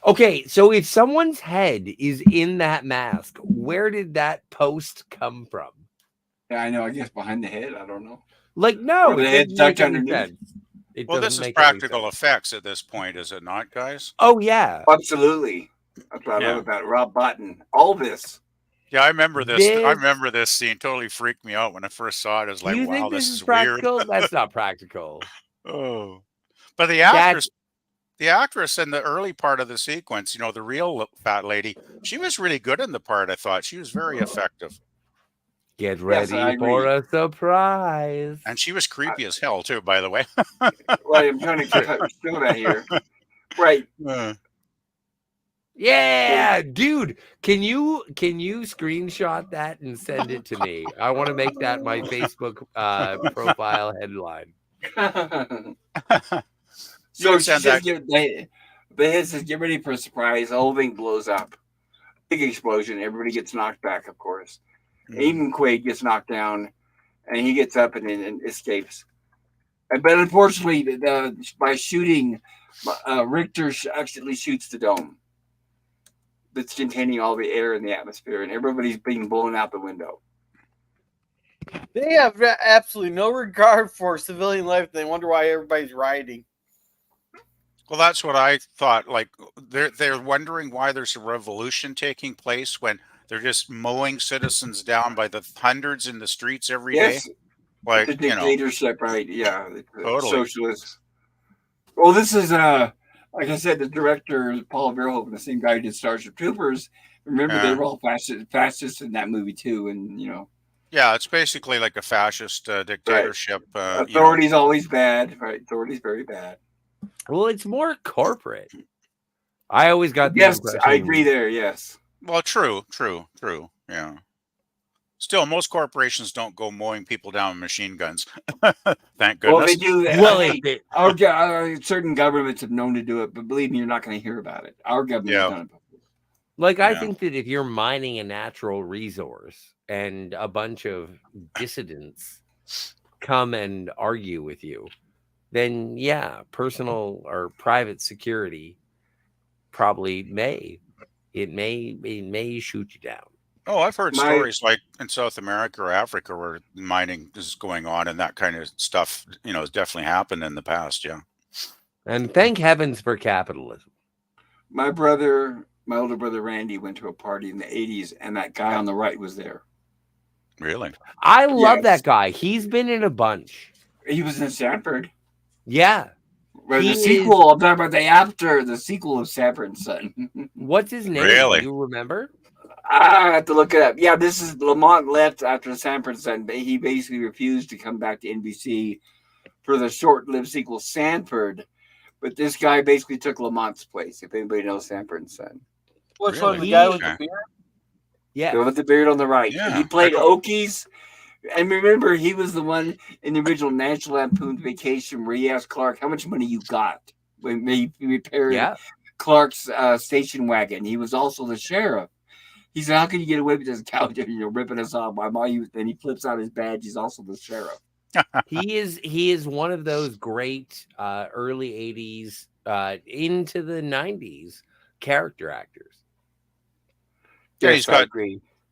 [SPEAKER 4] Okay, so if someone's head is in that mask, where did that post come from?
[SPEAKER 1] Yeah, I know. I guess behind the head. I don't know.
[SPEAKER 4] Like, no,
[SPEAKER 1] Or the
[SPEAKER 4] it
[SPEAKER 1] head
[SPEAKER 4] doesn't make
[SPEAKER 1] tucked
[SPEAKER 4] any
[SPEAKER 1] underneath.
[SPEAKER 4] sense. It
[SPEAKER 5] Well,
[SPEAKER 4] doesn't
[SPEAKER 5] this is
[SPEAKER 4] make any
[SPEAKER 5] practical
[SPEAKER 4] sense.
[SPEAKER 5] effects at this point, is it not, guys?
[SPEAKER 4] Oh yeah,
[SPEAKER 1] Absolutely. That's what I love about Rob Botton. All this.
[SPEAKER 5] Yeah, I remember this. I
[SPEAKER 4] This-
[SPEAKER 5] remember this scene. Totally freaked me out when I first saw it. I was like,
[SPEAKER 4] you
[SPEAKER 5] "Wow,
[SPEAKER 4] think
[SPEAKER 5] this
[SPEAKER 4] this
[SPEAKER 5] is
[SPEAKER 4] is
[SPEAKER 5] weird."
[SPEAKER 4] practical? That's not practical.
[SPEAKER 5] Oh, but the
[SPEAKER 4] That's-
[SPEAKER 5] actress in the early part of the sequence, the real fat lady, she was really good in the part. I thought she was very effective,
[SPEAKER 4] Get
[SPEAKER 1] Yes,
[SPEAKER 4] ready
[SPEAKER 1] I
[SPEAKER 4] for
[SPEAKER 1] agree.
[SPEAKER 4] a surprise.
[SPEAKER 5] and she was creepy as hell too. By the way.
[SPEAKER 1] Well, I'm trying to show that here. Right.
[SPEAKER 4] Yeah, dude. Can you screenshot that and send it to me? I want to make that my Facebook profile headline.
[SPEAKER 1] So
[SPEAKER 5] You
[SPEAKER 1] she
[SPEAKER 5] send
[SPEAKER 1] says,
[SPEAKER 5] that-
[SPEAKER 1] the head says, get ready for a surprise. The whole thing blows up. Big explosion. Everybody gets knocked back, of course. Even Quaid gets knocked down, and he gets up and escapes. But unfortunately, by shooting, Richter actually shoots the dome that's containing all the air in the atmosphere, and everybody's being blown out the window.
[SPEAKER 3] They have absolutely no regard for civilian life. They wonder why everybody's rioting.
[SPEAKER 5] Well, that's what I thought. Like they're wondering why there's a revolution taking place when they're just mowing citizens down by the hundreds in the streets every day.
[SPEAKER 1] Yes,
[SPEAKER 5] Like
[SPEAKER 1] the dictatorship, right? Yeah,
[SPEAKER 5] Totally.
[SPEAKER 1] Socialist. Well, this is like I said, the director Paul Verhoeven, the same guy who did Starship Troopers. Remember, they were all fascists in that movie too, and
[SPEAKER 5] yeah, it's basically like a fascist dictatorship.
[SPEAKER 1] authority's always bad, right? Authority's very bad.
[SPEAKER 4] Well, it's more corporate. I always got the
[SPEAKER 1] Yes,
[SPEAKER 4] impression.
[SPEAKER 1] I agree there. Yes.
[SPEAKER 5] Well, true. Yeah. Still, most corporations don't go mowing people down with machine guns. Thank
[SPEAKER 1] Well,
[SPEAKER 5] goodness.
[SPEAKER 1] they do.
[SPEAKER 4] Well,
[SPEAKER 1] Hey, certain governments have known to do it, but believe me, you're not going to hear about it. Our government has done it before.
[SPEAKER 4] Like, I
[SPEAKER 5] Yeah.
[SPEAKER 4] think that if you're mining a natural resource and a bunch of dissidents come and argue with you, then yeah, personal or private security probably may shoot you down.
[SPEAKER 5] Oh, I've heard stories like in South America or Africa where mining is going on and that kind of stuff, has definitely happened in the past. Yeah.
[SPEAKER 4] And thank heavens for capitalism.
[SPEAKER 1] My older brother Randy went to a party in the 80s, and that guy on the right was there.
[SPEAKER 5] Really?
[SPEAKER 4] I love that guy. He's been in a bunch.
[SPEAKER 1] He was in Sanford.
[SPEAKER 4] Yeah.
[SPEAKER 1] Well, the sequel, I'm talking about the sequel of Sanford and Son.
[SPEAKER 4] What's his name?
[SPEAKER 5] Really?
[SPEAKER 4] Do you remember?
[SPEAKER 1] I have to look it up. Yeah, this is Lamont left after Sanford and Son, but he basically refused to come back to NBC for the short-lived sequel Sanford. But this guy basically took Lamont's place, if anybody knows Sanford and Son.
[SPEAKER 3] Which one? The guy with the beard?
[SPEAKER 4] Yeah.
[SPEAKER 1] The one with the beard on the right.
[SPEAKER 5] Yeah,
[SPEAKER 1] He played Okies. And remember, he was the one in the original National Lampoon's Vacation where he asked Clark how much money you got when he repaired Clark's station wagon. He was also the sheriff. He said, "How can you get away with this cow ripping us off?" Then he flips out his badge. He's also the sheriff.
[SPEAKER 4] He is one of those great early 80s into the 90s character actors.
[SPEAKER 5] Yeah,
[SPEAKER 1] Yes,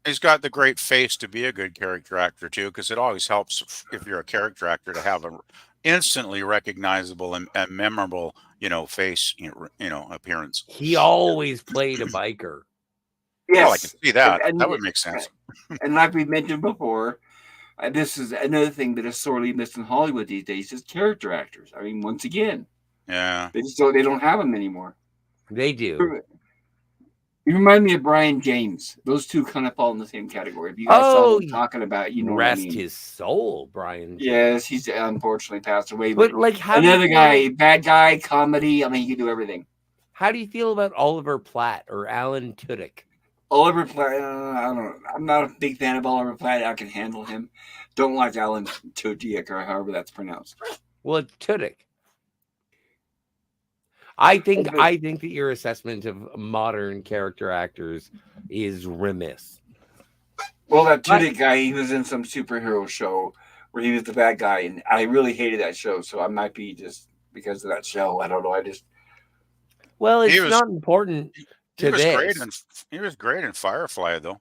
[SPEAKER 5] he's got the great face to be a good character actor too, because it always helps if you're a character actor to have a instantly recognizable and memorable, face, appearance.
[SPEAKER 4] He always played a biker.
[SPEAKER 1] Yes,
[SPEAKER 5] well, I can see that. That would make sense.
[SPEAKER 1] And like we mentioned before, this is another thing that is sorely missed in Hollywood these days: is character actors. I mean, once again,
[SPEAKER 5] yeah,
[SPEAKER 1] they don't have them anymore.
[SPEAKER 4] They do.
[SPEAKER 1] You remind me of Brian James. Those two kind of fall in the same category. If you guys saw what I'm talking about, you know
[SPEAKER 4] rest
[SPEAKER 1] what I mean.
[SPEAKER 4] his soul, Brian James.
[SPEAKER 1] Yes, he's unfortunately passed away.
[SPEAKER 4] But like,
[SPEAKER 1] another guy, bad guy, comedy. I mean, he can do everything.
[SPEAKER 4] How do you feel about Oliver Platt or Alan Tudyk?
[SPEAKER 1] Oliver Platt, I don't know. I'm not a big fan of Oliver Platt. I can handle him. Don't like Alan Tudyk or however that's pronounced.
[SPEAKER 4] Well, it's Tudyk. I think that your assessment of modern character actors is remiss.
[SPEAKER 1] Well, that Tudyk guy, he was in some superhero show where he was the bad guy, and I really hated that show. So I might be just because of that show. I don't know.
[SPEAKER 4] Well, it's not important.
[SPEAKER 5] He was great in Firefly, though.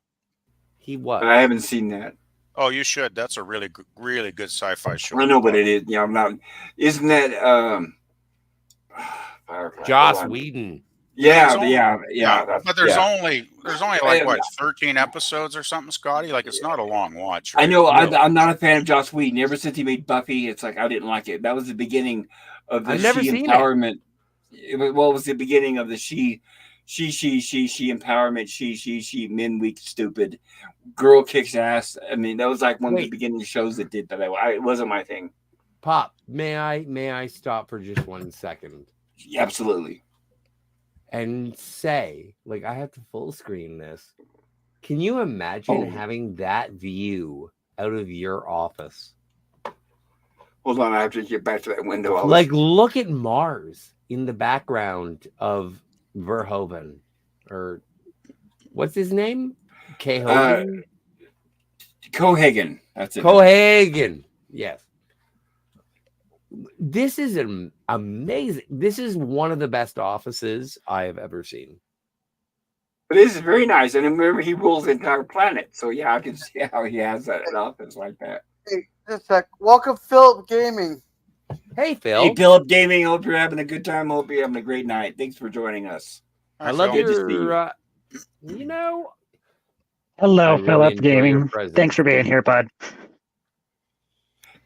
[SPEAKER 4] He was.
[SPEAKER 1] I haven't seen that.
[SPEAKER 5] Oh, you should. That's a really good sci-fi show.
[SPEAKER 1] I know what it is. Yeah, I'm not. Isn't that Firefly?
[SPEAKER 4] Joss Whedon.
[SPEAKER 1] Yeah.
[SPEAKER 5] But there's only like what 13 episodes or something, Scotty. Like it's not a long watch. Right?
[SPEAKER 1] I know. I'm not a fan of Joss Whedon. Ever since he made Buffy, it's like I didn't like it. That was the beginning of the she empowerment. It was the beginning of the she empowerment. She men weak stupid girl kicks ass. I mean, that was like one of the beginning shows that did that. It wasn't my thing.
[SPEAKER 4] Pop, may I stop for just 1 second?
[SPEAKER 1] Yeah, absolutely.
[SPEAKER 4] And say, like, I have to full screen this. Can you imagine having that view out of your office?
[SPEAKER 1] Hold on, I have to get back to that window.
[SPEAKER 4] Look at Mars in the background of Verhoeven, or what's his name? Cohagen.
[SPEAKER 1] That's it.
[SPEAKER 4] Cohagen. Yes. This is an amazing. This is one of the best offices I have ever seen.
[SPEAKER 1] This is very nice, and remember, he rules the entire planet. So yeah, I can see how he has that office like that.
[SPEAKER 3] Hey, just a sec. Welcome, Philip Gaming.
[SPEAKER 4] Hey, Phil.
[SPEAKER 1] Hey, Philip Gaming. Hope you're having a good time. Hope you're having a great night. Thanks for joining us.
[SPEAKER 4] I love your.
[SPEAKER 2] Hello, Philip Gaming. Thanks for being here, bud.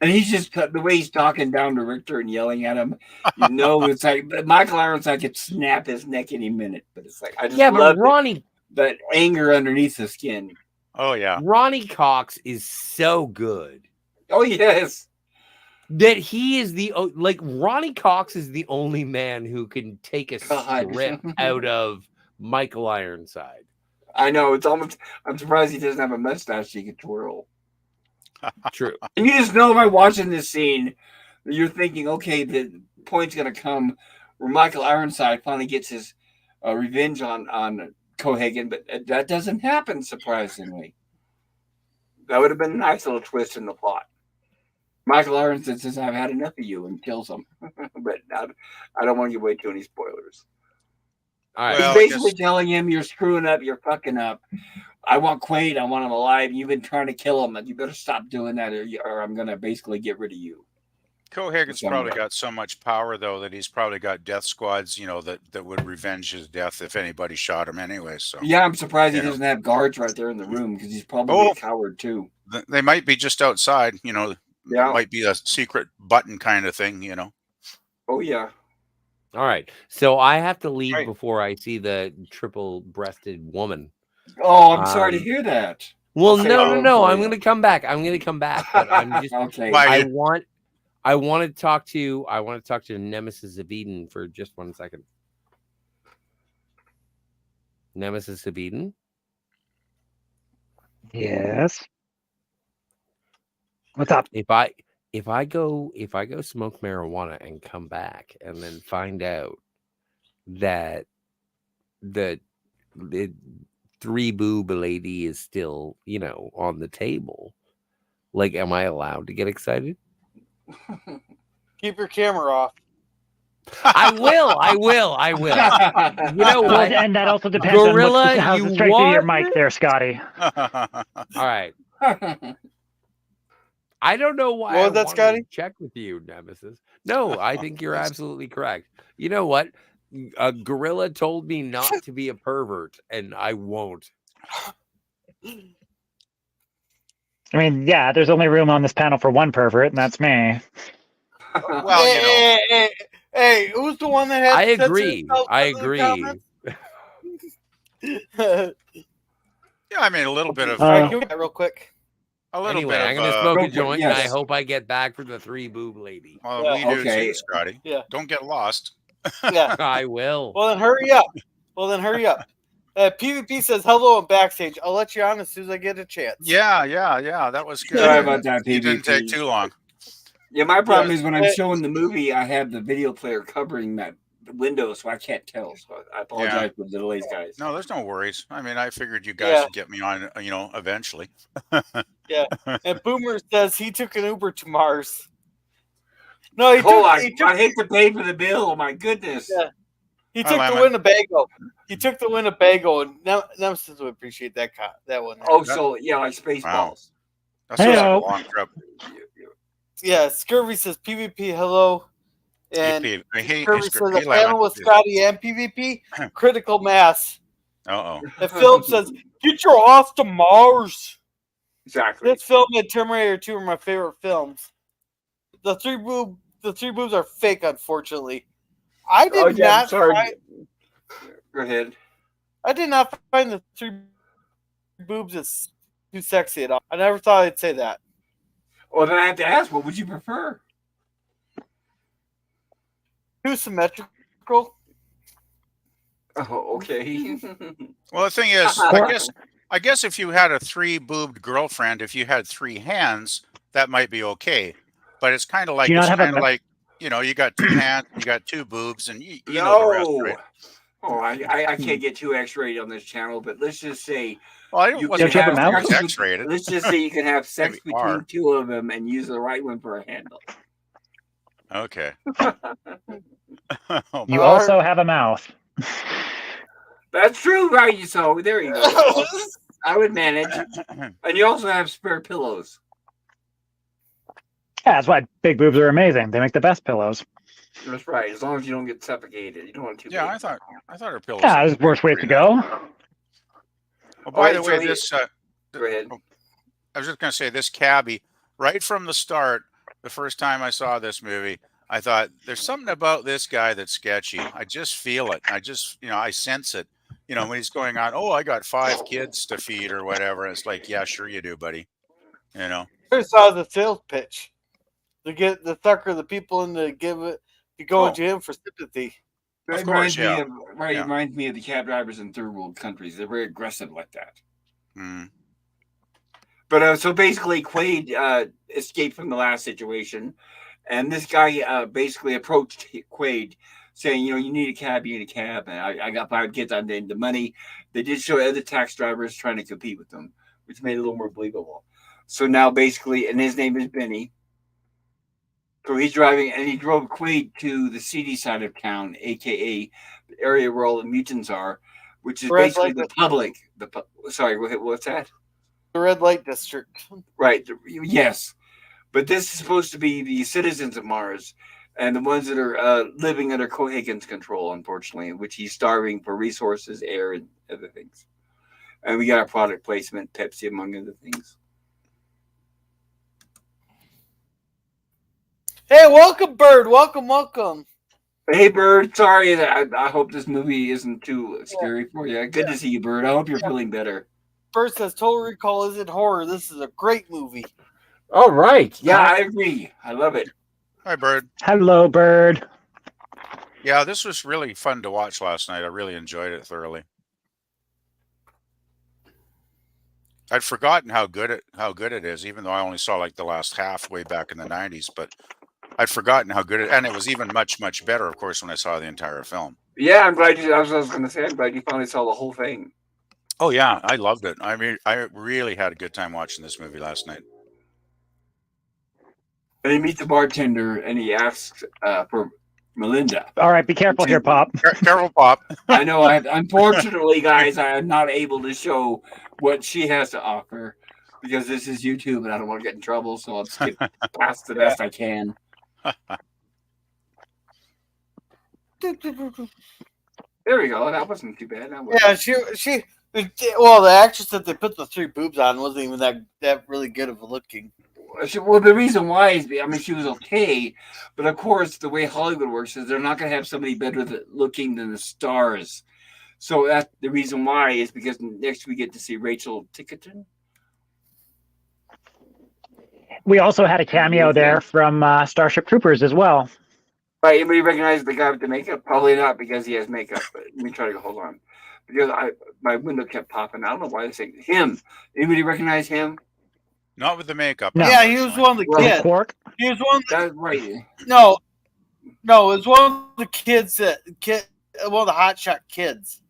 [SPEAKER 1] And he's just the way he's talking down to Richter and yelling at him. It's like Michael Ironside could snap his neck any minute. But it's like I just love
[SPEAKER 4] Ronnie,
[SPEAKER 1] that anger underneath the skin.
[SPEAKER 5] Oh yeah,
[SPEAKER 4] Ronnie Cox is so good.
[SPEAKER 1] Oh yes.
[SPEAKER 4] that he is like Ronnie Cox is the only man who can take a
[SPEAKER 1] God.
[SPEAKER 4] strip out of Michael Ironside.
[SPEAKER 1] I know, it's almost. I'm surprised he doesn't have a mustache he can twirl.
[SPEAKER 4] True.
[SPEAKER 1] And you just know by watching this scene, you're thinking, okay, the point's gonna come where Michael Ironside finally gets his revenge on Cohagen, but that doesn't happen. Surprisingly, that would have been a nice little twist in the plot. Michael Ironside says, "I've had enough of you," and kills him. But I don't want to give away too many spoilers.
[SPEAKER 4] All right.
[SPEAKER 5] Well,
[SPEAKER 1] He's basically telling him, "You're screwing up. You're fucking up. I want Quaid. I want him alive. You've been trying to kill him. You better stop doing that, or I'm gonna basically get rid of you."
[SPEAKER 5] Cohagen's
[SPEAKER 1] Some
[SPEAKER 5] probably
[SPEAKER 1] guy.
[SPEAKER 5] got so much power though that he's probably got death squads, that would revenge his death if anybody shot him anyway. So
[SPEAKER 1] Yeah, I'm surprised he
[SPEAKER 5] You know.
[SPEAKER 1] doesn't have guards right there in the room because he's probably
[SPEAKER 5] Oh.
[SPEAKER 1] a coward too.
[SPEAKER 5] they might be just outside.
[SPEAKER 1] Yeah.
[SPEAKER 5] Might be a secret button kind of thing.
[SPEAKER 1] Oh yeah.
[SPEAKER 4] All right. So I have to leave
[SPEAKER 5] Right.
[SPEAKER 4] before I see the triple-breasted woman.
[SPEAKER 1] Oh, I'm sorry to
[SPEAKER 4] Um,
[SPEAKER 1] hear that.
[SPEAKER 4] Well,
[SPEAKER 1] Okay,
[SPEAKER 4] no.
[SPEAKER 1] oh,
[SPEAKER 4] I'm
[SPEAKER 1] boy.
[SPEAKER 4] going to come back. But I'm just.
[SPEAKER 1] Okay.
[SPEAKER 5] Why?
[SPEAKER 4] I want to talk to Nemesis of Eden for just 1 second. Nemesis of Eden.
[SPEAKER 2] Yes. What's up?
[SPEAKER 4] If I go smoke marijuana and come back and then find out that the three boob lady is still, on the table, like, am I allowed to get excited?
[SPEAKER 3] Keep your camera off.
[SPEAKER 4] I will. You know
[SPEAKER 2] Well,
[SPEAKER 4] what?
[SPEAKER 2] and that also depends
[SPEAKER 4] Gorilla,
[SPEAKER 2] on how's
[SPEAKER 4] you
[SPEAKER 2] the strength of your
[SPEAKER 4] want
[SPEAKER 2] mic there, Scotty.
[SPEAKER 4] All right. I don't know why.
[SPEAKER 3] What was
[SPEAKER 4] I
[SPEAKER 3] that,
[SPEAKER 4] wanted
[SPEAKER 3] Scotty?
[SPEAKER 4] to check with you, Nemesis. No, I think you're absolutely correct. You know what? A gorilla told me not to be a pervert, and I won't.
[SPEAKER 2] I mean, yeah, there's only room on this panel for one pervert, and that's me.
[SPEAKER 5] Well,
[SPEAKER 3] Hey, who's the one that had?
[SPEAKER 4] I
[SPEAKER 3] to censor
[SPEAKER 4] agree.
[SPEAKER 3] himself
[SPEAKER 4] I
[SPEAKER 3] in the
[SPEAKER 4] agree.
[SPEAKER 3] comments?
[SPEAKER 5] Yeah, I mean a little bit of
[SPEAKER 2] Uh,
[SPEAKER 3] Can we get real quick?
[SPEAKER 5] a little
[SPEAKER 4] Anyway,
[SPEAKER 5] bit
[SPEAKER 4] I'm
[SPEAKER 5] of.
[SPEAKER 4] going to smoke
[SPEAKER 1] go
[SPEAKER 4] a
[SPEAKER 1] for it,
[SPEAKER 4] joint, and I
[SPEAKER 1] yes.
[SPEAKER 4] hope I get back for the three boob lady.
[SPEAKER 5] Well,
[SPEAKER 3] Yeah.
[SPEAKER 5] we do
[SPEAKER 1] Okay.
[SPEAKER 5] too, Scotty.
[SPEAKER 3] Yeah.
[SPEAKER 5] Don't get lost.
[SPEAKER 3] Yeah.
[SPEAKER 4] I will.
[SPEAKER 3] Well, then hurry up. PvP says hello and backstage. I'll let you on as soon as I get a chance.
[SPEAKER 5] Yeah. That was good.
[SPEAKER 1] Sorry about that,
[SPEAKER 5] It didn't take
[SPEAKER 1] PvP.
[SPEAKER 5] too long.
[SPEAKER 1] Yeah, my problem
[SPEAKER 3] Yeah.
[SPEAKER 1] is when I'm showing the movie, I have the video player covering that window, so I can't tell. So I apologize for the delays, guys.
[SPEAKER 5] No, there's no worries. I mean, I figured you guys
[SPEAKER 3] Yeah.
[SPEAKER 5] would get me on, eventually.
[SPEAKER 3] And Boomer says he took an Uber to Mars. No, he
[SPEAKER 1] Oh,
[SPEAKER 3] took
[SPEAKER 1] I hate to pay for the bill. My goodness.
[SPEAKER 3] Yeah. he
[SPEAKER 5] Hi,
[SPEAKER 3] took the
[SPEAKER 5] Lemon.
[SPEAKER 3] Winnebago. He took the Winnebago, and Nemesis would appreciate that one. There.
[SPEAKER 1] Oh, so yeah, like Spaceballs.
[SPEAKER 5] That's just
[SPEAKER 2] Hey-o.
[SPEAKER 5] a long trip.
[SPEAKER 3] Yeah, Scurvy says PvP hello. And
[SPEAKER 5] Hey, hey,
[SPEAKER 3] Scurvy says the panel with Scotty and PvP critical mass.
[SPEAKER 5] Uh-oh.
[SPEAKER 3] And Philip says, "Get your ass to Mars."
[SPEAKER 1] Exactly.
[SPEAKER 3] This film and Terminator 2 are my favorite films. The three boobs are fake, unfortunately. I did not.
[SPEAKER 1] Go ahead.
[SPEAKER 3] I did not find the three boobs as too sexy at all. I never thought I'd say that.
[SPEAKER 1] Well, then I have to ask, what would you prefer?
[SPEAKER 3] Too symmetrical.
[SPEAKER 1] Oh, okay.
[SPEAKER 5] Well, the thing is, I guess if you had a three-boobed girlfriend, if you had three hands, that might be okay. But it's kind of like
[SPEAKER 2] Do you not have a-
[SPEAKER 5] you got two hands, you got two boobs, and you know the rest,
[SPEAKER 1] No.
[SPEAKER 5] right?
[SPEAKER 1] Oh, I can't get too X-rated on this channel, but let's just say
[SPEAKER 5] Well, I don't
[SPEAKER 1] you
[SPEAKER 5] wasn't
[SPEAKER 2] Don't you have a
[SPEAKER 5] asking
[SPEAKER 2] mouse?
[SPEAKER 5] for X-rated.
[SPEAKER 1] let's just say you can have sex
[SPEAKER 5] Maybe
[SPEAKER 1] between
[SPEAKER 5] R.
[SPEAKER 1] two of them and use the right one for a handle.
[SPEAKER 5] Okay. Oh,
[SPEAKER 2] You
[SPEAKER 3] Or-
[SPEAKER 2] also have a mouth.
[SPEAKER 1] That's true, right? So there you go. I would manage, and you also have spare pillows.
[SPEAKER 2] Yeah, that's why big boobs are amazing. They make the best pillows.
[SPEAKER 1] That's right. As long as you don't get suffocated, you don't want too.
[SPEAKER 5] yeah,
[SPEAKER 1] big.
[SPEAKER 5] I thought her pillows.
[SPEAKER 2] Yeah, there's worse ways to go.
[SPEAKER 5] Well, by the
[SPEAKER 1] Alright,
[SPEAKER 5] way,
[SPEAKER 1] so
[SPEAKER 5] this
[SPEAKER 1] Go ahead.
[SPEAKER 5] I was just going to say this cabbie right from the start. The first time I saw this movie, I thought there's something about this guy that's sketchy. I just feel it. I just, I sense it. When he's going on, oh, I got 5 kids to feed or whatever. It's like, yeah, sure you do, buddy.
[SPEAKER 3] I saw the sales pitch. to get the sucker the people and to give it to go into him for sympathy.
[SPEAKER 5] Of
[SPEAKER 1] It
[SPEAKER 5] course,
[SPEAKER 1] reminds me
[SPEAKER 5] yeah.
[SPEAKER 1] of right.
[SPEAKER 5] Yeah.
[SPEAKER 1] It reminds me of the cab drivers in third world countries. They're very aggressive like that.
[SPEAKER 5] Mm.
[SPEAKER 1] But so basically, Quaid escaped from the last situation, and this guy basically approached Quaid, saying, "You know, you need a cab. You need a cab." And I got 5 kids. I need the money. They did show other tax drivers trying to compete with them, which made it a little more believable. So now, basically, and his name is Benny. So he's driving, and he drove Quaid to the seedy side of town, aka the area where all the mutants are, which is
[SPEAKER 3] Red
[SPEAKER 1] basically
[SPEAKER 3] light
[SPEAKER 1] the public. Sorry, what's that?
[SPEAKER 3] The red light district.
[SPEAKER 1] Right. Yes. But this is supposed to be the citizens of Mars and the ones that are living under Cohagen's control, unfortunately, in which he's starving for resources, air, and other things. And we got our product placement, Pepsi, among other things.
[SPEAKER 3] Hey, welcome, Bird. Welcome.
[SPEAKER 1] Hey, Bird. Sorry, I hope this movie isn't too scary for you. Good to see you, Bird. I hope you're feeling better.
[SPEAKER 3] Bird says Total Recall isn't horror. This is a great movie.
[SPEAKER 1] All right. Yeah, I agree. I love it.
[SPEAKER 5] Hi, Bird.
[SPEAKER 2] Hello, Bird.
[SPEAKER 5] Yeah, this was really fun to watch last night. I really enjoyed it thoroughly. I'd forgotten how good it is, even though I only saw like the last half way back in the 90s. But I'd forgotten how good and it was even much better, of course, when I saw the entire film.
[SPEAKER 1] Yeah, I'm glad you. I was going to say, I'm glad you finally saw the whole thing.
[SPEAKER 5] Oh yeah, I loved it. I mean, I really had a good time watching this movie last night.
[SPEAKER 1] And he meets the bartender, and he asks for Melinda.
[SPEAKER 2] All right, be careful here, Pop.
[SPEAKER 5] Careful, Pop.
[SPEAKER 1] I know. Unfortunately, guys, I am not able to show what she has to offer because this is YouTube, and I don't want to get in trouble. So I'll skip past the best I can. There we go. That wasn't too bad.
[SPEAKER 3] Yeah, she. Well, the actress that they put the 3 boobs on wasn't even that really good of a looking.
[SPEAKER 1] Well, the reason why is, I mean, she was okay, but of course, the way Hollywood works is they're not going to have somebody better looking than the stars. So that's the reason why is because next we get to see Rachel Tickerton.
[SPEAKER 2] We also had a cameo there from Starship Troopers as well.
[SPEAKER 1] Right, anybody recognize the guy with the makeup? Probably not because he has makeup. But let me try to go. Hold on, because my window kept popping. I don't know why they say him. Anybody recognize him?
[SPEAKER 5] Not with the makeup.
[SPEAKER 2] No.
[SPEAKER 3] Yeah, he was one of the kids.
[SPEAKER 2] Quark?
[SPEAKER 3] He was one.
[SPEAKER 1] That's right.
[SPEAKER 3] No, it was one of the kids one of the hotshot kids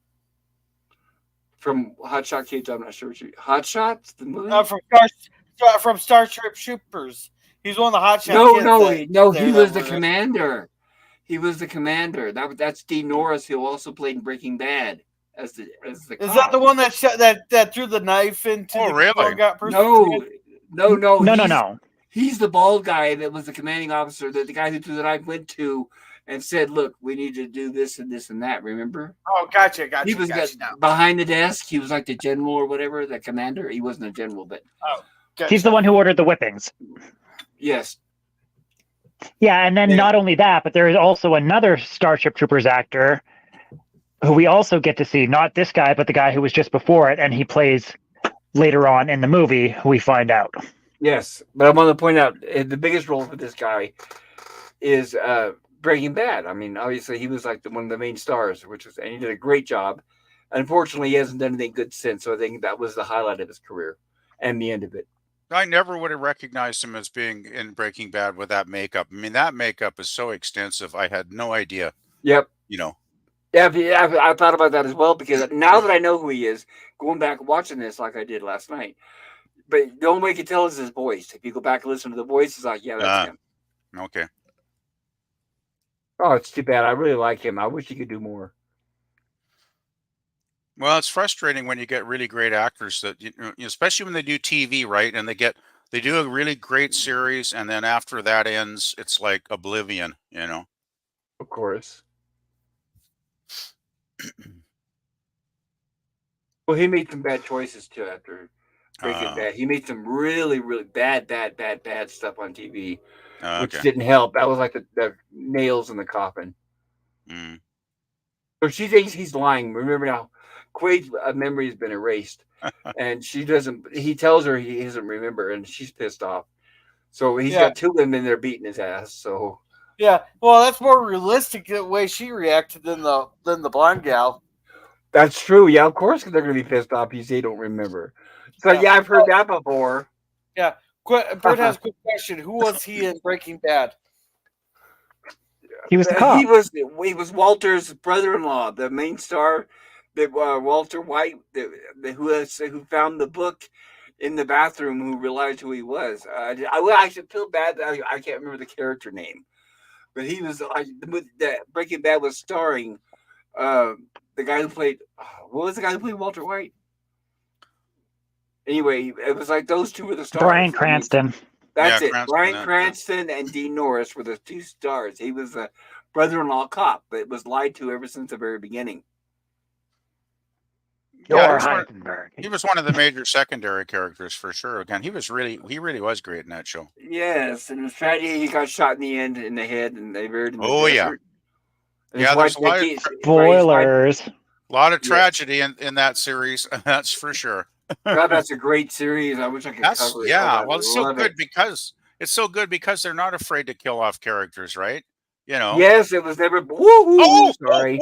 [SPEAKER 1] From Hot Shot Kids. I'm not sure what you. Hot Shots, the movie.
[SPEAKER 3] from Starship Troopers. He's one of the hotshot kids.
[SPEAKER 1] No. He was the commander. He was the commander. That's Dean Norris, who also played in Breaking Bad as the.
[SPEAKER 3] Is that the one that threw the knife into?
[SPEAKER 5] Oh, really?
[SPEAKER 1] No. He's the bald guy that was the commanding officer. The guy who threw the knife went to and said, "Look, we need to do this and this and that." Remember?
[SPEAKER 3] Oh, gotcha.
[SPEAKER 1] He was behind the desk. He was like the general or whatever, the commander. He wasn't a general, but
[SPEAKER 3] gotcha.
[SPEAKER 2] He's the one who ordered the whippings.
[SPEAKER 1] Yes.
[SPEAKER 2] Yeah, and then not only that, but there is also another Starship Troopers actor who we also get to see. Not this guy, but the guy who was just before it, and he plays later on in the movie, who we find out.
[SPEAKER 1] Yes, but I want to point out the biggest role for this guy is Breaking Bad. I mean, obviously he was like one of the main stars, and he did a great job. Unfortunately, he hasn't done anything good since, so I think that was the highlight of his career and the end of it.
[SPEAKER 5] I never would have recognized him as being in Breaking Bad with that makeup. I mean, that makeup is so extensive. I had no idea.
[SPEAKER 1] Yep.
[SPEAKER 5] You know.
[SPEAKER 1] Yeah, I thought about that as well because now that I know who he is, going back and watching this like I did last night, but the only way you can tell is his voice. If you go back and listen to the voice, it's like, yeah, that's him.
[SPEAKER 5] Okay.
[SPEAKER 1] Oh, it's too bad. I really like him. I wish he could do more.
[SPEAKER 5] Well, it's frustrating when you get really great actors that, especially when they do TV, right? And they do a really great series, and then after that ends, it's like oblivion, you know.
[SPEAKER 1] Of course. Well, he made some bad choices too after Breaking Bad. He made some really, really bad stuff on TV, which didn't help. That was like the nails in the coffin.
[SPEAKER 5] Mm.
[SPEAKER 1] So she thinks he's lying. Remember now, Quaid's memory has been erased, and she doesn't. He tells her he doesn't remember, and she's pissed off. So he's got two women there beating his ass. So
[SPEAKER 3] yeah, well, that's more realistic the way she reacted than the blonde gal.
[SPEAKER 1] that's true. Yeah, of course they're going to be pissed off because they don't remember. So yeah, I've heard that before.
[SPEAKER 3] Yeah. Bert has a quick question. Who was he in Breaking Bad?
[SPEAKER 2] He was the cop.
[SPEAKER 1] He was Walter's brother-in-law, the main star. That Walter White, who found the book in the bathroom, who realized who he was. I should feel bad that I can't remember the character name, but he was the Breaking Bad was starring the guy who played. What was the guy who played Walter White? Anyway, it was like those two were the stars.
[SPEAKER 2] Bryan Cranston.
[SPEAKER 1] That's it. Bryan Cranston and Dean Norris were the two stars. He was a brother-in-law cop, but was lied to ever since the very beginning.
[SPEAKER 5] Yeah, he was one of the major secondary characters for sure. Again, he really was great in that show.
[SPEAKER 1] Yes, and in fact, he got shot in the end in the head, and they buried him.
[SPEAKER 5] Oh yeah, yeah. There's a lot of
[SPEAKER 2] spoilers.
[SPEAKER 5] A lot of tragedy in that series. That's for sure.
[SPEAKER 1] God, that's a great series. I wish I could cover it.
[SPEAKER 5] Yeah, well, it's so good because they're not afraid to kill off characters, right? You know.
[SPEAKER 1] Yes, it was never. Woo-hoo, sorry.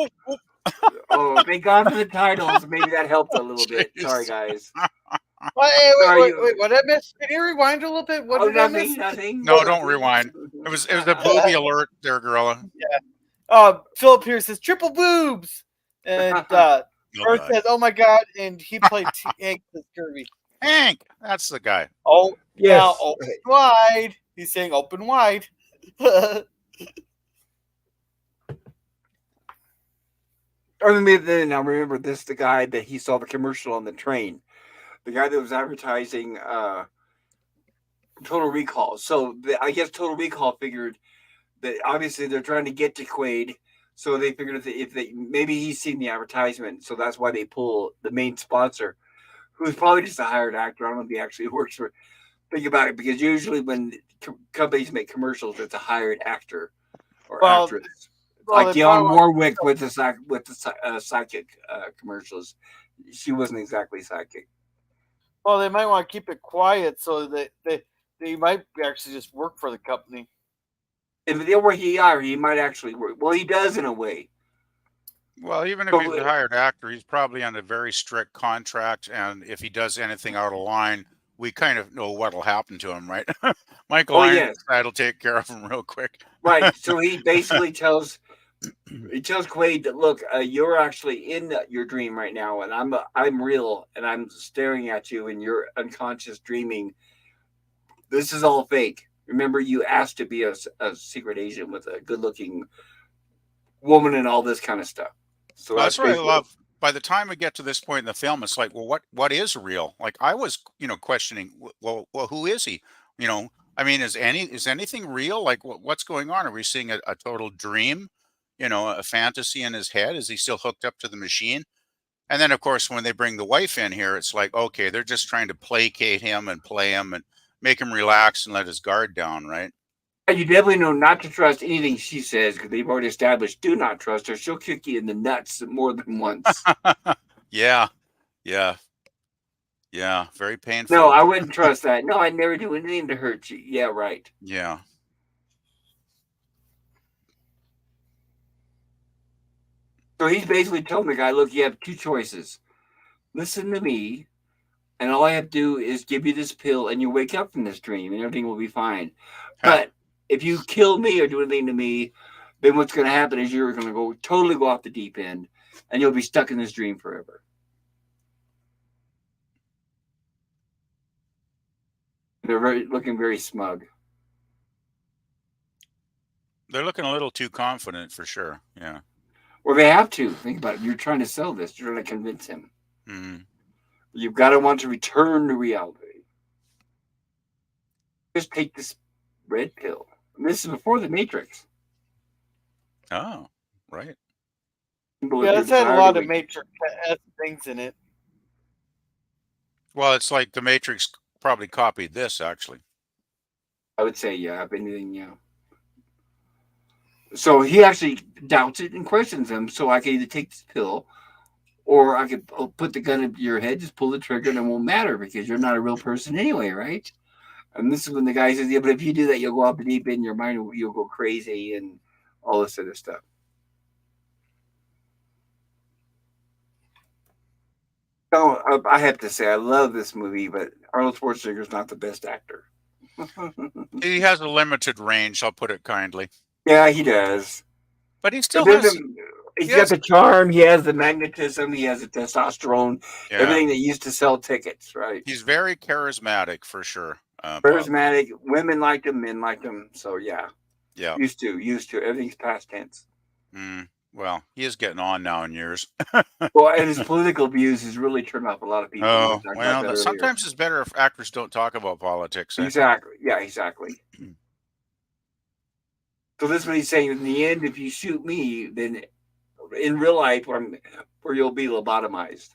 [SPEAKER 1] Oh, thank God for the titles. Maybe that helped a little bit. Sorry, guys.
[SPEAKER 3] Wait, what did I miss? Can you rewind a little bit? What did I miss?
[SPEAKER 1] Nothing.
[SPEAKER 5] No, don't rewind. It was a booby alert there, Gorilla.
[SPEAKER 3] Yeah. Philip here says triple boobs, and Bert says, "Oh my God!" And he played Hank the Kirby.
[SPEAKER 5] Hank, that's the guy.
[SPEAKER 3] Oh yeah, yes. Open wide. He's saying open wide.
[SPEAKER 1] I remember this, the guy that he saw the commercial on the train. The guy that was advertising Total Recall. So I guess Total Recall figured that obviously they're trying to get to Quaid. So they figured if maybe he's seen the advertisement. So that's why they pull the main sponsor, who's probably just a hired actor. I don't know if he actually works for. Think about it, because usually when companies make commercials, it's a hired actor or actress. Like Dionne Warwick with the psychic commercials, she wasn't exactly psychic.
[SPEAKER 3] Well, they might want to keep it quiet so that they might actually just work for the company.
[SPEAKER 1] If they were he might actually work. Well, he does in a way.
[SPEAKER 5] Well, even if he's a hired actor, he's probably on a very strict contract, and if he does anything out of line, we kind of know what'll happen to him, right? Michael Ironside will take care of him real quick.
[SPEAKER 1] Right. So he basically tells Quaid that, look, you're actually in your dream right now, and I'm real, and I'm staring at you, and you're unconscious dreaming. This is all fake. Remember, you asked to be a secret agent with a good-looking woman and all this kind of stuff. So
[SPEAKER 5] that's what I love. By the time we get to this point in the film, it's like, well, what is real? Like I was, questioning, well, who is he? I mean, is anything real? Like, what's going on? Are we seeing a total dream? A fantasy in his head? Is he still hooked up to the machine? And then, of course, when they bring the wife in here, it's like, okay, they're just trying to placate him and play him and make him relax and let his guard down, right?
[SPEAKER 1] You definitely know not to trust anything she says, because they've already established do not trust her. She'll kick you in the nuts more than once.
[SPEAKER 5] Yeah. Very painful.
[SPEAKER 1] No, I wouldn't trust that. No, I'd never do anything to hurt you. Yeah, right.
[SPEAKER 5] Yeah.
[SPEAKER 1] So he's basically telling the guy, look, you have two choices. Listen to me, and all I have to do is give you this pill, and you wake up from this dream, and everything will be fine. But if you kill me or do anything to me, then what's going to happen is you're going to totally go off the deep end, and you'll be stuck in this dream forever. They're looking very smug.
[SPEAKER 5] They're looking a little too confident for sure. Yeah.
[SPEAKER 1] Well, they have to. Think about it. You're trying to sell this. You're trying to convince him.
[SPEAKER 5] Mm-hmm.
[SPEAKER 1] You've got to want to return to reality. Just take this red pill. And this is before the Matrix.
[SPEAKER 5] Oh, right.
[SPEAKER 3] Yeah, it's had a lot of Matrix things in it.
[SPEAKER 5] Well, it's like the Matrix probably copied this, actually.
[SPEAKER 1] I would say, yeah. If anything, yeah. So he actually doubts it and questions him. So I can either take this pill, or I could put the gun into your head, just pull the trigger, and it won't matter because you're not a real person anyway, right? And this is when the guy says, "Yeah, but if you do that, you'll go off the deep end. Your mind, you'll go crazy and all this other stuff." So I have to say, I love this movie, but Arnold Schwarzenegger's not the best actor.
[SPEAKER 5] He has a limited range, I'll put it kindly.
[SPEAKER 1] Yeah, he does.
[SPEAKER 5] But he still
[SPEAKER 1] But
[SPEAKER 5] has.
[SPEAKER 1] he's got the charm. He has the magnetism. He has the testosterone.
[SPEAKER 5] Yeah.
[SPEAKER 1] Everything that used to sell tickets, right?
[SPEAKER 5] He's very charismatic for sure.
[SPEAKER 1] Charismatic. Women liked him. Men liked him. So yeah.
[SPEAKER 5] Yeah.
[SPEAKER 1] Used to. Everything's past tense.
[SPEAKER 5] Well, he is getting on now in years.
[SPEAKER 1] Well, and his political views has really turned off a lot of people.
[SPEAKER 5] Oh, well, sometimes it's better if actors don't talk about politics.
[SPEAKER 1] Exactly. Yeah, exactly. So this is what he's saying. In the end, if you shoot me, then in real life, where you'll be lobotomized.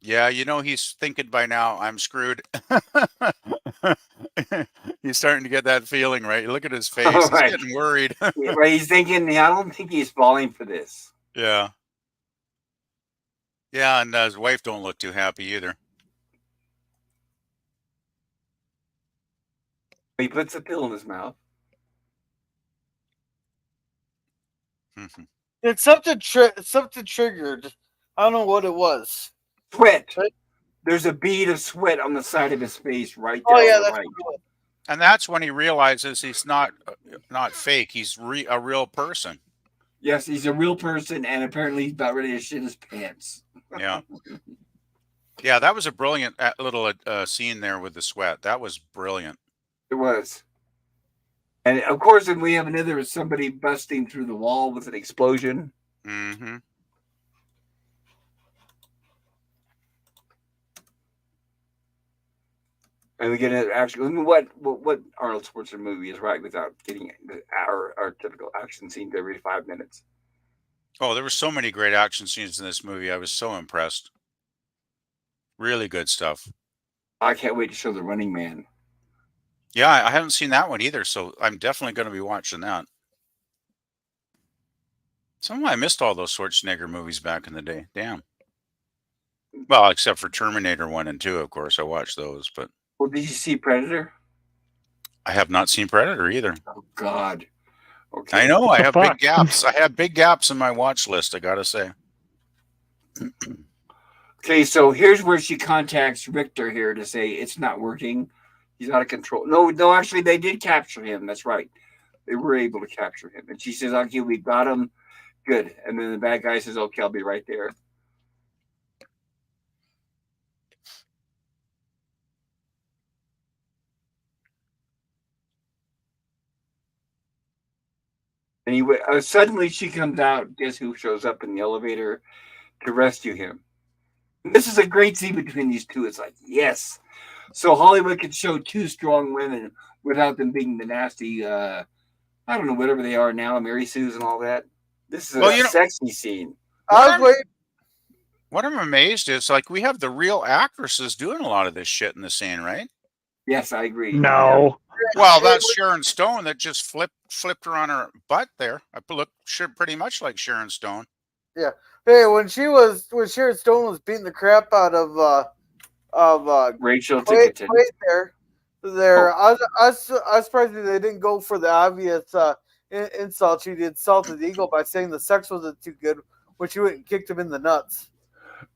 [SPEAKER 5] Yeah, he's thinking by now, I'm screwed. He's starting to get that feeling, right? You look at his face. He's getting worried.
[SPEAKER 1] Right, he's thinking, I don't think he's falling for this.
[SPEAKER 5] Yeah. Yeah, and his wife don't look too happy either.
[SPEAKER 1] He puts a pill in his mouth.
[SPEAKER 3] It's something triggered. I don't know what it was.
[SPEAKER 1] Sweat. There's a bead of sweat on the side of his face right there.
[SPEAKER 3] Oh yeah, that's right.
[SPEAKER 5] And that's when he realizes he's not fake. He's a real person.
[SPEAKER 1] Yes, he's a real person, and apparently he's about ready to shit his pants.
[SPEAKER 5] Yeah. Yeah, that was a brilliant little scene there with the sweat. That was brilliant.
[SPEAKER 1] It was. And of course, then we have somebody busting through the wall with an explosion.
[SPEAKER 5] Mm-hmm.
[SPEAKER 1] And we get actually, what Arnold Schwarzenegger movie is right without getting our typical action scenes every 5 minutes?
[SPEAKER 5] Oh, there were so many great action scenes in this movie. I was so impressed. Really good stuff.
[SPEAKER 1] I can't wait to show The Running Man.
[SPEAKER 5] Yeah, I haven't seen that one either, so I'm definitely going to be watching that. Somehow I missed all those Schwarzenegger movies back in the day. Damn. Well, except for Terminator 1 and 2, of course. I watched those, but...
[SPEAKER 1] Well, did you see Predator?
[SPEAKER 5] I have not seen Predator either.
[SPEAKER 1] Oh, God. Okay.
[SPEAKER 5] I know. I have big gaps. I have big gaps in my watch list, I got to say.
[SPEAKER 1] Okay, so here's where she contacts Richter here to say it's not working. He's out of control. No, actually, they did capture him. That's right. They were able to capture him. And she says, okay, we got him. Good. And then the bad guy says, okay, I'll be right there. Anyway, suddenly she comes out. Guess who shows up in the elevator to rescue him? And this is a great scene between these two. It's like, yes. So Hollywood could show two strong women without them being the nasty, I don't know, whatever they are now, Mary Sue's and all that. This is a sexy scene.
[SPEAKER 5] What I'm amazed is, like, we have the real actresses doing a lot of this shit in the scene, right?
[SPEAKER 1] Yes, I agree.
[SPEAKER 2] No.
[SPEAKER 5] Well, that's Sharon Stone that just flipped her on her butt there. I look pretty much like Sharon Stone.
[SPEAKER 3] Yeah. Hey, when Sharon Stone was beating the crap out of
[SPEAKER 1] Rachel Tickerton
[SPEAKER 3] there. I was surprised they didn't go for the obvious insult. She insulted the eagle by saying the sex wasn't too good, when she went and kicked him in the nuts.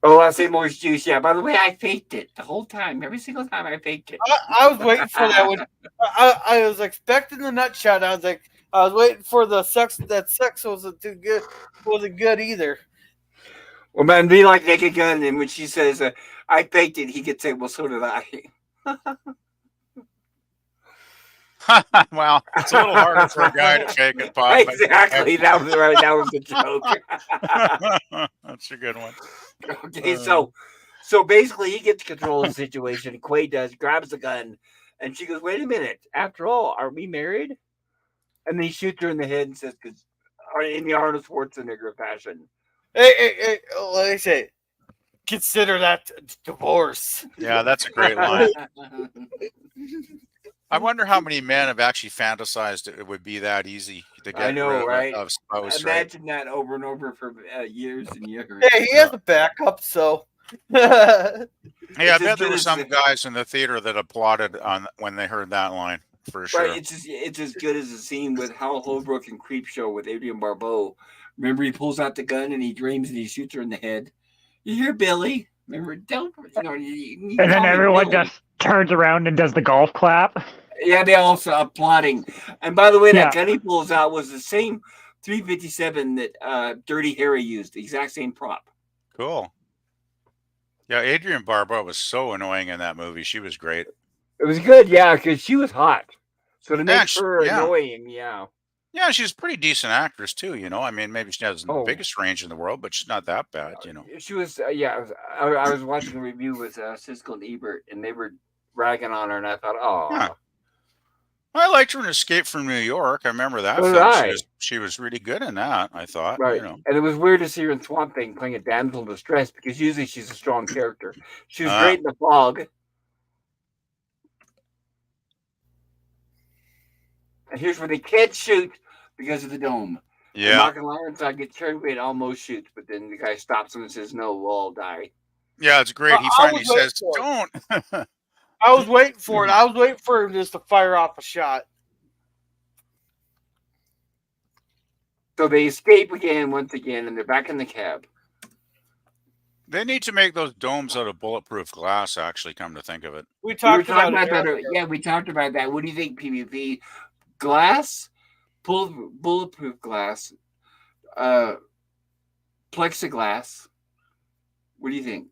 [SPEAKER 1] Oh, I say more juice. Yeah. By the way, I faked it the whole time. Every single time I faked it.
[SPEAKER 3] I was waiting for that one. I was expecting the nut shot. I was waiting for the sex. That sex wasn't too good. Wasn't good either.
[SPEAKER 1] Well, man, be like Naked Gun, and when she says, "I faked it," he could say, "Well, so did I."
[SPEAKER 5] Well, it's a little harder for a guy to fake it, Pop.
[SPEAKER 1] Exactly. That was right. That was the joke.
[SPEAKER 5] That's a good one.
[SPEAKER 1] Okay, so basically he gets control of the situation. Quaid does, grabs the gun, and she goes, "Wait a minute. After all, are we married?" And then he shoots her in the head and says, in the Arnold Schwarzenegger fashion,
[SPEAKER 3] Hey, let me say, consider that divorce.
[SPEAKER 5] Yeah, that's a great line. I wonder how many men have actually fantasized it would be that easy to get rid of spouse.
[SPEAKER 1] Imagine that over and over for years and years.
[SPEAKER 3] Hey, he has a backup, so.
[SPEAKER 5] Hey, I
[SPEAKER 1] It's as
[SPEAKER 5] bet there
[SPEAKER 1] good
[SPEAKER 5] were
[SPEAKER 1] as
[SPEAKER 5] some
[SPEAKER 1] the-
[SPEAKER 5] guys in the theater that applauded on when they heard that line for sure.
[SPEAKER 1] Right, it's as good as the scene with Hal Holbrook in Creepshow with Adrian Barbeau. Remember, he pulls out the gun and he dreams and he shoots her in the head. You hear Billy? Remember, don't you
[SPEAKER 2] And then
[SPEAKER 1] call me
[SPEAKER 2] everyone
[SPEAKER 1] Billy.
[SPEAKER 2] just turns around and does the golf clap.
[SPEAKER 1] Yeah, they also applauding. And by the way, that
[SPEAKER 2] Yeah.
[SPEAKER 1] gun he pulls out was the same 357 that Dirty Harry used. The exact same prop.
[SPEAKER 5] Cool. Yeah, Adrian Barbeau was so annoying in that movie. She was great.
[SPEAKER 1] It was good, yeah, because she was hot. So to make
[SPEAKER 5] Yeah,
[SPEAKER 1] her
[SPEAKER 5] yeah.
[SPEAKER 1] annoying, yeah.
[SPEAKER 5] Yeah, she's a pretty decent actress too. I mean, maybe she hasn't
[SPEAKER 1] Oh.
[SPEAKER 5] the biggest range in the world, but she's not that bad.
[SPEAKER 1] She was, I was watching a review with Siskel and Ebert, and they were ragging on her, and I thought, oh,
[SPEAKER 5] Yeah. I liked her in Escape from New York. I remember that
[SPEAKER 1] So did
[SPEAKER 5] film.
[SPEAKER 1] I.
[SPEAKER 5] She was really good in that. I thought.
[SPEAKER 1] right. And it was weird to see her in Swamp Thing playing a damsel in distress because usually she's a strong character. She was great in The Fog. And here's where they can't shoot because of the dome.
[SPEAKER 5] Yeah.
[SPEAKER 1] Mark and Ironside get carried away and almost shoots, but then the guy stops him and says, "No, we'll all die."
[SPEAKER 5] Yeah, it's great. He
[SPEAKER 3] I
[SPEAKER 5] finally
[SPEAKER 3] was waiting
[SPEAKER 5] says,
[SPEAKER 3] for it.
[SPEAKER 5] "Don't."
[SPEAKER 3] I was waiting for it. I was waiting for him just to fire off a shot.
[SPEAKER 1] So they escape once again, and they're back in the cab.
[SPEAKER 5] They need to make those domes out of bulletproof glass. Actually, come to think of it.
[SPEAKER 3] We
[SPEAKER 1] We were
[SPEAKER 3] talked
[SPEAKER 1] talking
[SPEAKER 3] about
[SPEAKER 1] about
[SPEAKER 3] it.
[SPEAKER 1] that. Yeah, we talked about that. What do you think, PvP? Glass? Bulletproof glass? Plexiglass? What do you think?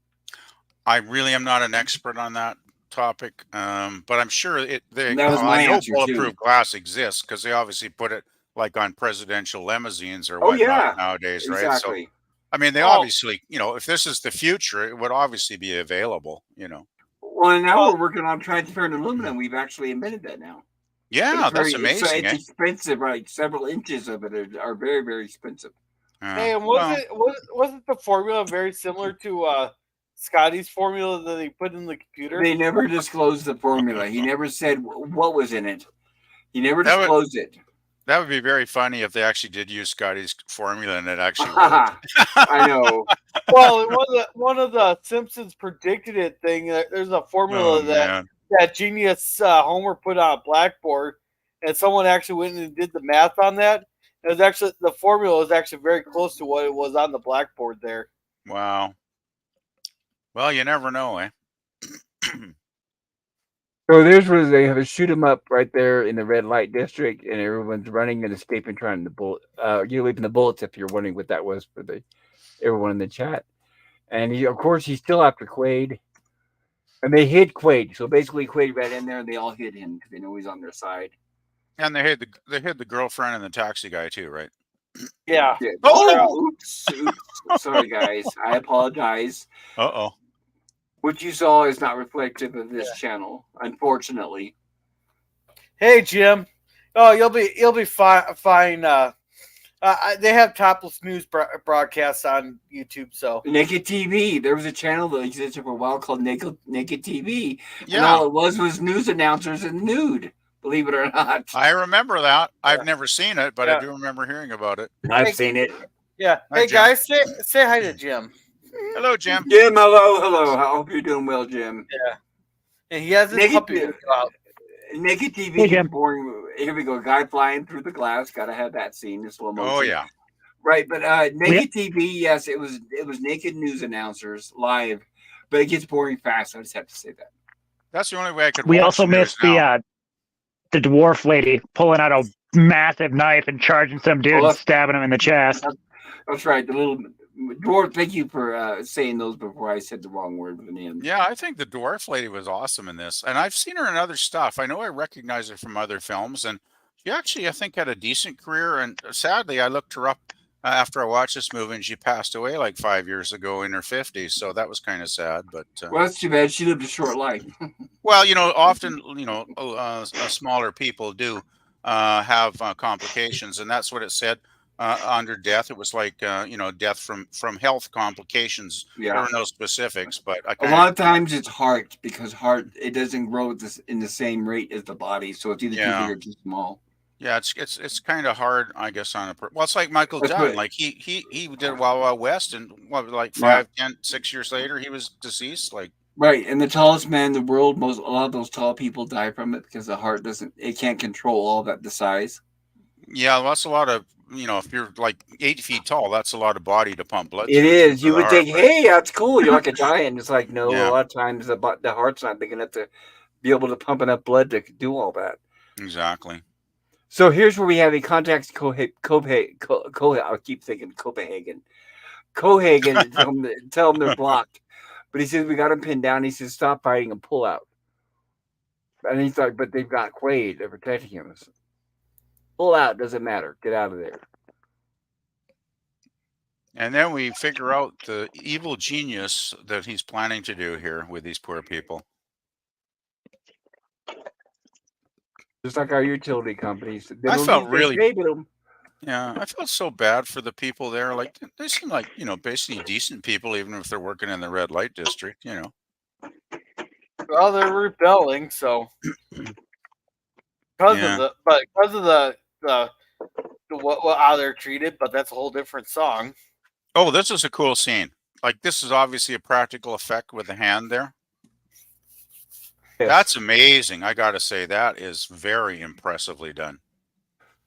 [SPEAKER 5] I really am not an expert on that topic, but I'm sure
[SPEAKER 1] That was my
[SPEAKER 5] I know
[SPEAKER 1] answer, too.
[SPEAKER 5] bulletproof glass exists because they obviously put it like on presidential limousines or
[SPEAKER 1] Oh,
[SPEAKER 5] whatnot
[SPEAKER 1] yeah.
[SPEAKER 5] nowadays, right?
[SPEAKER 1] Exactly.
[SPEAKER 5] So, I mean, they
[SPEAKER 3] Oh.
[SPEAKER 5] obviously, if this is the future, it would obviously be available.
[SPEAKER 1] Well, and now
[SPEAKER 3] Well-
[SPEAKER 1] we're working on transparent aluminum. We've actually invented that now. But
[SPEAKER 5] Yeah,
[SPEAKER 1] it's
[SPEAKER 5] that's
[SPEAKER 1] very-
[SPEAKER 5] amazing.
[SPEAKER 1] It's
[SPEAKER 5] eh?
[SPEAKER 1] expensive, right? Several inches of it are very, very expensive.
[SPEAKER 3] Hey, and
[SPEAKER 5] Well,
[SPEAKER 3] wasn't the formula very similar to Scotty's formula that he put in the computer?
[SPEAKER 1] They never disclosed the formula. He never said what was in it. He never
[SPEAKER 5] That would-
[SPEAKER 1] disclosed it.
[SPEAKER 5] that would be very funny if they actually did use Scotty's formula and it actually worked.
[SPEAKER 1] I know.
[SPEAKER 3] Well, one of the Simpsons predicted it thing. There's a formula
[SPEAKER 5] Oh,
[SPEAKER 3] that
[SPEAKER 5] man.
[SPEAKER 3] that genius Homer put on a blackboard, and someone actually went and did the math on that. It was actually the formula was actually very close to what it was on the blackboard there.
[SPEAKER 5] Wow. Well, you never know, eh?
[SPEAKER 1] So there's where they have to shoot him up right there in the red light district, and everyone's running and escaping, trying to bullet. You're leaving the bullets if you're wondering what that was for everyone in the chat. And of course, he's still after Quaid, and they hid Quaid. So basically, Quaid ran in there, and they all hid him because they know he's on their side.
[SPEAKER 5] And they hid the girlfriend and the taxi guy too, right?
[SPEAKER 3] Yeah.
[SPEAKER 1] Yeah.
[SPEAKER 5] Oh!
[SPEAKER 1] Oops. Sorry, guys. I apologize.
[SPEAKER 5] Uh-oh.
[SPEAKER 1] What you saw is not reflective of this channel, unfortunately.
[SPEAKER 3] Hey, Jim. Oh, you'll be fine. They have topless news broadcasts on YouTube, so
[SPEAKER 1] Naked TV. There was a channel that existed for a while called Naked TV. And
[SPEAKER 5] Yeah,
[SPEAKER 1] all it was news announcers and nude, believe it or not.
[SPEAKER 5] I remember that.
[SPEAKER 3] Yeah.
[SPEAKER 5] I've never seen it, but I
[SPEAKER 3] Yeah.
[SPEAKER 5] do remember hearing about it.
[SPEAKER 1] I've seen it.
[SPEAKER 3] yeah.
[SPEAKER 5] Hi,
[SPEAKER 3] Hey,
[SPEAKER 5] Jim.
[SPEAKER 3] guys, say hi to Jim.
[SPEAKER 5] Hello, Jim.
[SPEAKER 1] Jim, hello. I hope you're doing well, Jim.
[SPEAKER 3] And he has his
[SPEAKER 1] Naked
[SPEAKER 3] puppy
[SPEAKER 1] TV.
[SPEAKER 3] with him out.
[SPEAKER 1] Naked TV
[SPEAKER 2] Hey,
[SPEAKER 1] is
[SPEAKER 2] Jim.
[SPEAKER 1] boring. Here we go. Guy flying through the glass. Gotta have that scene in slow motion.
[SPEAKER 5] Oh yeah.
[SPEAKER 1] Right, but Naked TV, yes, it was naked news announcers live, but it gets boring fast. I just have to say that.
[SPEAKER 5] That's the only way I could.
[SPEAKER 2] We
[SPEAKER 5] watch
[SPEAKER 2] also
[SPEAKER 5] the news
[SPEAKER 2] missed
[SPEAKER 5] now.
[SPEAKER 2] the dwarf lady pulling out a massive knife and charging some dude
[SPEAKER 1] Oh,
[SPEAKER 2] and stabbing him in the chest.
[SPEAKER 1] That's right. The little dwarf. Thank you for saying those before I said the wrong word with the name.
[SPEAKER 5] Yeah, I think the dwarf lady was awesome in this, and I've seen her in other stuff. I know I recognize her from other films, and she actually, I think, had a decent career. And sadly, I looked her up after I watched this movie, and she passed away like 5 years ago in her 50s. So that was kind of sad. But
[SPEAKER 1] Well, that's too bad. She lived a short life.
[SPEAKER 5] well, often, smaller people do have complications, and that's what it said under death. It was like, death from health complications. There
[SPEAKER 1] Yeah.
[SPEAKER 5] were no specifics, but
[SPEAKER 1] A lot of times it's heart because heart it doesn't grow in the same rate as the body, so it's either
[SPEAKER 5] Yeah.
[SPEAKER 1] too big or too small.
[SPEAKER 5] yeah, it's kind of hard, I guess, on well, it's like Michael
[SPEAKER 1] That's
[SPEAKER 5] Dunn.
[SPEAKER 1] what-
[SPEAKER 5] Like he did Wild Wild West, and what, like
[SPEAKER 1] Yeah.
[SPEAKER 5] 5, 10, 6 years later, he was deceased. Like,
[SPEAKER 1] Right, and the tallest man in the world, a lot of those tall people die from it because the heart it can't control all that, the size.
[SPEAKER 5] Yeah, well, that's a lot of, if you're like 8 feet tall, that's a lot of body to pump blood
[SPEAKER 1] It
[SPEAKER 5] through
[SPEAKER 1] is.
[SPEAKER 5] for
[SPEAKER 1] You
[SPEAKER 5] the
[SPEAKER 1] would
[SPEAKER 5] heart,
[SPEAKER 1] think,
[SPEAKER 5] right?
[SPEAKER 1] hey, that's cool. You're like a giant. It's like, no, a
[SPEAKER 5] Yeah,
[SPEAKER 1] lot of times the heart's not big enough to be able to pump enough blood to do all that.
[SPEAKER 5] exactly.
[SPEAKER 1] So here's where we have a contacts I keep thinking Copenhagen. Cohagen to tell them they're blocked. But he says, we got him pinned down. He says, stop fighting and pull out. And he's like, but they've got Quaid. They're protecting him. Pull out. Doesn't matter. Get out of there.
[SPEAKER 5] And then we figure out the evil genius that he's planning to do here with these poor people.
[SPEAKER 1] Just like our utility companies. They
[SPEAKER 5] I
[SPEAKER 1] don't
[SPEAKER 5] felt
[SPEAKER 1] need
[SPEAKER 5] really,
[SPEAKER 1] pay them.
[SPEAKER 5] yeah, I felt so bad for the people there. Like they seem like, basically decent people, even if they're working in the red light district,
[SPEAKER 3] Well, they're rebelling, so
[SPEAKER 5] Yeah.
[SPEAKER 3] because of the what how they're treated, but that's a whole different song.
[SPEAKER 5] Oh, this is a cool scene. Like this is obviously a practical effect with the hand there.
[SPEAKER 1] Yes.
[SPEAKER 5] That's amazing. I got to say that is very impressively done.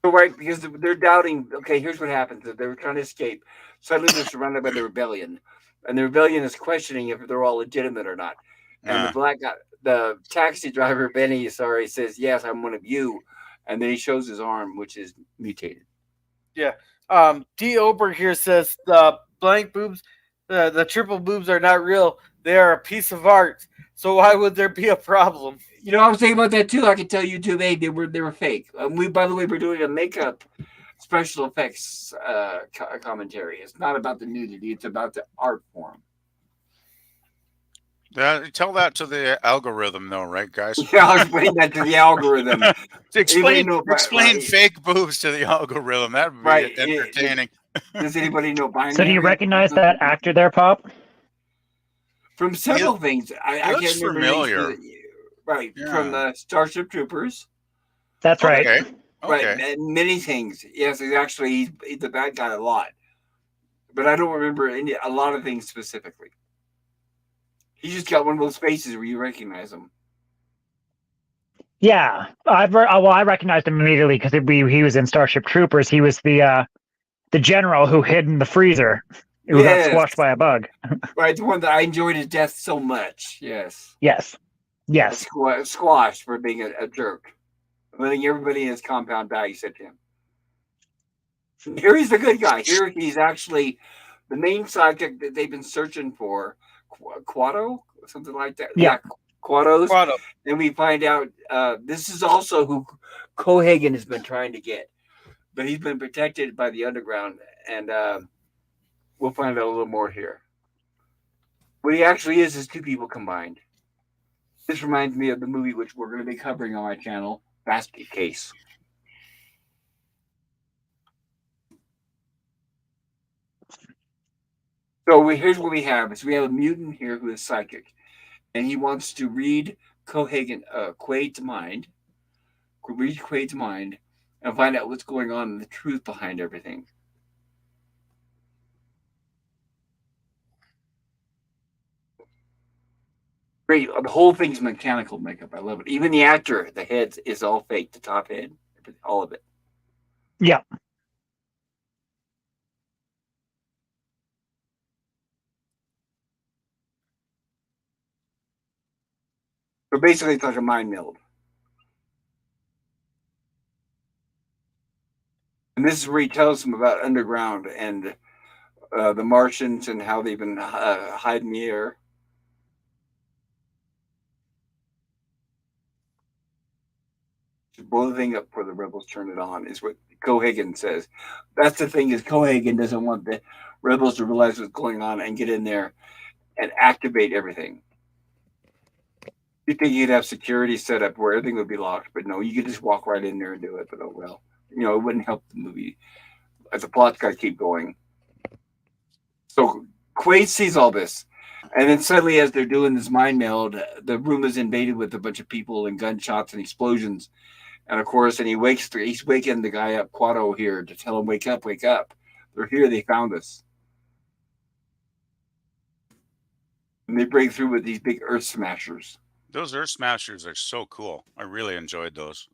[SPEAKER 1] Right, because they're doubting. Okay, here's what happens: they were trying to escape. Suddenly, they're surrounded by the rebellion, and the rebellion is questioning if they're all legitimate or not. And the black guy, the taxi driver Benny, says, "Yes, I'm one of you," and then he shows his arm, which is mutated.
[SPEAKER 3] Yeah. D. Oberg here says the blank boobs, the triple boobs are not real. They are a piece of art. So why would there be a problem?
[SPEAKER 1] I was thinking about that too. I can tell you too, they were fake. By the way, we're doing a makeup special effects commentary. It's not about the nudity; it's about the art form.
[SPEAKER 5] Tell that to the algorithm, though, right, guys?
[SPEAKER 1] Yeah, I'll explain that to the algorithm.
[SPEAKER 5] explain
[SPEAKER 1] right?
[SPEAKER 5] fake boobs to the algorithm. That would be entertaining.
[SPEAKER 1] Does anybody know binary?
[SPEAKER 2] So do you recognize that actor there, Pop?
[SPEAKER 1] From several things. I can't remember
[SPEAKER 5] familiar.
[SPEAKER 1] Right,
[SPEAKER 5] Yeah.
[SPEAKER 1] from the Starship Troopers.
[SPEAKER 2] That's right.
[SPEAKER 5] Okay.
[SPEAKER 1] Right, many things. Yes, he's the bad guy a lot, but I don't remember a lot of things specifically. He just got one of those faces where you recognize him.
[SPEAKER 2] Yeah, I recognized him immediately because he was in Starship Troopers. He was the general who hid in the freezer, who got squashed by a bug.
[SPEAKER 1] Right, the one that I enjoyed his death so much. Yes.
[SPEAKER 2] Yes.
[SPEAKER 1] Squashed for being a jerk, letting everybody in his compound die except him. Here he's the good guy. Here he's actually the main sidekick that they've been searching for. Quado, something like that.
[SPEAKER 2] Yeah.
[SPEAKER 1] Quado. And we find out this is also who Cohagen has been trying to get, but he's been protected by the underground, and we'll find out a little more here. What he actually is two people combined. This reminds me of the movie which we're going to be covering on my channel, Basket Case. So here's what we have: we have a mutant here who is psychic, and he wants to read Quaid's mind, and find out what's going on and the truth behind everything. Great, the whole thing's mechanical makeup. I love it. Even the actor, the head is all fake. The top head, all of it.
[SPEAKER 2] Yeah.
[SPEAKER 1] So basically, it's like a mind meld. And this is where he tells them about underground and the Martians and how they've been hiding the air. To blow the thing up before the rebels turn it on is what Cohagen says. That's the thing is Cohagen doesn't want the rebels to realize what's going on and get in there and activate everything. You think you'd have security set up where everything would be locked, but no, you could just walk right in there and do it. But oh well, it wouldn't help the movie. The plot's got to keep going. So Quaid sees all this, and then suddenly, as they're doing this mind meld, the room is invaded with a bunch of people and gunshots and explosions. And of course, and he's waking the guy up, Quado here, to tell him, wake up. They're here, they found us. And they break through with these big earth smashers.
[SPEAKER 5] Those Earth Smashers are so cool. I really enjoyed those.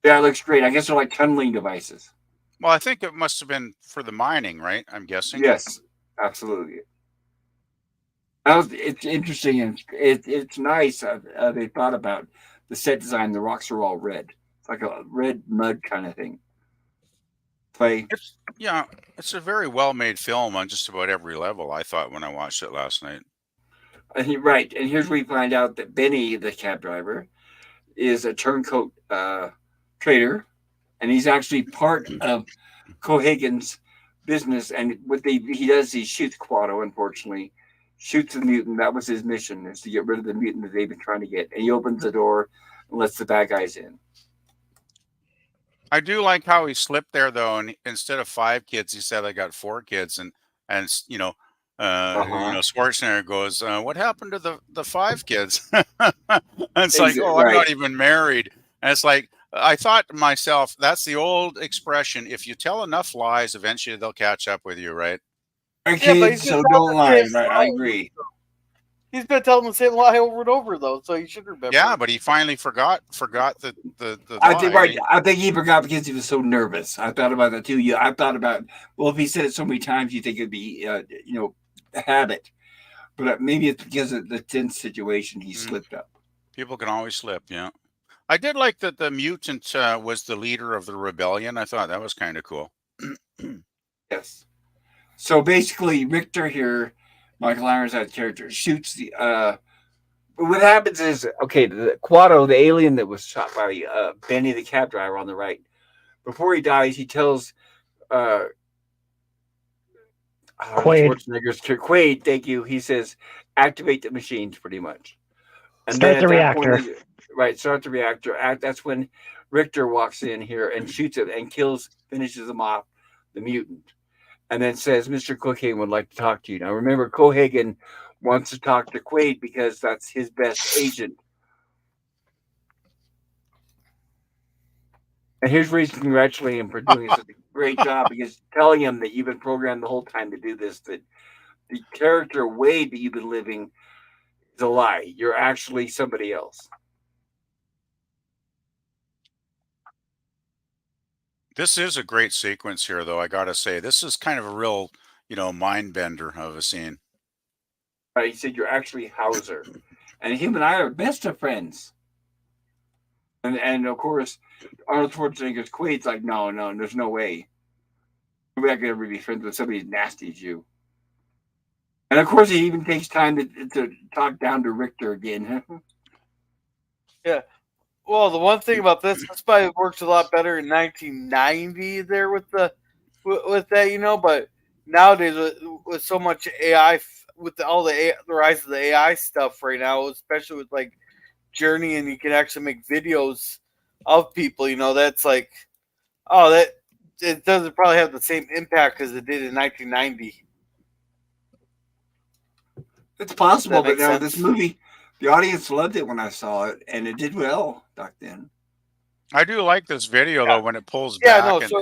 [SPEAKER 1] Yeah, it looks great. I guess they're like tunneling devices.
[SPEAKER 5] Well, I think it must have been for the mining, right? I'm guessing.
[SPEAKER 1] Yes, absolutely. It's interesting and it's nice. They thought about the set design. The rocks are all red. It's like a red mud kind of thing.
[SPEAKER 5] It's a very well made film on just about every level. I thought when I watched it last night.
[SPEAKER 1] Right, and here's where we find out that Benny, the cab driver, is a turncoat trader, and he's actually part of Cohagen's business. And what he does, he shoots Quado. Unfortunately, shoots the mutant. That was his mission, is to get rid of the mutant that they've been trying to get. And he opens the door and lets the bad guys in.
[SPEAKER 5] I do like how he slipped there, though, and instead of 5 kids, he said I got 4 kids, and Schwarzenegger goes, "What happened to the 5 kids?" And it's like, "Oh, I'm not even married." And it's like, I thought to myself, that's the old expression: if you tell enough lies, eventually they'll catch up with you, right?
[SPEAKER 1] Kids, so don't lie. Right, I agree.
[SPEAKER 3] He's been telling the same lie over and over, though, so you should remember.
[SPEAKER 5] Yeah, but he finally forgot the
[SPEAKER 1] I think lie. I think he forgot because he was so nervous. I thought about that too. Yeah, I thought about, well, if he said it so many times, you think it'd be a habit. But maybe it's because of the tense situation he slipped up.
[SPEAKER 5] People can always slip, yeah. I did like that the mutant was the leader of the rebellion. I thought that was kind of cool.
[SPEAKER 1] Yes. So basically, Richter here, Michael Ironside's character, shoots the. What happens is, okay, the Quado, the alien that was shot by Benny, the cab driver on the right, before he dies, he tells Schwarzenegger's Quaid, thank you. He says, activate the machines, pretty much. And
[SPEAKER 2] start the reactor.
[SPEAKER 1] Start the reactor. That's when Richter walks in here and shoots it and finishes him off, the mutant. And then says, Mr. Cohagen would like to talk to you. Now, remember, Cohagen wants to talk to Quaid because that's his best agent. And here's where he's congratulating him for doing such a great job, because telling him that you've been programmed the whole time to do this, that the character Wade that you've been living is a lie. You're actually somebody else.
[SPEAKER 5] This is a great sequence here, though. I gotta say, this is kind of a real, mind bender of a scene.
[SPEAKER 1] He said, "You're actually Hauser," and him and I are best of friends. And of course, Arnold Schwarzenegger's Quaid's like, no, there's no way. We're not gonna ever be friends with somebody as nasty as you. And of course, he even takes time to talk down to Richter again.
[SPEAKER 3] Yeah. Well, the one thing about this probably works a lot better in 1990 there with that, but nowadays with so much AI, with all the rise of the AI stuff right now, especially with like Journey, and you can actually make videos of people, that's like, that it doesn't probably have the same impact as it did in 1990.
[SPEAKER 1] It's possible, but now this movie, the audience loved it when I saw it, and it did well back then.
[SPEAKER 5] I do like this video though, when it pulls back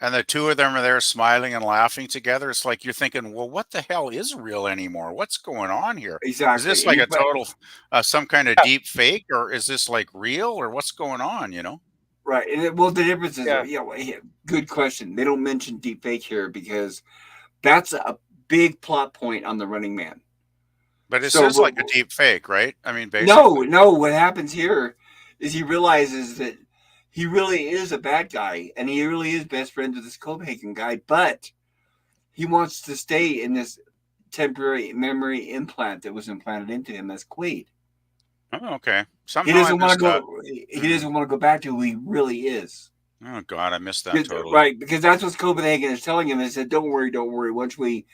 [SPEAKER 5] and the two of them are there smiling and laughing together. It's like you're thinking, well, what the hell is real anymore? What's going on here?
[SPEAKER 1] Exactly.
[SPEAKER 5] Is this like a total some kind of deep fake, or is this like real, or what's going on?
[SPEAKER 1] Right. And the difference is, good question. They don't mention deep fake here because that's a big plot point on The Running Man.
[SPEAKER 5] But it says like a deep fake, right? I mean, basically.
[SPEAKER 1] No. What happens here is he realizes that he really is a bad guy, and he really is best friends with this Cohagen guy, but he wants to stay in this temporary memory implant that was implanted into him as Quaid.
[SPEAKER 5] Oh, okay. Somehow
[SPEAKER 1] he doesn't want to go. He doesn't want to go back to who he really is.
[SPEAKER 5] Oh God, I missed that totally.
[SPEAKER 1] Right, because that's what Cohagen is telling him. Is that don't worry. Once we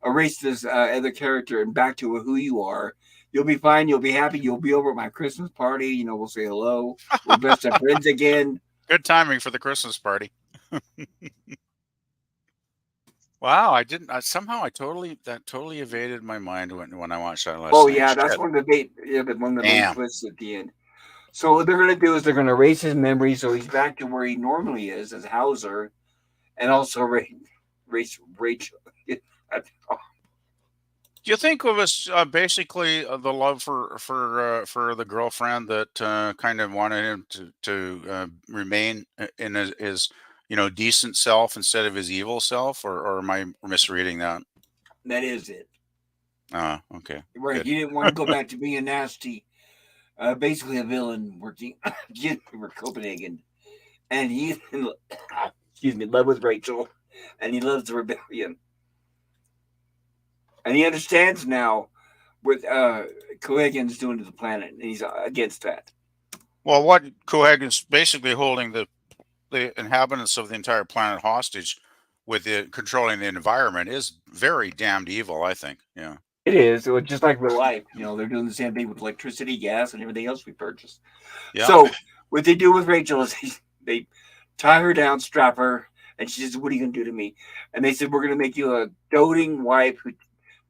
[SPEAKER 1] erase this other character and back to who you are, you'll be fine. You'll be happy. You'll be over at my Christmas party. We'll say hello. We're best of friends again.
[SPEAKER 5] Good timing for the Christmas party. Wow, I didn't. That totally evaded my mind when I watched that last night.
[SPEAKER 1] Oh yeah, that's one of the main twists at the end. So what they're going to do is they're going to erase his memory, so he's back to where he normally is as Hauser, and also erase Rachel.
[SPEAKER 5] Do you think it was basically the love for the girlfriend that kind of wanted him to remain in his decent self instead of his evil self, or am I misreading that?
[SPEAKER 1] That is it.
[SPEAKER 5] Okay.
[SPEAKER 1] Right.
[SPEAKER 5] Good.
[SPEAKER 1] He didn't want to go back to being a nasty, basically a villain working for Copenhagen. And he's in, love with Rachel, and he loves the rebellion. And he understands now what Cohegan's doing to the planet, and he's against that.
[SPEAKER 5] Well, what Cohegan's basically holding the inhabitants of the entire planet hostage with controlling the environment is very damned evil, I think. Yeah.
[SPEAKER 1] It is. So it's just like real life. They're doing the same thing with electricity, gas, and everything else we purchase.
[SPEAKER 5] Yeah.
[SPEAKER 1] So what they do with Rachel is they tie her down, strap her, and she says, "What are you going to do to me?" And they said, "We're going to make you a doting wife who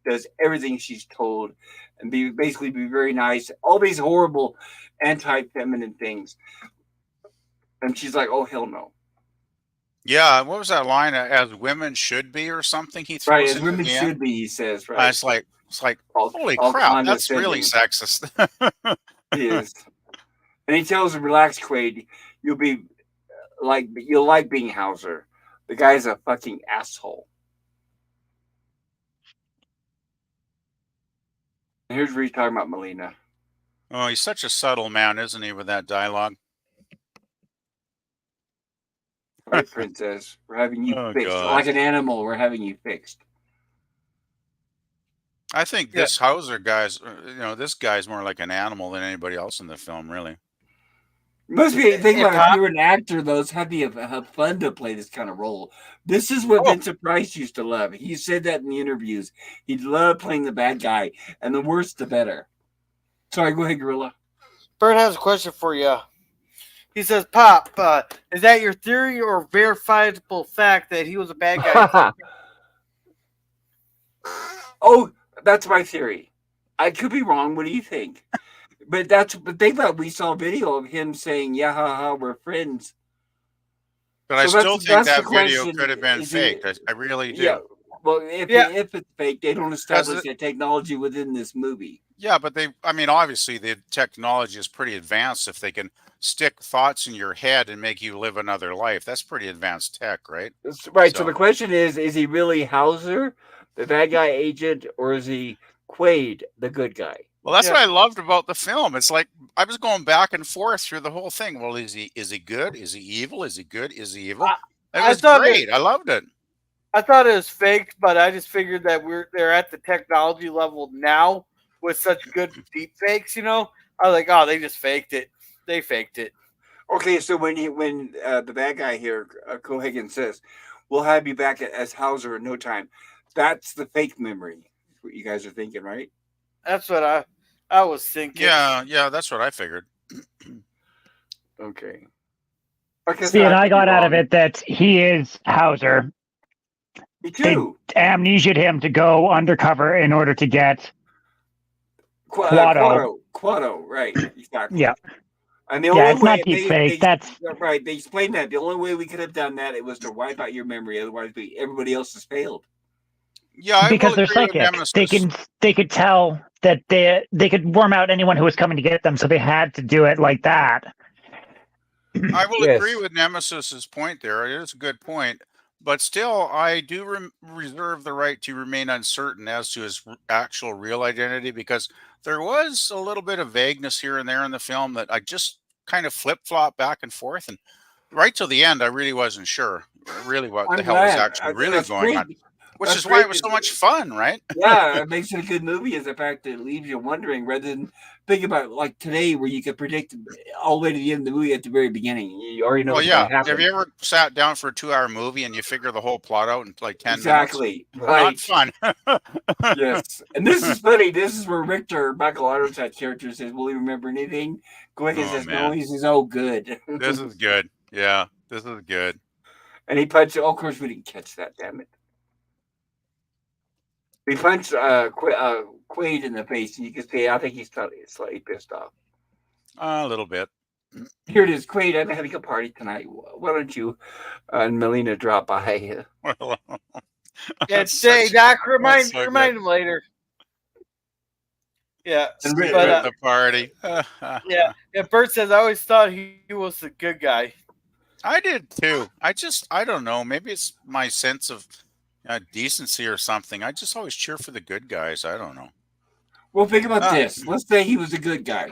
[SPEAKER 1] does everything she's told and be very nice." All these horrible anti-feminine things. And she's like, "Oh, hell no."
[SPEAKER 5] Yeah. What was that line? As women should be, or something? He throws
[SPEAKER 1] Right, as
[SPEAKER 5] into
[SPEAKER 1] women
[SPEAKER 5] the end?
[SPEAKER 1] should be, he says. Right.
[SPEAKER 5] It's like, holy
[SPEAKER 1] all
[SPEAKER 5] crap, that's really
[SPEAKER 1] condescending.
[SPEAKER 5] sexist.
[SPEAKER 1] It is. And he tells her, "Relax, Quaid. You'll like being Hauser. The guy's a fucking asshole." And here's where he's talking about Melina.
[SPEAKER 5] Oh, he's such a subtle man, isn't he, with that dialogue?
[SPEAKER 1] Right, princess. We're having you
[SPEAKER 5] Oh,
[SPEAKER 1] fixed.
[SPEAKER 5] God.
[SPEAKER 1] Like an animal, we're having you fixed.
[SPEAKER 5] I think this Hauser guy's, this guy's more like an animal than anybody else in the film, really.
[SPEAKER 1] Must be think about if you're an actor, though, it's have to have fun to play this kind of role. This is what Vincent Price used to love. He said that in the interviews. He loved playing the bad guy, and the worse the better. Sorry, go ahead, Gorilla.
[SPEAKER 3] Bert has a question for you. He says, "Pop, is that your theory or verifiable fact that he was a bad guy?"
[SPEAKER 1] Oh, that's my theory. I could be wrong. What do you think? But think about, we saw a video of him saying, "Yeah, haha, we're friends."
[SPEAKER 5] But I still think that video could have been fake. I really do.
[SPEAKER 1] Yeah. Well, if it's fake, they don't establish that technology within this movie.
[SPEAKER 5] Yeah, but obviously the technology is pretty advanced. If they can stick thoughts in your head and make you live another life, that's pretty advanced tech, right?
[SPEAKER 1] Right. So the question is he really Hauser, the bad guy agent, or is he Quaid, the good guy?
[SPEAKER 5] Well, that's what I loved about the film. It's like I was going back and forth through the whole thing. Well, is he good? Is he evil? Is he good? Is he evil? It was great. I loved it.
[SPEAKER 3] I thought it was fake, but I just figured that they're at the technology level now with such good deep fakes. I was like, oh, they just faked it. They faked it.
[SPEAKER 1] Okay, so when the bad guy here, Cohegan, says, "We'll have you back as Hauser in no time," that's the fake memory. What you guys are thinking, right?
[SPEAKER 3] That's what I was thinking.
[SPEAKER 5] Yeah, that's what I figured.
[SPEAKER 1] Okay.
[SPEAKER 2] See, and I got out of it that he is Hauser.
[SPEAKER 1] Me too.
[SPEAKER 2] They amnesia'd him to go undercover in order to get Quado.
[SPEAKER 1] Quado, right? Exactly.
[SPEAKER 2] Yeah.
[SPEAKER 1] And the only
[SPEAKER 2] it's
[SPEAKER 1] way
[SPEAKER 2] not deep fake. That's
[SPEAKER 1] right. They explained that the only way we could have done that, it was to wipe out your memory. Otherwise, everybody else has failed.
[SPEAKER 5] Yeah,
[SPEAKER 2] because they're psychic. They could tell that they could worm out anyone who was coming to get them, so they had to do it like that.
[SPEAKER 5] I will agree with Nemesis's point there. It is a good point, but still, I do reserve the right to remain uncertain as to his actual real identity, because there was a little bit of vagueness here and there in the film that I just kind of flip-flop back and forth, and right till the end, I really wasn't sure really what the hell was actually really going on. Which is why it was so much fun, right?
[SPEAKER 1] Yeah, it makes it a good movie, is the fact that it leaves you wondering, rather than think about like today, where you could predict all the way to the end of the movie at the very beginning. You already know what's going to happen.
[SPEAKER 5] Have you ever sat down for a 2-hour movie and you figure the whole plot out in like 10 minutes?
[SPEAKER 1] Exactly. Right.
[SPEAKER 5] Not fun.
[SPEAKER 1] Yes. And this is funny. This is where Richter, Michael Ironside character, says, "Will he remember anything?" Quentin says, "No." He says, "Oh, good."
[SPEAKER 5] This is good. Yeah, this is good.
[SPEAKER 1] And he punched. Oh, of course, we didn't catch that. Damn it. We punched Quaid in the face, and you can see, I think he's slightly pissed off.
[SPEAKER 5] A little bit.
[SPEAKER 1] Here it is, Quaid. I'm having a party tonight. Why don't you and Melina drop by?
[SPEAKER 3] Say, Doc, remind him later. Yeah,
[SPEAKER 1] And
[SPEAKER 3] but
[SPEAKER 5] At the party.
[SPEAKER 3] yeah. Bert says I always thought he was the good guy.
[SPEAKER 5] I did too. I don't know. Maybe it's my sense of decency or something. I just always cheer for the good guys. I don't know.
[SPEAKER 1] Well, think about
[SPEAKER 5] Ah.
[SPEAKER 1] this. Let's say he was a good guy.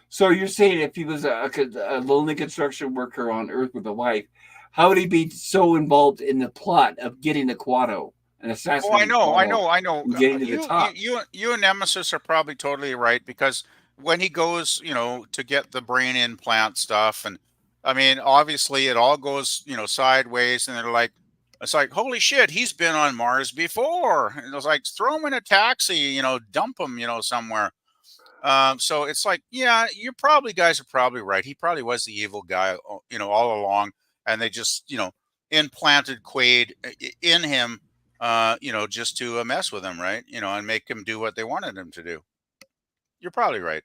[SPEAKER 1] So you're saying if he was a lonely construction worker on Earth with a wife, how would he be so involved in the plot of getting the Quado and
[SPEAKER 5] Oh,
[SPEAKER 1] assassinating
[SPEAKER 5] I
[SPEAKER 1] Quado
[SPEAKER 5] know.
[SPEAKER 1] and getting to the top?
[SPEAKER 5] You and Nemesis are probably totally right because when he goes, to get the brain implant stuff, and I mean, obviously, it all goes, sideways, and they're like, it's like, holy shit, he's been on Mars before, and it was like, throw him in a taxi, dump him, somewhere. So it's like, yeah, guys are probably right. He probably was the evil guy, all along, and they just, implanted Quaid in him, just to mess with him, right? And make him do what they wanted him to do. You're probably right.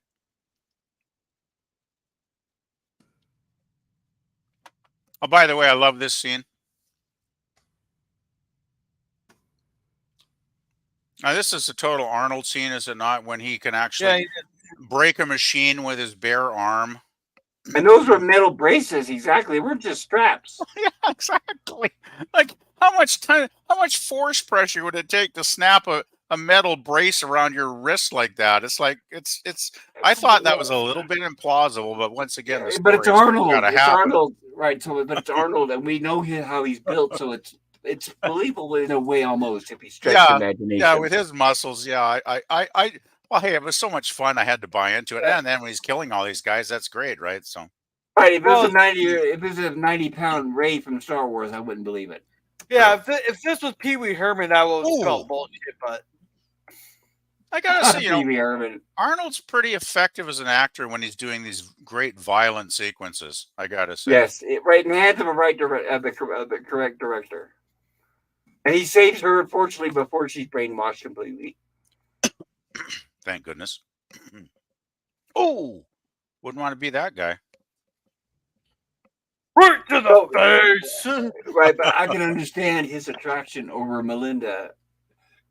[SPEAKER 5] Oh, by the way, I love this scene. Now, this is a total Arnold scene, is it not? When he can actually break a machine with his bare arm.
[SPEAKER 1] And those were metal braces, exactly. We're just straps.
[SPEAKER 5] Yeah, exactly. Like, how much force pressure would it take to snap a metal brace around your wrist like that? It's like, it's. I thought that was a little bit implausible, but once again,
[SPEAKER 1] But it's Arnold.
[SPEAKER 5] It's
[SPEAKER 1] Arnold, right? So, but it's Arnold, and we know how he's built, so it's believable in a way almost if he stretched the imagination.
[SPEAKER 5] Yeah, with his muscles. Yeah, well, hey, it was so much fun. I had to buy into it, and then when he's killing all these guys, that's great, right? So,
[SPEAKER 1] right, if it was a 90-pound Ray from Star Wars, I wouldn't believe it.
[SPEAKER 3] Yeah, if this was Pee Wee Herman, I would have felt bullshit. But
[SPEAKER 5] I gotta say,
[SPEAKER 1] Pee Wee Herman.
[SPEAKER 5] Arnold's pretty effective as an actor when he's doing these great violent sequences. I gotta say,
[SPEAKER 1] yes, right in the hands of the correct director, and he saves her unfortunately before she's brainwashed completely.
[SPEAKER 5] Thank goodness. Oh, wouldn't want to be that guy.
[SPEAKER 3] Right to the face.
[SPEAKER 1] Right, but I can understand his attraction over Melinda,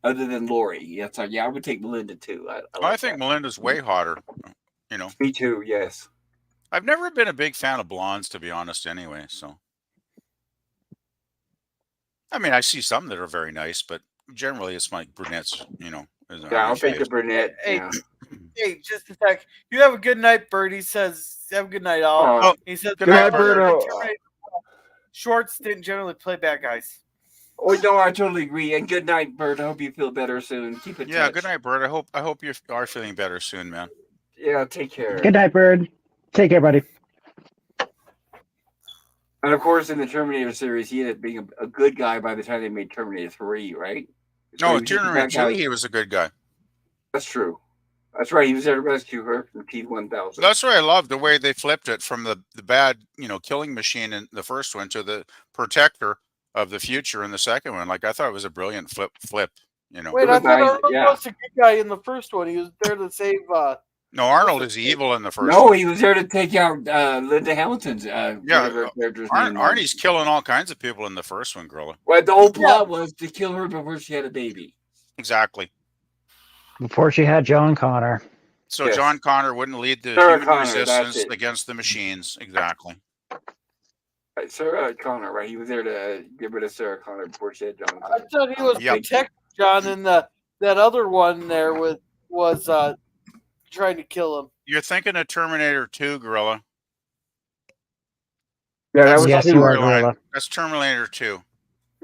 [SPEAKER 1] other than Lori. Yes, I would take Melinda too.
[SPEAKER 5] I think Melinda's way hotter.
[SPEAKER 1] Me too. Yes.
[SPEAKER 5] I've never been a big fan of blondes, to be honest. Anyway, so I mean, I see some that are very nice, but generally it's like brunettes.
[SPEAKER 1] Yeah, I'll take the brunette.
[SPEAKER 3] Hey,
[SPEAKER 1] Yeah.
[SPEAKER 3] hey, just a sec. You have a good night, Bert. He says, have a good night, all.
[SPEAKER 1] Oh,
[SPEAKER 3] He says,
[SPEAKER 1] good night, Bert.
[SPEAKER 3] Shorts didn't generally play bad guys.
[SPEAKER 1] Oh no, I totally agree. And good night, Bert. I hope you feel better soon. Keep it.
[SPEAKER 5] Yeah, good night, Bert. I hope you are feeling better soon, man.
[SPEAKER 1] Yeah, take care.
[SPEAKER 2] Good night, Bird. Take care, buddy.
[SPEAKER 1] And of course, in the Terminator series, he ended up being a good guy by the time they made Terminator 3, right?
[SPEAKER 5] No, Terminator 2, he was a good guy.
[SPEAKER 1] That's true. That's right. He was there to rescue her from T-1000.
[SPEAKER 5] That's what I love, the way they flipped it from the bad, killing machine in the first one to the protector of the future in the second one. Like, I thought it was a brilliant flip.
[SPEAKER 3] Wait, I thought Arnold was a good guy in the first one. He was there to save.
[SPEAKER 5] No, Arnold is evil in the first.
[SPEAKER 1] No,
[SPEAKER 5] one.
[SPEAKER 1] He was there to take out Linda Hamilton's.
[SPEAKER 5] Arnie's killing all kinds of people in the first one, Gorilla.
[SPEAKER 1] Well, the whole plot was to kill her before she had a baby.
[SPEAKER 5] Exactly.
[SPEAKER 2] Before she had John Connor.
[SPEAKER 5] So yes. John Connor wouldn't lead the human resistance against the machines. Exactly.
[SPEAKER 1] Right, Sarah Connor, right? He was there to get rid of Sarah Connor before she had John Connor.
[SPEAKER 3] I thought he was protecting John, and that other one there was trying to kill him.
[SPEAKER 5] You're thinking of Terminator 2, Gorilla.
[SPEAKER 1] Yeah, that was
[SPEAKER 2] yes, you are, Gorilla.
[SPEAKER 5] That's Terminator 2.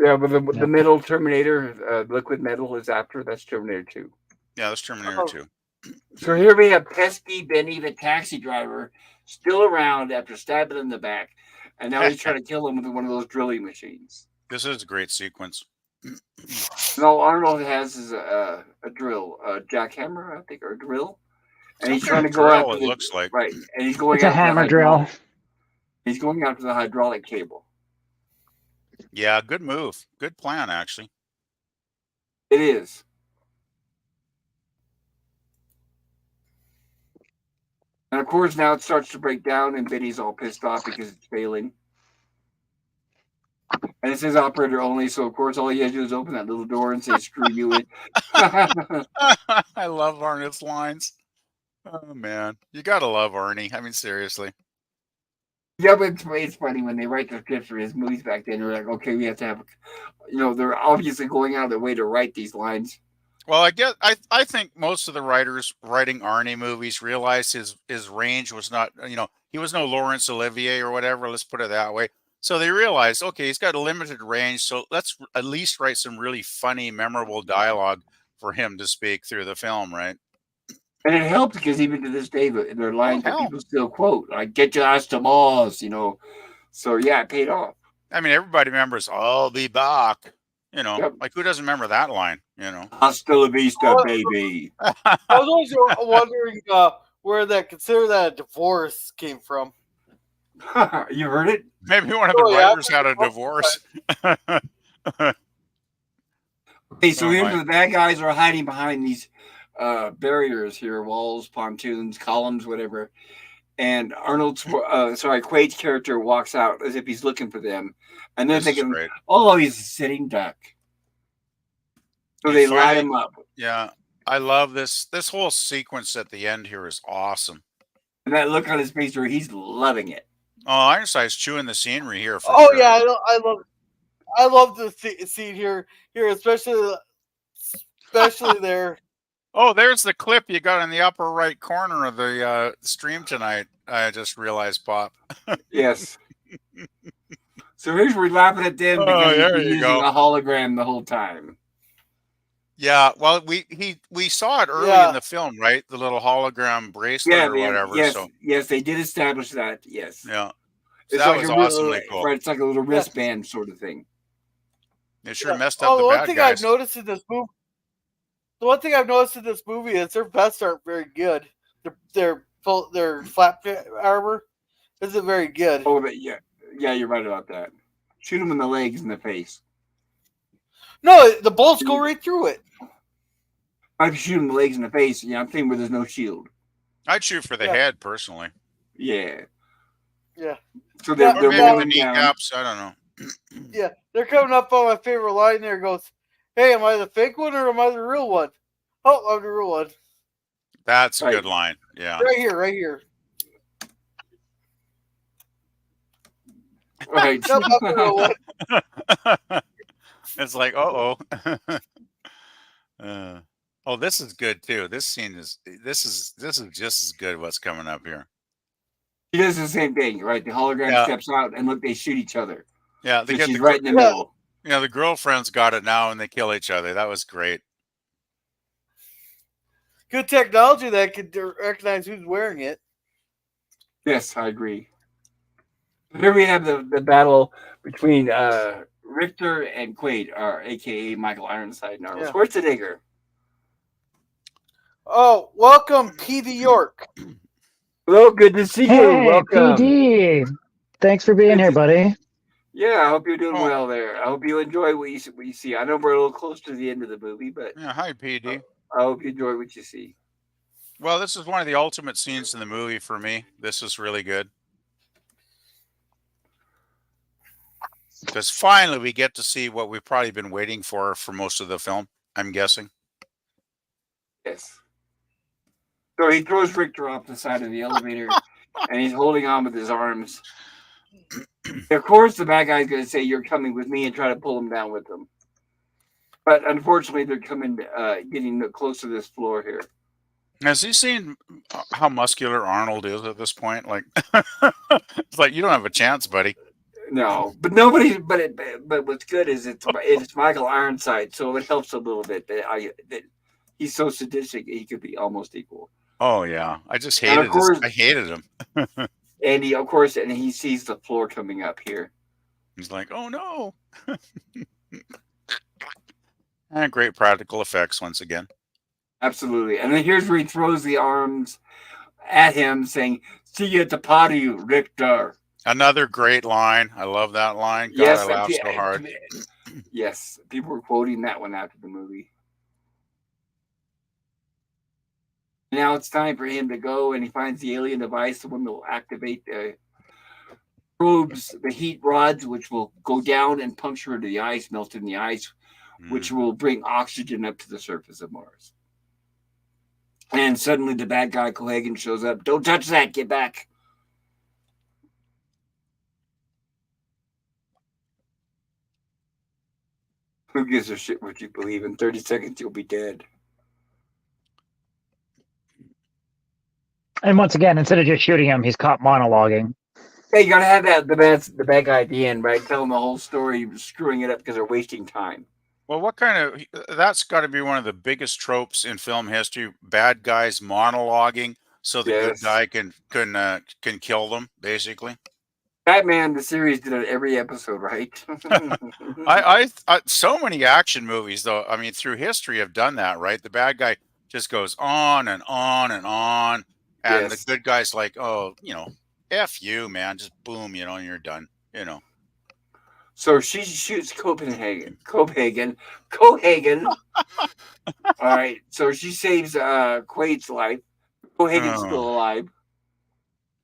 [SPEAKER 1] Yeah, but the middle Terminator, liquid metal is after. That's Terminator 2.
[SPEAKER 5] Yeah, that's Terminator 2.
[SPEAKER 1] So here we have pesky Benny, the taxi driver, still around after stabbing him in the back. And now he's trying to kill him with one of those drilling machines.
[SPEAKER 5] This is a great sequence.
[SPEAKER 1] And all Arnold has is a drill, a jackhammer, I think, or a drill. And he's trying to go out.
[SPEAKER 5] It looks like.
[SPEAKER 1] Right. And he's going
[SPEAKER 2] it's a hammer drill.
[SPEAKER 1] He's going after the hydraulic cable.
[SPEAKER 5] Yeah, good move. Good plan, actually.
[SPEAKER 1] It is. And of course, now it starts to break down, and Benny's all pissed off because it's failing. And it says operator only, so of course, all he has to do is open that little door and say, screw you.
[SPEAKER 5] I love Arnold's lines. Oh man, you gotta love Arnie. I mean, seriously.
[SPEAKER 1] Yeah, but it's funny when they write the scripts for his movies back then. They're like, okay, we have to have, they're obviously going out of their way to write these lines.
[SPEAKER 5] Well, I think most of the writers writing Arnie movies realized his range was not, he was no Laurence Olivier or whatever. Let's put it that way. So they realized, okay, he's got a limited range, so let's at least write some really funny, memorable dialogue for him to speak through the film, right?
[SPEAKER 1] And it helped because even to this day, there are lines that
[SPEAKER 5] hell.
[SPEAKER 1] people still quote, like "Get your ass to Mars," So yeah, it paid off.
[SPEAKER 5] I mean, everybody remembers "I'll be back."
[SPEAKER 1] Yep.
[SPEAKER 5] Like who doesn't remember that line?
[SPEAKER 1] Hasta la vista, baby.
[SPEAKER 3] I was always wondering where consider that a divorce came from.
[SPEAKER 1] You heard it?
[SPEAKER 5] Maybe one of the writers had a divorce.
[SPEAKER 1] Okay, so here's the bad guys are hiding behind these barriers here, walls, pontoons, columns, whatever. And Quaid's character walks out as if he's looking for them. And they're thinking, oh, he's a sitting duck. So they light him up.
[SPEAKER 5] Yeah. I love this. This whole sequence at the end here is awesome.
[SPEAKER 1] And that look on his face where he's loving it.
[SPEAKER 5] Oh, Ironside's chewing the scenery here.
[SPEAKER 3] Oh, sure. Yeah. I love the scene here, especially there.
[SPEAKER 5] Oh, there's the clip you got in the upper right corner of the stream tonight. I just realized, Pop.
[SPEAKER 1] Yes. So here's we're laughing at them because he's using a hologram the whole time.
[SPEAKER 5] Yeah, well, we saw it early in the film, right? The little hologram bracelet or whatever.
[SPEAKER 1] Yes, they did establish that. Yes.
[SPEAKER 5] Yeah. So that was awesomely cool.
[SPEAKER 1] Right, it's like a little wristband sort of thing.
[SPEAKER 5] It sure messed up the bad guys.
[SPEAKER 3] The one thing I've noticed in this movie is their vests aren't very good. Their flap armor isn't very good.
[SPEAKER 1] Oh, but yeah, you're right about that. Shoot them in the legs and the face.
[SPEAKER 3] No, the bullets go right through it.
[SPEAKER 1] If you shoot them in the legs and the face, I'm thinking where there's no shield.
[SPEAKER 5] I'd shoot for the head personally.
[SPEAKER 1] Yeah.
[SPEAKER 3] Yeah.
[SPEAKER 1] So they're
[SPEAKER 5] maybe the kneecaps. I don't know.
[SPEAKER 3] Yeah, they're coming up on my favorite line there. Goes, hey, am I the fake one or am I the real one? Oh, I'm the real one.
[SPEAKER 5] That's a good line. Yeah.
[SPEAKER 3] Right here.
[SPEAKER 1] Right.
[SPEAKER 3] Nope, I'm the real one.
[SPEAKER 5] It's like, oh, this is good too. This scene is just as good. What's coming up here?
[SPEAKER 1] He does the same thing, right? The hologram steps out and look, they shoot each other.
[SPEAKER 5] Yeah, they get
[SPEAKER 1] right in the middle.
[SPEAKER 5] The girlfriends got it now, and they kill each other. That was great.
[SPEAKER 3] Good technology that could recognize who's wearing it.
[SPEAKER 1] Yes, I agree. Here we have the battle between Richter and Quaid, aka Michael Ironside and Arnold Schwarzenegger.
[SPEAKER 3] Oh, welcome, P.D. York.
[SPEAKER 1] Hello, good to see you. Welcome.
[SPEAKER 2] PD. Thanks for being here, buddy.
[SPEAKER 1] Yeah, I hope you're doing well there. I hope you enjoy what you see. I know we're a little close to the end of the movie, but
[SPEAKER 5] hi, PD.
[SPEAKER 1] I hope you enjoy what you see.
[SPEAKER 5] Well, this is one of the ultimate scenes in the movie for me. This is really good. Because finally we get to see what we've probably been waiting for most of the film, I'm guessing.
[SPEAKER 1] Yes. So he throws Richter off the side of the elevator, and he's holding on with his arms. Of course, the bad guy's going to say, "You're coming with me," and try to pull him down with him. But unfortunately, they're getting close to this floor here.
[SPEAKER 5] Has he seen how muscular Arnold is at this point? Like, it's like you don't have a chance, buddy.
[SPEAKER 1] No, but nobody. But what's good is it's Michael Ironside, so it helps a little bit that he's so sadistic he could be almost equal.
[SPEAKER 5] Oh yeah, I just hated this. I hated him.
[SPEAKER 1] And he sees the floor coming up here.
[SPEAKER 5] He's like, "Oh no!" And great practical effects once again.
[SPEAKER 1] Absolutely, and then here's where he throws the arms at him, saying, "See you at the party, Richter."
[SPEAKER 5] Another great line. I love that line. God, I laughed so hard.
[SPEAKER 1] Yes, people were quoting that one after the movie. Now it's time for him to go, and he finds the alien device, the one that will activate the probes, the heat rods, which will go down and puncture into the ice, melt in the ice, which will bring oxygen up to the surface of Mars. And suddenly the bad guy Cohagen shows up. Don't touch that. Get back. Who gives a shit what you believe? In 30 seconds, you'll be dead.
[SPEAKER 2] And once again, instead of just shooting him, he's caught monologuing.
[SPEAKER 1] Hey, you gotta have the bad guy at the end, right? Tell them the whole story, screwing it up because they're wasting time.
[SPEAKER 5] Well, what kind of that's got to be one of the biggest tropes in film history: bad guys monologuing so the good
[SPEAKER 1] Yes.
[SPEAKER 5] guy can kill them, basically.
[SPEAKER 1] Batman, the series, did it every episode, right?
[SPEAKER 5] I so many action movies, though. I mean, through history, have done that, right? The bad guy just goes on and on and on, and
[SPEAKER 1] Yes.
[SPEAKER 5] the good guy's like, "Oh, F you, man, just boom, and you're done."
[SPEAKER 1] So she shoots Cohagen. All right. So she saves Quaid's life. Cohagen's still alive.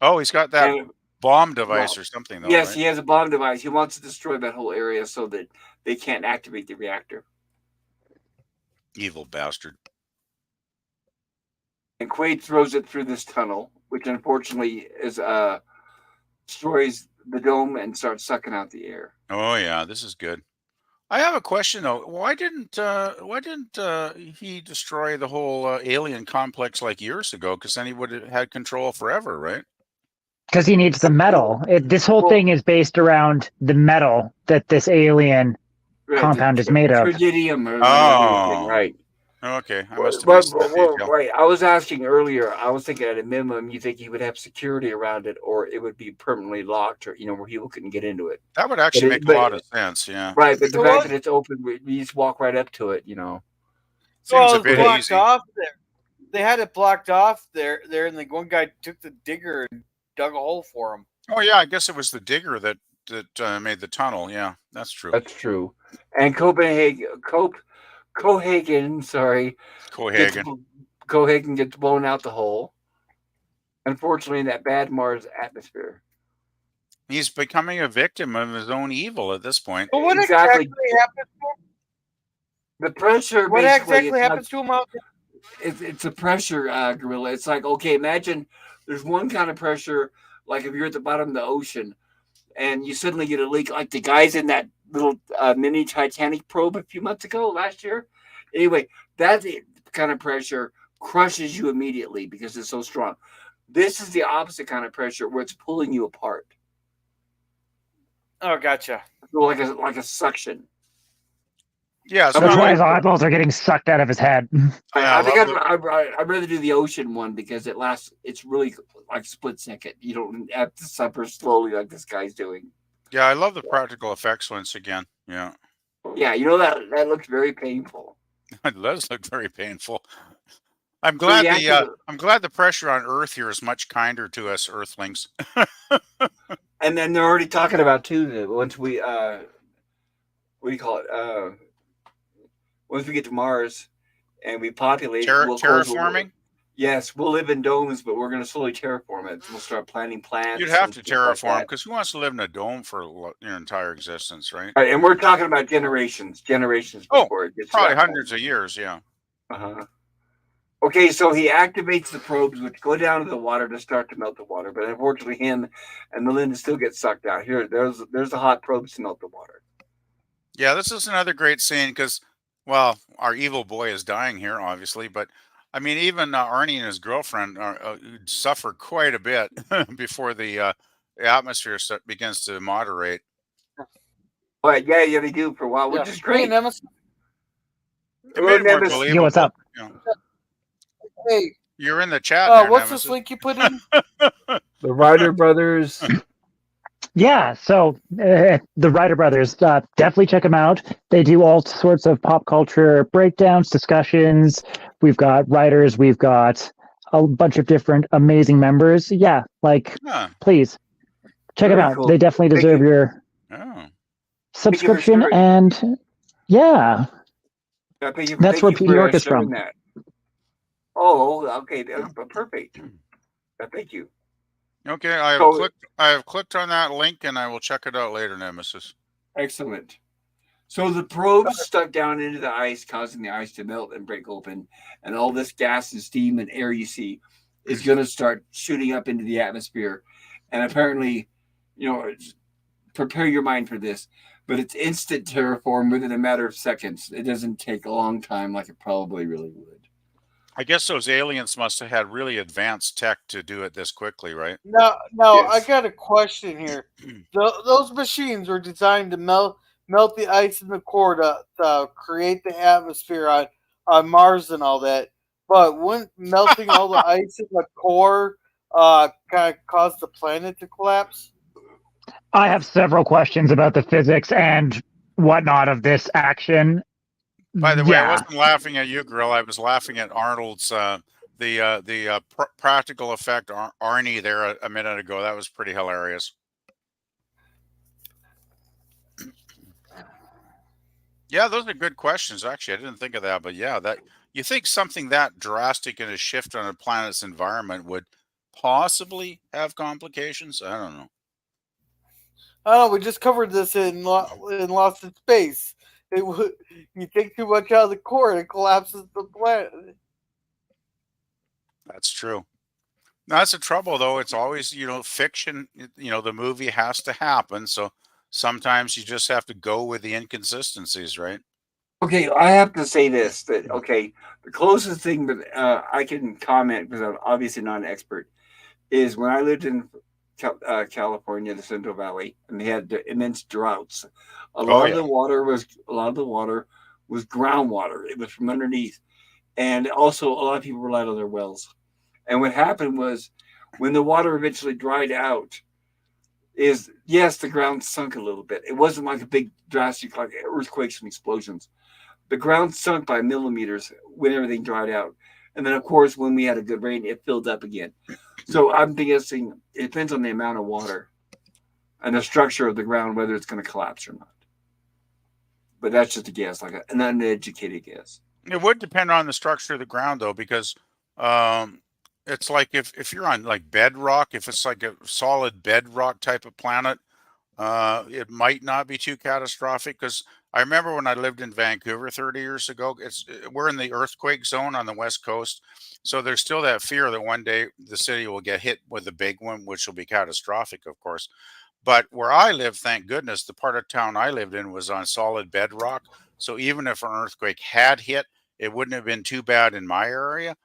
[SPEAKER 5] Oh, he's got that
[SPEAKER 1] And-
[SPEAKER 5] bomb device or something, though.
[SPEAKER 1] yes,
[SPEAKER 5] right?
[SPEAKER 1] he has a bomb device. He wants to destroy that whole area so that they can't activate the reactor.
[SPEAKER 5] Evil bastard.
[SPEAKER 1] And Quaid throws it through this tunnel, which unfortunately destroys the dome and starts sucking out the air.
[SPEAKER 5] Oh yeah, this is good. I have a question though. Why didn't he destroy the whole alien complex like years ago? Because then he would have had control forever, right?
[SPEAKER 2] Because he needs the metal. This whole thing is based around the metal that this alien compound is made of.
[SPEAKER 1] Tritium or
[SPEAKER 5] Oh.
[SPEAKER 1] right.
[SPEAKER 5] Okay, I must have missed that detail.
[SPEAKER 1] Right. I was asking earlier. I was thinking at a minimum, you think he would have security around it, or it would be permanently locked, or where people couldn't get into it.
[SPEAKER 5] That would actually make a lot of sense. Yeah.
[SPEAKER 1] Right, but the fact that it's open, you just walk right up to it.
[SPEAKER 5] Seems
[SPEAKER 3] Well,
[SPEAKER 5] a
[SPEAKER 3] it's
[SPEAKER 5] bit
[SPEAKER 3] blocked
[SPEAKER 5] easy.
[SPEAKER 3] off there. They had it blocked off there, and the one guy took the digger and dug a hole for him.
[SPEAKER 5] Oh yeah, I guess it was the digger that made the tunnel. Yeah, that's true.
[SPEAKER 1] That's true. And Cohagen, sorry, Cohagen gets blown out the hole. Unfortunately, in that bad Mars atmosphere.
[SPEAKER 5] He's becoming a victim of his own evil at this point.
[SPEAKER 3] But what
[SPEAKER 1] Exactly.
[SPEAKER 3] exactly happens to him?
[SPEAKER 1] The pressure.
[SPEAKER 3] What
[SPEAKER 1] basically,
[SPEAKER 3] exactly happens to him out there?
[SPEAKER 1] It's a pressure gorilla. It's like, okay, imagine there's one kind of pressure, like if you're at the bottom of the ocean and you suddenly get a leak, like the guys in that little mini Titanic probe last year. Anyway, that kind of pressure crushes you immediately because it's so strong. This is the opposite kind of pressure where it's pulling you apart.
[SPEAKER 3] Oh, gotcha.
[SPEAKER 1] So like a suction.
[SPEAKER 5] Yeah, so
[SPEAKER 2] That's why his eyeballs are getting sucked out of his head.
[SPEAKER 1] I think I'd rather do the ocean one because it lasts. It's really like split second. You don't have to suffer slowly like this guy's doing.
[SPEAKER 5] yeah, I love the practical effects once again. Yeah,
[SPEAKER 1] Yeah, that looks very painful.
[SPEAKER 5] it does look very painful. I'm glad I'm glad the pressure on Earth here is much kinder to us Earthlings.
[SPEAKER 1] And then they're already talking about too that once we what do you call it? Once we get to Mars and we populate,
[SPEAKER 5] terraforming.
[SPEAKER 1] Yes, we'll live in domes, but we're going to slowly terraform it. We'll start planting plants.
[SPEAKER 5] You'd have to terraform because who wants to live in a dome for your entire existence, right?
[SPEAKER 1] Right, and we're talking about generations before it gets
[SPEAKER 5] probably hundreds of years. Yeah.
[SPEAKER 1] Uh-huh. Okay, so he activates the probes, which go down to the water to start to melt the water. But unfortunately, him and Melinda still get sucked out. Here, there's the hot probes to melt the water.
[SPEAKER 5] Yeah, this is another great scene because, well, our evil boy is dying here, obviously, but I mean, even Arnie and his girlfriend suffer quite a bit before the atmosphere begins to moderate.
[SPEAKER 1] But yeah, they do for a while, which is great.
[SPEAKER 3] Hey, Nemesis.
[SPEAKER 5] It made it more
[SPEAKER 1] Nemesis.
[SPEAKER 5] believable.
[SPEAKER 2] Yo, what's up?
[SPEAKER 5] You know.
[SPEAKER 3] Hey,
[SPEAKER 5] You're in the chat. There,
[SPEAKER 3] what's
[SPEAKER 5] Nemesis.
[SPEAKER 3] this link you put in?
[SPEAKER 1] The Ryder brothers.
[SPEAKER 2] Yeah, so the Writer Brothers, definitely check them out. They do all sorts of pop culture breakdowns, discussions. We've got writers, we've got a bunch of different amazing members. Yeah, please check them out.
[SPEAKER 1] Cool.
[SPEAKER 2] They definitely deserve your subscription. And yeah, that's where P. York is from.
[SPEAKER 1] That. Oh, okay, perfect. Thank you.
[SPEAKER 5] Okay, I have clicked on that link and I will check it out later, Nemesis.
[SPEAKER 1] Excellent. So the probe's stuck down into the ice, causing the ice to melt and break open, and all this gas and steam and air you see is going to start shooting up into the atmosphere. And apparently, prepare your mind for this, but it's instant terraform within a matter of seconds. It doesn't take a long time like it probably really would.
[SPEAKER 5] I guess those aliens must have had really advanced tech to do it this quickly, right?
[SPEAKER 3] Now,
[SPEAKER 1] Yes.
[SPEAKER 3] I got a question here. Those machines were designed to melt the ice in the core to create the atmosphere on Mars and all that. But wouldn't melting all the ice in the core kind of cause the planet to collapse?
[SPEAKER 2] I have several questions about the physics and whatnot of this action.
[SPEAKER 5] By the way, I
[SPEAKER 2] Yeah.
[SPEAKER 5] wasn't laughing at you, Grill. I was laughing at Arnold's practical effect Arnie there a minute ago. That was pretty hilarious. Yeah, those are good questions. Actually, I didn't think of that, but yeah, that you think something that drastic in a shift on a planet's environment would possibly have complications? I don't know.
[SPEAKER 3] I don't know. We just covered this in Lost in Space. You take too much out of the core, and it collapses the planet.
[SPEAKER 5] That's true. That's the trouble, though. It's always, fiction. The movie has to happen. So sometimes you just have to go with the inconsistencies, right?
[SPEAKER 1] Okay, I have to say this, that, the closest thing that I can comment, because I'm obviously not an expert, is when I lived in California, the Central Valley, and they had immense droughts. A lot of the water was groundwater. It was from underneath, and also a lot of people relied on their wells. And what happened was, when the water eventually dried out, the ground sunk a little bit. It wasn't like a big drastic like earthquakes and explosions. The ground sunk by millimeters when everything dried out. And then, of course, when we had a good rain, it filled up again. So I'm guessing it depends on the amount of water and the structure of the ground, whether it's going to collapse or not. But that's just a guess, like an uneducated guess.
[SPEAKER 5] It would depend on the structure of the ground, though, because it's like if you're on like bedrock, if it's like a solid bedrock type of planet, it might not be too catastrophic. Because I remember when I lived in Vancouver 30 years ago, we're in the earthquake zone on the West Coast. So there's still that fear that one day the city will get hit with a big one, which will be catastrophic, of course. But where I live, thank goodness, the part of town I lived in was on solid bedrock. So even if an earthquake had hit, it wouldn't have been too bad in my area.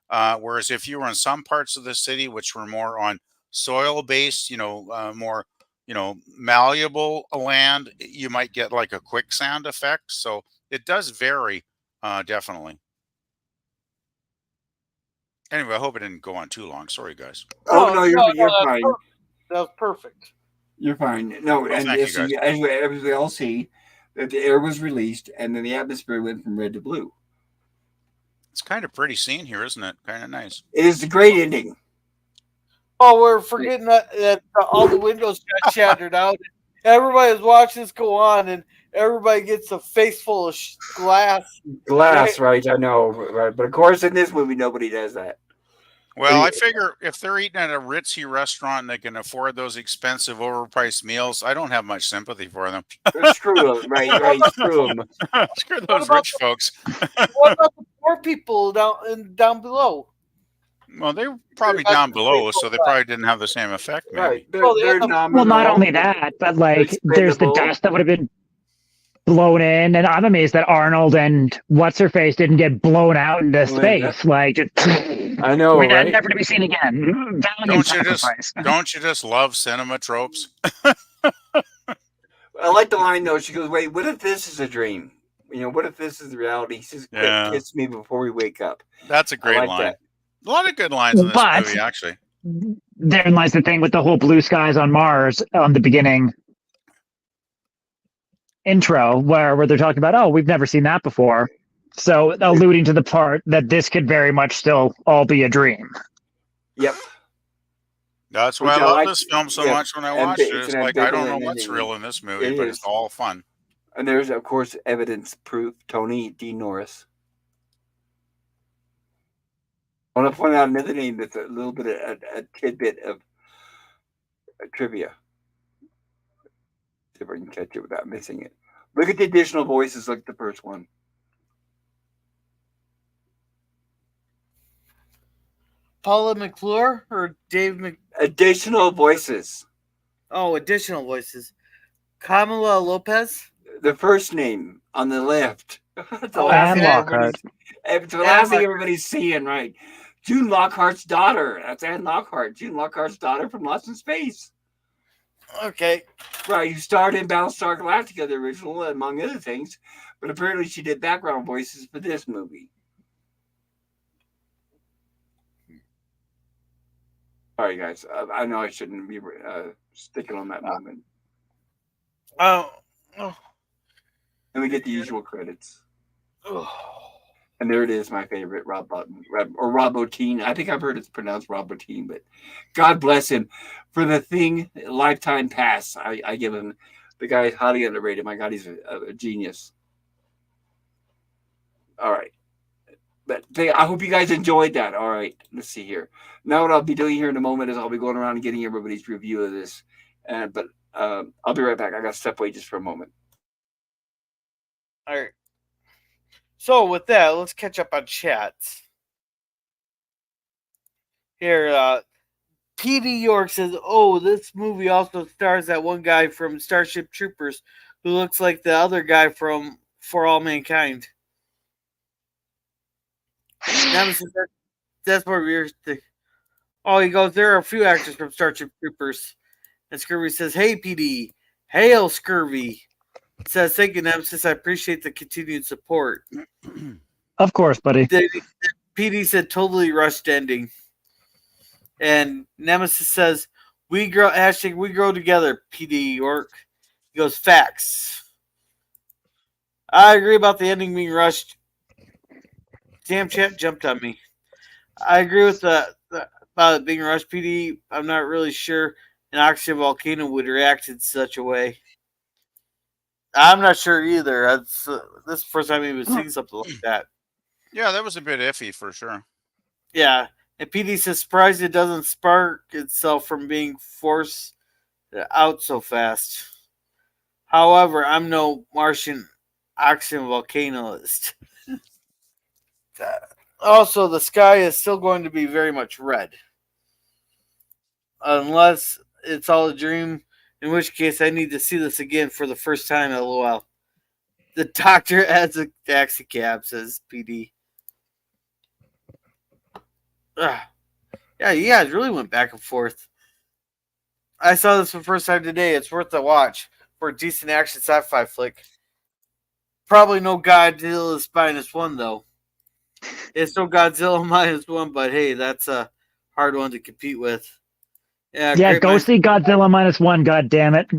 [SPEAKER 5] Whereas if you were in some parts of the city, which were more on soil based, more, malleable land, you might get like a quicksand effect. So it does vary, definitely. Anyway, I hope it didn't go on too long. Sorry, guys.
[SPEAKER 1] Oh, no, you're fine.
[SPEAKER 3] That was perfect.
[SPEAKER 1] You're fine. No,
[SPEAKER 5] Well,
[SPEAKER 1] and
[SPEAKER 5] thank you, guys.
[SPEAKER 1] as we all see, that the air was released, and then the atmosphere went from red to blue.
[SPEAKER 5] It's kind of pretty scene here, isn't it? Kind of nice.
[SPEAKER 1] It is a great ending.
[SPEAKER 3] Oh, we're forgetting that all the windows got shattered out. Everybody was watching this go on, and everybody gets a face full of glass.
[SPEAKER 1] Glass, right? I know, right? But of course, in this movie, nobody does that.
[SPEAKER 5] Well, I figure if they're eating at a ritzy restaurant and they can afford those expensive, overpriced meals, I don't have much sympathy for them.
[SPEAKER 1] Screw them, right? Screw them.
[SPEAKER 5] Screw those rich folks.
[SPEAKER 3] What about the poor people down below?
[SPEAKER 5] Well, they were probably down below, so they probably didn't have the same effect. Maybe.
[SPEAKER 1] Right. They're
[SPEAKER 2] Well, not only that, but like there's the dust that would have been blown in, and I'm amazed that Arnold and what's her face didn't get blown out into space. Like,
[SPEAKER 1] I know,
[SPEAKER 2] we're
[SPEAKER 1] right?
[SPEAKER 2] never to be seen again.
[SPEAKER 5] Don't you just love cinema tropes?
[SPEAKER 1] I like the line though. She goes, "Wait, what if this is a dream? What if this is reality?" He says, "Quick, kiss me before we wake up."
[SPEAKER 5] That's a great line. That. A lot of good lines in this movie, actually.
[SPEAKER 2] Therein lies the thing with the whole blue skies on Mars on the beginning intro, where they're talking about, oh, we've never seen that before. So alluding to the part that this could very much still all be a dream.
[SPEAKER 1] Yep.
[SPEAKER 5] That's why I love this film so much when I watch it. It's like, I don't know what's real in this movie, but it's all fun.
[SPEAKER 1] And there's, of course, evidence, proof, Tony D. Norris. I want to point out another name that's a little bit of a tidbit of trivia. See if I can catch it without missing it. Look at the additional voices. Look at the first one.
[SPEAKER 3] Paula McClure or Dave Mc...
[SPEAKER 1] Additional voices.
[SPEAKER 3] Oh, additional voices. Kamala Lopez.
[SPEAKER 1] The first name on the left. It's the
[SPEAKER 3] Oh,
[SPEAKER 1] last
[SPEAKER 2] Anne
[SPEAKER 1] thing
[SPEAKER 2] Lockhart.
[SPEAKER 1] it's the last thing everybody's seeing, right? June Lockhart's daughter. That's Anne Lockhart. June Lockhart's daughter from Lost in Space.
[SPEAKER 3] Okay.
[SPEAKER 1] Right, who starred in Battlestar Galactica, the original, among other things. But apparently she did background voices for this movie. Sorry, guys. I know I shouldn't be sticking on that moment.
[SPEAKER 3] Oh.
[SPEAKER 1] And we get the usual credits. And there it is, my favorite, Rob Bottin. I think I've heard it's pronounced Rob Bottin, but God bless him. For The Thing, Lifetime Pass, I give him, the guy is highly underrated. My God, he's a genius. All right. But I hope you guys enjoyed that. All right, let's see here. Now what I'll be doing here in a moment is I'll be going around and getting everybody's review of this. But I'll be right back. I got to step away just for a moment.
[SPEAKER 3] All right. So with that, let's catch up on chats. Here, PD York says, "Oh, this movie also stars that one guy from Starship Troopers who looks like the other guy from For All Mankind." That's what we're thinking. Oh, he goes, "There are a few actors from Starship Troopers." And Scurvy says, "Hey, PD. Hail, Scurvy." It says, "Thank you, Nemesis. I appreciate the continued support."
[SPEAKER 2] Of course, buddy.
[SPEAKER 3] PD said, "Totally rushed ending." And Nemesis says, "We grow," hashtag we grow together, PD York. He goes, "Facts." I agree about the ending being rushed. Damn, chat jumped on me. I agree with about it being rushed, PD. I'm not really sure an oxygen volcano would react in such a way. I'm not sure either. This is the first time he was seeing something like that.
[SPEAKER 5] Yeah, that was a bit iffy for sure.
[SPEAKER 3] Yeah. And PD says, "Surprised it doesn't spark itself from being forced out so fast. However, I'm no Martian oxygen volcanoist." Also, the sky is still going to be very much red. Unless it's all a dream, in which case I need to see this again for the first time, LOL. The doctor adds a taxi cab, says PD. Yeah, you guys really went back and forth. I saw this for the first time today. It's worth a watch for a decent action sci-fi flick. Probably no Godzilla -1, though. It's no Godzilla -1, but hey, that's a hard one to compete with.
[SPEAKER 2] Yeah, go see Godzilla -1, God damn it.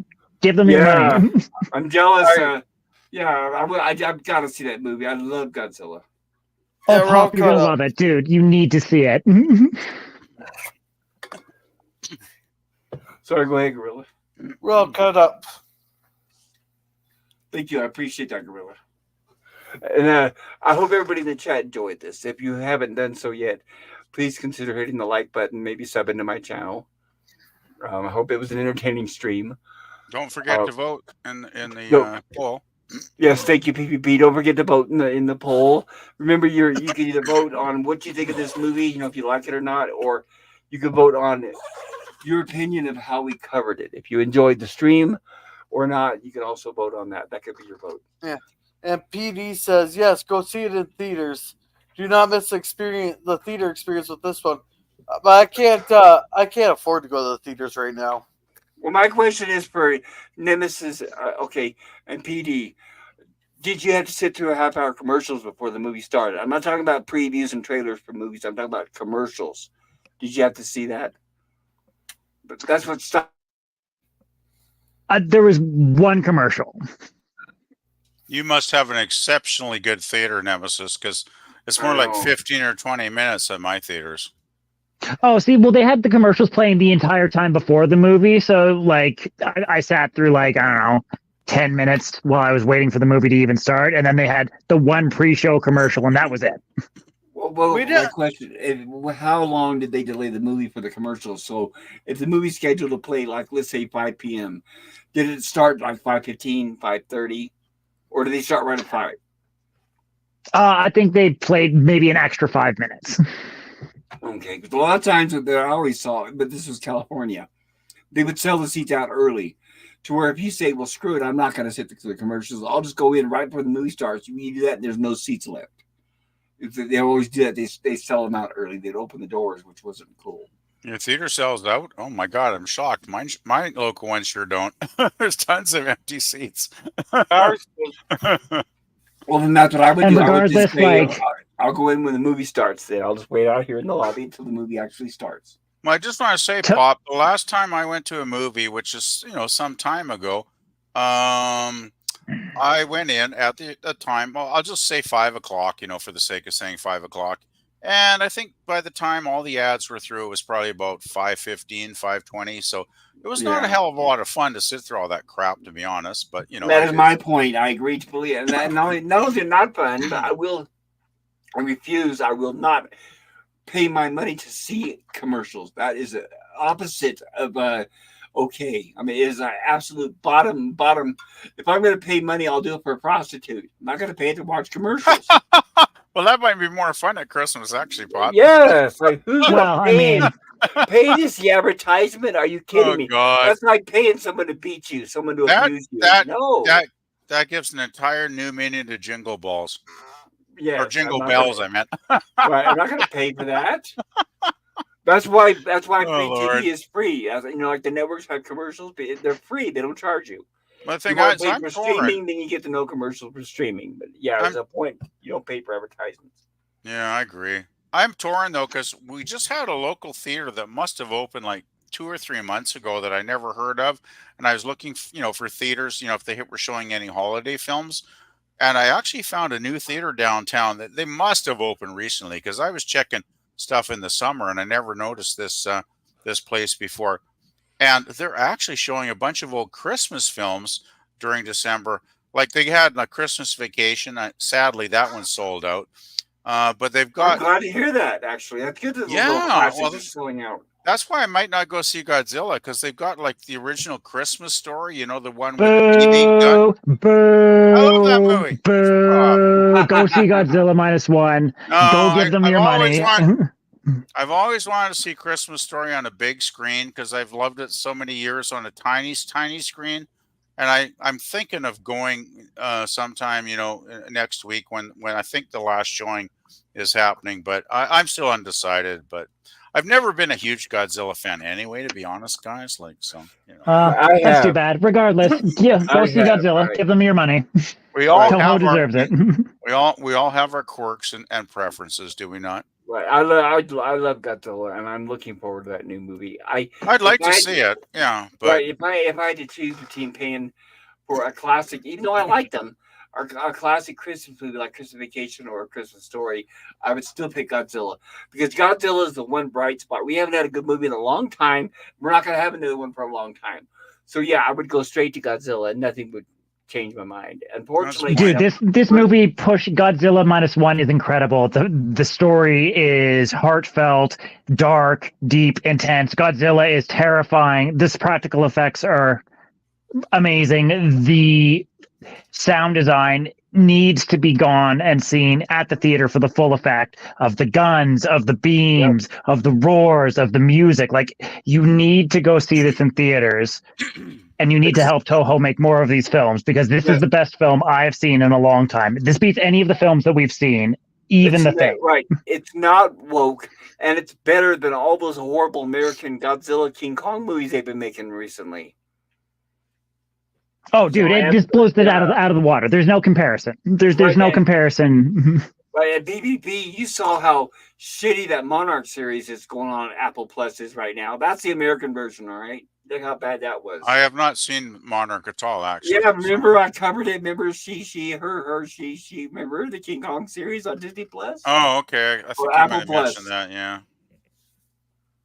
[SPEAKER 2] Give them your money.
[SPEAKER 1] I'm jealous. I've got to see that movie. I love Godzilla.
[SPEAKER 2] Oh, Pop, you're going to love it. Dude, you need to see it.
[SPEAKER 1] Sorry, go ahead, Gorilla.
[SPEAKER 3] We're all caught up.
[SPEAKER 1] Thank you. I appreciate that, Gorilla. And I hope everybody in the chat enjoyed this. If you haven't done so yet, please consider hitting the like button, maybe sub into my channel. I hope it was an entertaining stream.
[SPEAKER 5] Don't forget to vote in the poll.
[SPEAKER 1] Yes, thank you, PPP. Don't forget to vote in the poll. Remember, you can either vote on what you think of this movie, if you like it or not, or you can vote on your opinion of how we covered it. If you enjoyed the stream or not, you can also vote on that. That could be your vote.
[SPEAKER 3] Yeah. And PD says, "Yes, go see it in theaters. Do not miss the theater experience with this one." But I can't afford to go to the theaters right now.
[SPEAKER 1] Well, my question is for Nemesis, and PD. Did you have to sit through a half-hour commercials before the movie started? I'm not talking about previews and trailers for movies. I'm talking about commercials. Did you have to see that? But that's what stopped.
[SPEAKER 2] There was one commercial.
[SPEAKER 5] You must have an exceptionally good theater, Nemesis, because it's more like 15 or 20 minutes at my theaters.
[SPEAKER 2] Oh, see, well, they had the commercials playing the entire time before the movie, so, I sat through, 10 minutes while I was waiting for the movie to even start, and then they had the one pre-show commercial, and that was it.
[SPEAKER 1] Well, my question is, how long did they delay the movie for the commercials? So, if the movie's scheduled to play, let's say 5 p.m., did it start 5:15, 5:30? or do they start right at 5?
[SPEAKER 2] I think they played maybe an extra 5 minutes.
[SPEAKER 1] Okay, because a lot of times that I always saw, but this was California, they would sell the seats out early, to where if you say, "Well, screw it, I'm not going to sit through the commercials. I'll just go in right before the movie starts." You do that, and there's no seats left. They always do that. They sell them out early. They'd open the doors, which wasn't cool.
[SPEAKER 5] Your theater sells out? Oh my God, I'm shocked. My local ones sure don't. There's tons of empty seats.
[SPEAKER 3] Ours,
[SPEAKER 1] Well, then that's what I would
[SPEAKER 2] And
[SPEAKER 1] do. I would just
[SPEAKER 2] regardless,
[SPEAKER 1] say,
[SPEAKER 2] like-
[SPEAKER 1] I'll go in when the movie starts. Then I'll just wait out here in the lobby until the movie actually starts.
[SPEAKER 5] Well, I just want to say, Pop, the last time I went to a movie, which is some time ago, I went in at the time. Well, I'll just say 5:00. For the sake of saying 5:00. And I think by the time all the ads were through, it was probably about 5:15, 5:20. So it was not a hell of a lot of fun to sit through all that crap, to be honest. But
[SPEAKER 1] that is my point. I agree to believe, and that not only they're not fun, but I refuse. I will not pay my money to see commercials. That is the opposite of okay. I mean, it is an absolute bottom. If I'm going to pay money, I'll do it for a prostitute. I'm not going to pay to watch commercials.
[SPEAKER 5] Well, that might be more fun at Christmas, actually, Pop.
[SPEAKER 1] Yes, like who's
[SPEAKER 2] Well, I mean,
[SPEAKER 1] pay to see advertisement? Are you kidding me?
[SPEAKER 5] God.
[SPEAKER 1] That's like paying someone to beat you, someone to abuse you. No,
[SPEAKER 5] That gives an entire new meaning to Jingle Balls.
[SPEAKER 1] yeah,
[SPEAKER 5] Or Jingle Bells, I meant.
[SPEAKER 1] Right, I'm not going to pay for that. That's why free
[SPEAKER 5] Lord.
[SPEAKER 1] TV is free. As like the networks have commercials, but they're free. They don't charge you.
[SPEAKER 5] The
[SPEAKER 1] You
[SPEAKER 5] thing
[SPEAKER 1] want
[SPEAKER 5] is,
[SPEAKER 1] to pay
[SPEAKER 5] I'm
[SPEAKER 1] for
[SPEAKER 5] torn.
[SPEAKER 1] streaming, then you get the no commercials for streaming. But yeah, there's a point. You don't pay for advertisements.
[SPEAKER 5] Yeah, I agree. I'm torn though, because we just had a local theater that must have opened like 2 or 3 months ago that I never heard of, and I was looking, for theaters, if they were showing any holiday films, and I actually found a new theater downtown that they must have opened recently, because I was checking stuff in the summer and I never noticed this place before, and they're actually showing a bunch of old Christmas films during December. Like they had a Christmas Vacation. Sadly, that one sold out. But they've got.
[SPEAKER 1] I'm glad to hear that. Actually, that's good. That
[SPEAKER 5] Yeah,
[SPEAKER 1] little classics
[SPEAKER 5] well,
[SPEAKER 1] are selling out.
[SPEAKER 5] That's why I might not go see Godzilla, because they've got like the original Christmas Story. The one with the TV gun.
[SPEAKER 2] boo,
[SPEAKER 5] I love that movie.
[SPEAKER 2] boo. Go see Godzilla -1.
[SPEAKER 5] No,
[SPEAKER 2] Go give them your money.
[SPEAKER 5] I've always wanted to see Christmas Story on a big screen, because I've loved it so many years on a tiny screen. And I'm thinking of going sometime, next week when I think the last showing is happening. But I'm still undecided. But I've never been a huge Godzilla fan anyway, to be honest, guys.
[SPEAKER 2] That's too bad. Regardless, go see Godzilla. Give them your money.
[SPEAKER 5] We all
[SPEAKER 2] Toho deserves it.
[SPEAKER 5] We all have our quirks and preferences, do we not?
[SPEAKER 1] Right. I love Godzilla, and I'm looking forward to that new movie.
[SPEAKER 5] I'd like to see it. Yeah, but
[SPEAKER 1] right, if I had to choose between paying for a classic, even though I like them, or a classic Christmas movie like Christmas Vacation or A Christmas Story, I would still pick Godzilla, because Godzilla is the one bright spot. We haven't had a good movie in a long time. We're not going to have another one for a long time. So yeah, I would go straight to Godzilla, and nothing would change my mind. Unfortunately,
[SPEAKER 2] dude, this movie Godzilla -1 is incredible. The story is heartfelt, dark, deep, intense. Godzilla is terrifying. This practical effects are amazing. The sound design needs to be gone and seen at the theater for the full effect of the guns, of the beams, of the roars, of the music. Like, you need to go see this in theaters, and you need to help Toho make more of these films, because this is the best film I've seen in a long time. This beats any of the films that we've seen, even The Thing.
[SPEAKER 1] Right. It's not woke, and it's better than all those horrible American Godzilla, King Kong movies they've been making recently.
[SPEAKER 2] Oh, dude, it just blows it out of the water. There's no comparison. There's no comparison.
[SPEAKER 1] Right, at BBB, you saw how shitty that Monarch series is going on Apple Plus is right now. That's the American version, all right? Look how bad that was.
[SPEAKER 5] I have not seen Monarch at all, actually.
[SPEAKER 1] Yeah, remember I covered it. Remember she, her, she. Remember the King Kong series on Disney Plus?
[SPEAKER 5] Oh, okay. I think you
[SPEAKER 1] Apple
[SPEAKER 5] might have
[SPEAKER 1] Plus.
[SPEAKER 5] mentioned that, yeah.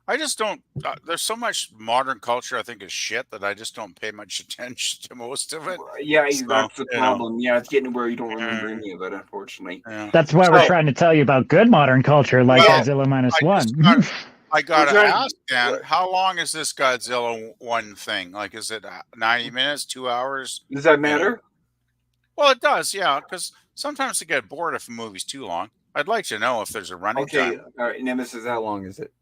[SPEAKER 5] I just don't. There's so much modern culture I think is shit that I just don't pay much attention to most of it.
[SPEAKER 1] Yeah,
[SPEAKER 5] So,
[SPEAKER 1] that's the problem. Yeah, it's getting where you don't remember any of it, unfortunately.
[SPEAKER 5] Yeah.
[SPEAKER 2] That's why we're trying to tell you about good modern culture, like Godzilla -1.
[SPEAKER 5] I gotta ask, Dan, how long is this Godzilla one thing? Like, is it 90 minutes, 2 hours?
[SPEAKER 1] Does that matter?
[SPEAKER 5] Well, it does, yeah, because sometimes I get bored if a movie's too long. I'd like to know if there's a running
[SPEAKER 1] Okay,
[SPEAKER 5] time.
[SPEAKER 1] all right, Nemesis, how long is it?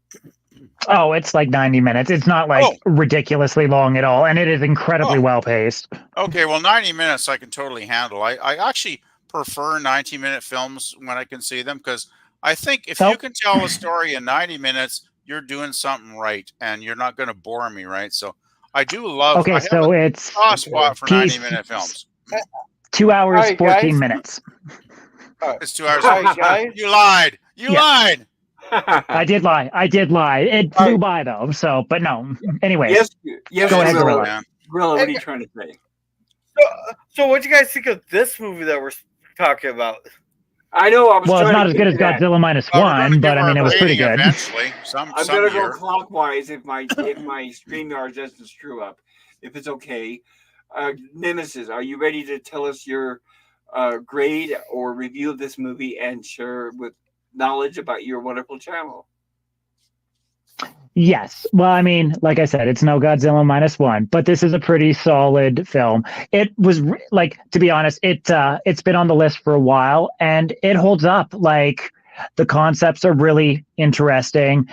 [SPEAKER 2] Oh, it's like 90 minutes. It's not like
[SPEAKER 5] Oh.
[SPEAKER 2] ridiculously long at all, and it is incredibly well paced.
[SPEAKER 5] Okay, well, 90 minutes I can totally handle. I actually prefer 90-minute films when I can see them because I think if you can tell a story in 90 minutes, you're doing something right and you're not going to bore me, right? So I do love.
[SPEAKER 2] Okay,
[SPEAKER 5] I have
[SPEAKER 2] so
[SPEAKER 5] a
[SPEAKER 2] it's
[SPEAKER 5] soft spot for
[SPEAKER 2] Keith,
[SPEAKER 5] 90-minute films.
[SPEAKER 2] 2 hours,
[SPEAKER 3] All right,
[SPEAKER 2] 14
[SPEAKER 3] guys.
[SPEAKER 2] minutes.
[SPEAKER 5] It's 2 hours.
[SPEAKER 3] All right, guys.
[SPEAKER 5] You lied. You
[SPEAKER 2] Yeah.
[SPEAKER 5] lied.
[SPEAKER 2] I did lie. It flew by though. So, but no. Anyways,
[SPEAKER 1] yes.
[SPEAKER 2] Go ahead,
[SPEAKER 1] Gorilla.
[SPEAKER 2] Gorilla.
[SPEAKER 1] Gorilla, what are you trying to say?
[SPEAKER 3] So what do you guys think of this movie that we're talking about?
[SPEAKER 1] I know. I was
[SPEAKER 2] well, it's
[SPEAKER 1] trying
[SPEAKER 2] not
[SPEAKER 1] to
[SPEAKER 2] as
[SPEAKER 1] get
[SPEAKER 2] good as
[SPEAKER 1] to that.
[SPEAKER 2] Godzilla minus
[SPEAKER 5] Well, we're gonna
[SPEAKER 2] one,
[SPEAKER 5] give
[SPEAKER 2] but I
[SPEAKER 5] our
[SPEAKER 2] mean, it was pretty
[SPEAKER 5] rating
[SPEAKER 2] good.
[SPEAKER 5] Eventually,
[SPEAKER 1] I'm
[SPEAKER 5] some
[SPEAKER 1] gonna
[SPEAKER 5] year.
[SPEAKER 1] go clockwise if my StreamYard doesn't screw up. If it's okay, Nemesis, are you ready to tell us your grade or review of this movie and share with knowledge about your wonderful channel?
[SPEAKER 2] Yes. Well, I mean, like I said, it's no Godzilla minus one, but this is a pretty solid film. It was like, to be honest, it's been on the list for a while and it holds up. Like the concepts are really interesting.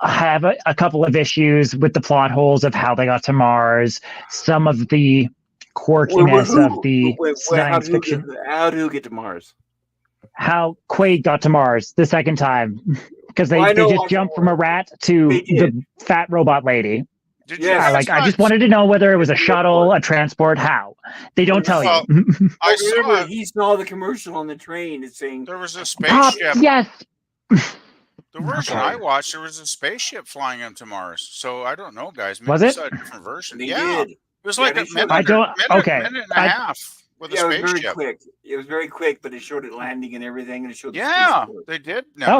[SPEAKER 2] I have a couple of issues with the plot holes of how they got to Mars, some of the quirkiness of the science fiction.
[SPEAKER 1] How do you get to Mars?
[SPEAKER 2] How Quaid got to Mars the second time. Because they just jumped from a rat to the fat robot lady. I just wanted to know whether it was a shuttle, a transport, how. They don't tell you.
[SPEAKER 5] I remember
[SPEAKER 1] he saw the commercial on the train saying
[SPEAKER 5] there was a spaceship.
[SPEAKER 2] Yes.
[SPEAKER 5] The version I watched, there was a spaceship flying into Mars. So I don't know, guys. Maybe
[SPEAKER 2] Was it?
[SPEAKER 5] saw a different version.
[SPEAKER 1] They
[SPEAKER 5] Yeah.
[SPEAKER 1] did.
[SPEAKER 5] It was like a minute, minute and a half with a
[SPEAKER 1] It was
[SPEAKER 5] spaceship.
[SPEAKER 1] very quick. It was very quick, but it showed it landing and everything, and it showed.
[SPEAKER 5] They did. No,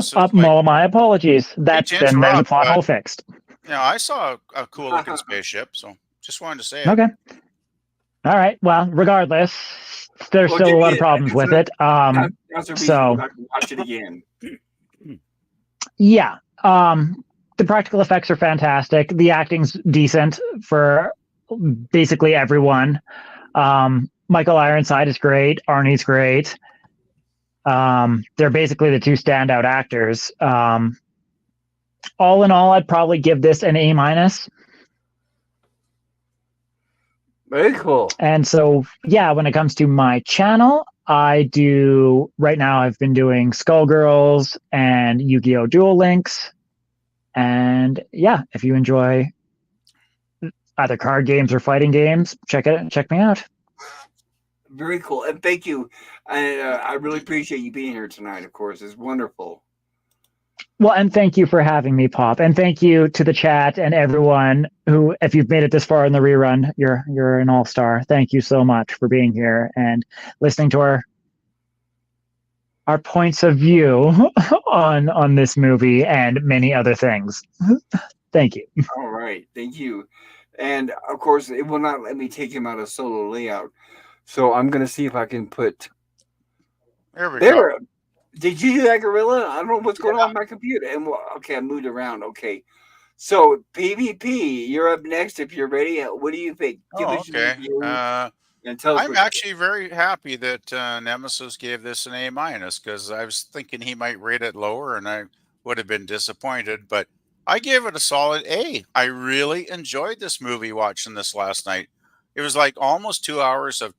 [SPEAKER 2] my apologies. That's then there's a plot hole fixed.
[SPEAKER 5] Yeah, I saw a cool looking spaceship, so just wanted to say it.
[SPEAKER 2] Okay. All right. Well, regardless, there's still a lot of problems with it.
[SPEAKER 1] That's a reason
[SPEAKER 2] so
[SPEAKER 1] I can watch it again.
[SPEAKER 2] Yeah. The practical effects are fantastic. The acting's decent for basically everyone. Michael Ironside is great. Arnie's great. They're basically the two standout actors. All in all, I'd probably give this an A minus.
[SPEAKER 1] Very cool.
[SPEAKER 2] And so, yeah, when it comes to my channel, right now I've been doing Skullgirls and Yu-Gi-Oh! Duel Links. And yeah, if you enjoy either card games or fighting games, check me out.
[SPEAKER 1] Very cool. And thank you. I really appreciate you being here tonight, of course. It's wonderful.
[SPEAKER 2] Well, and thank you for having me, Pop. And thank you to the chat and everyone who, if you've made it this far in the rerun, you're an all-star. Thank you so much for being here and listening to our points of view on this movie and many other things. Thank you.
[SPEAKER 1] All right. Thank you. And of course, it will not let me take him out of solo layout. So I'm going to see if I can put...
[SPEAKER 5] There we go.
[SPEAKER 1] Did you do that, Gorilla? I don't know what's going on with my computer. And okay, I moved around. Okay. So PvP, you're up next if you're ready. What do you think?
[SPEAKER 5] Okay.
[SPEAKER 1] And tell us
[SPEAKER 5] I'm actually very happy that Nemesis gave this an A minus because I was thinking he might rate it lower and I would have been disappointed. But I gave it a solid A. I really enjoyed this movie watching this last night. It was like almost 2 hours of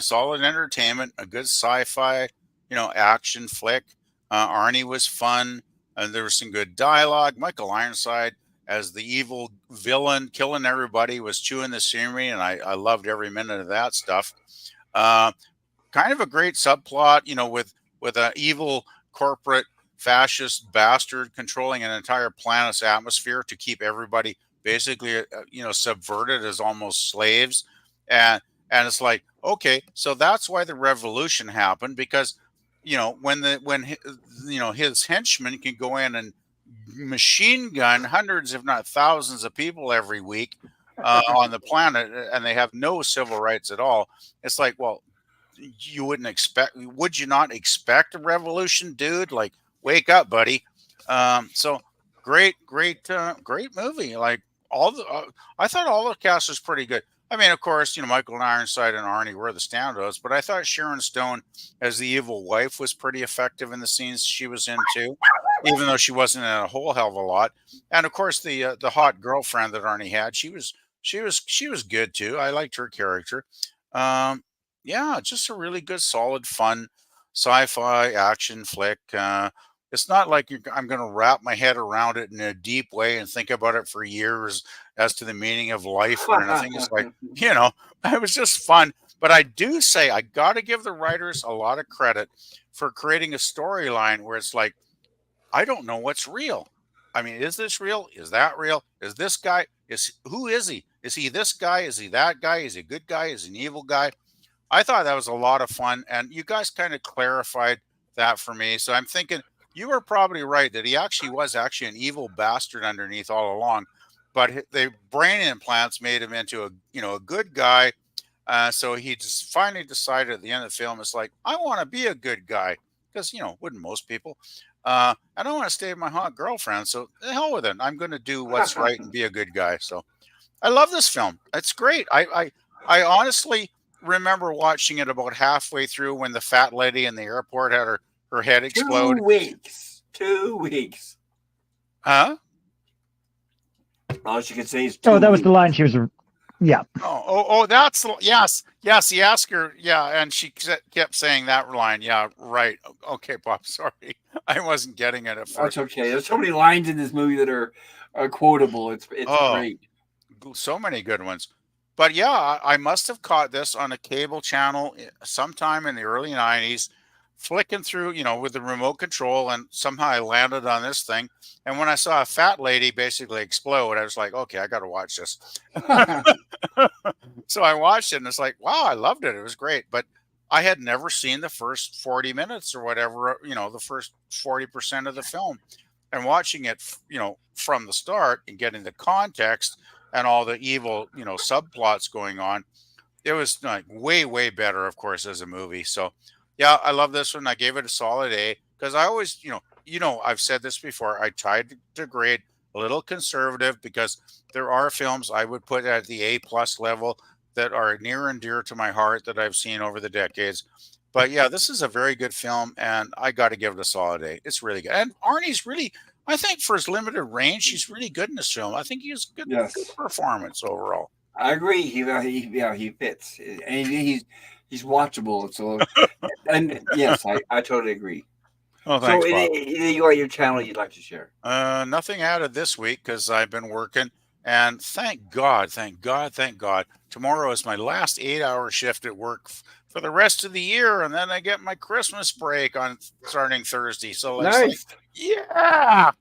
[SPEAKER 5] solid entertainment, a good sci-fi, action flick. Arnie was fun. There was some good dialogue. Michael Ironside as the evil villain killing everybody was chewing the scenery, and I loved every minute of that stuff. Kind of a great subplot, with an evil corporate fascist bastard controlling an entire planet's atmosphere to keep everybody basically, subverted as almost slaves. And it's like, okay, so that's why the revolution happened, because when his henchmen can go in and machine gun hundreds, if not thousands, of people every week on the planet, and they have no civil rights at all. It's like, well, would you not expect a revolution, dude? Like, wake up, buddy. So great movie. Like I thought all the cast was pretty good. I mean, of course, Michael Ironside and Arnie were the standouts, but I thought Sharon Stone as the evil wife was pretty effective in the scenes she was in too, even though she wasn't in a whole hell of a lot. And of course, the hot girlfriend that Arnie had, she was good too. I liked her character. Yeah, just a really good, solid, fun sci-fi action flick. It's not like I'm going to wrap my head around it in a deep way and think about it for years as to the meaning of life or anything. It's like, it was just fun. But I do say I got to give the writers a lot of credit for creating a storyline where it's like, I don't know what's real. I mean, is this real? Is that real? Is this guy? Who is he? Is he this guy? Is he that guy? Is he a good guy? Is he an evil guy? I thought that was a lot of fun, and you guys kind of clarified that for me. So I'm thinking you were probably right that he was actually an evil bastard underneath all along, but the brain implants made him into a good guy. So he just finally decided at the end of the film, it's like, I want to be a good guy because wouldn't most people? I don't want to stay with my hot girlfriend, so the hell with it. I'm going to do what's right and be a good guy. So I love this film. It's great. I honestly remember watching it about halfway through when the fat lady in the airport had her head explode.
[SPEAKER 1] 2 weeks.
[SPEAKER 5] Huh?
[SPEAKER 1] All she could say is 2
[SPEAKER 2] Oh, that was
[SPEAKER 1] weeks.
[SPEAKER 2] the line she was. Yeah.
[SPEAKER 5] Oh, that's yes. He asked her, and she kept saying that line. Yeah, right. Okay, Bob. Sorry, I wasn't getting it at first.
[SPEAKER 1] That's okay. There's so many lines in this movie that are quotable. It's great.
[SPEAKER 5] So many good ones. But yeah, I must have caught this on a cable channel sometime in the early 90s, flicking through, with the remote control, and somehow I landed on this thing. And when I saw a fat lady basically explode, I was like, okay, I got to watch this. So I watched it, and it's like, wow, I loved it. It was great. But I had never seen the first 40 minutes or whatever, the first 40% of the film. And watching it, from the start and getting the context and all the evil, subplots going on, it was like way, way better, of course, as a movie. So yeah, I love this one. I gave it a solid A because I always, I've said this before. I tried to grade a little conservative because there are films I would put at the A+ level that are near and dear to my heart that I've seen over the decades. But yeah, this is a very good film, and I got to give it a solid A. It's really good. And Arnie's really, I think for his limited range, he's really good in this film. I think he's good performance overall.
[SPEAKER 1] I agree. He fits, and he's watchable. So, and yes, I totally agree.
[SPEAKER 5] Oh, thanks,
[SPEAKER 1] so,
[SPEAKER 5] Bob.
[SPEAKER 1] you are your channel you'd like to share?
[SPEAKER 5] Nothing added this week because I've been working, and thank God. Tomorrow is my last 8-hour shift at work for the rest of the year, and then I get my Christmas break on starting Thursday. So
[SPEAKER 1] Nice.
[SPEAKER 5] yeah.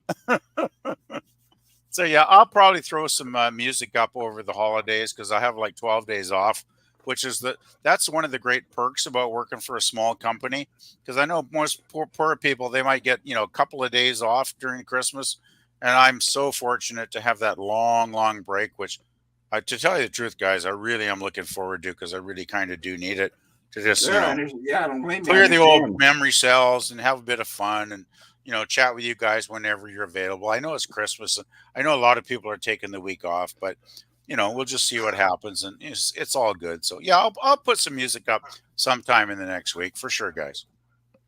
[SPEAKER 5] So yeah, I'll probably throw some music up over the holidays because I have like 12 days off, which is that's one of the great perks about working for a small company. Because I know most poor people, they might get a couple of days off during Christmas, and I'm so fortunate to have that long break. Which, to tell you the truth, guys, I really am looking forward to because I really kind of do need it to just
[SPEAKER 1] I don't blame you.
[SPEAKER 5] clear the old memory cells and have a bit of fun and chat with you guys whenever you're available. I know it's Christmas, and I know a lot of people are taking the week off, but we'll just see what happens, and it's all good. So yeah, I'll put some music up sometime in the next week for sure, guys.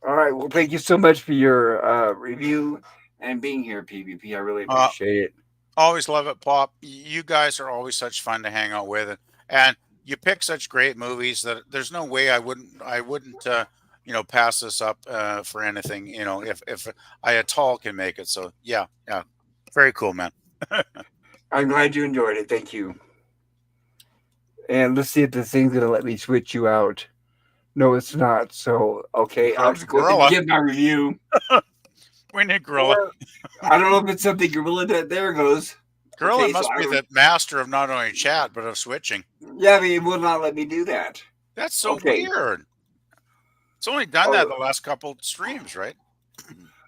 [SPEAKER 1] All right. Well, thank you so much for your review and being here, PvP. I really appreciate it.
[SPEAKER 5] Always love it, Pop. You guys are always such fun to hang out with, and you pick such great movies that there's no way I wouldn't pass this up for anything, if I at all can make it. So yeah, very cool, man.
[SPEAKER 1] I'm glad you enjoyed it. Thank you. And let's see if the thing's gonna let me switch you out. No, it's not. So okay, I'll just go ahead and give my review.
[SPEAKER 5] We need Gorilla.
[SPEAKER 1] I don't know if it's something Gorilla that there goes.
[SPEAKER 5] Gorilla must be the master of not only chat but of switching.
[SPEAKER 1] Yeah, but it will not let me do that.
[SPEAKER 5] That's so weird. It's only done that the last couple streams, right?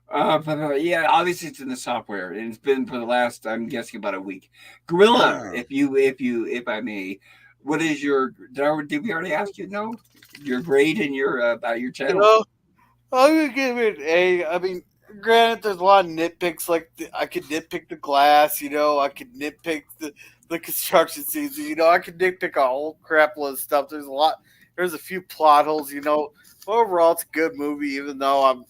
[SPEAKER 1] But yeah, obviously it's in the software, and it's been for the last, I'm guessing, about a week. Gorilla, if I may, what is your? Did we already ask you? No, your grade and your about your channel.
[SPEAKER 3] I'm gonna give it A. I mean, granted, there's a lot of nitpicks. Like I could nitpick the glass, I could nitpick the construction scenes, I could nitpick a whole crap load of stuff. There's a few plot holes, Overall, it's a good movie, even though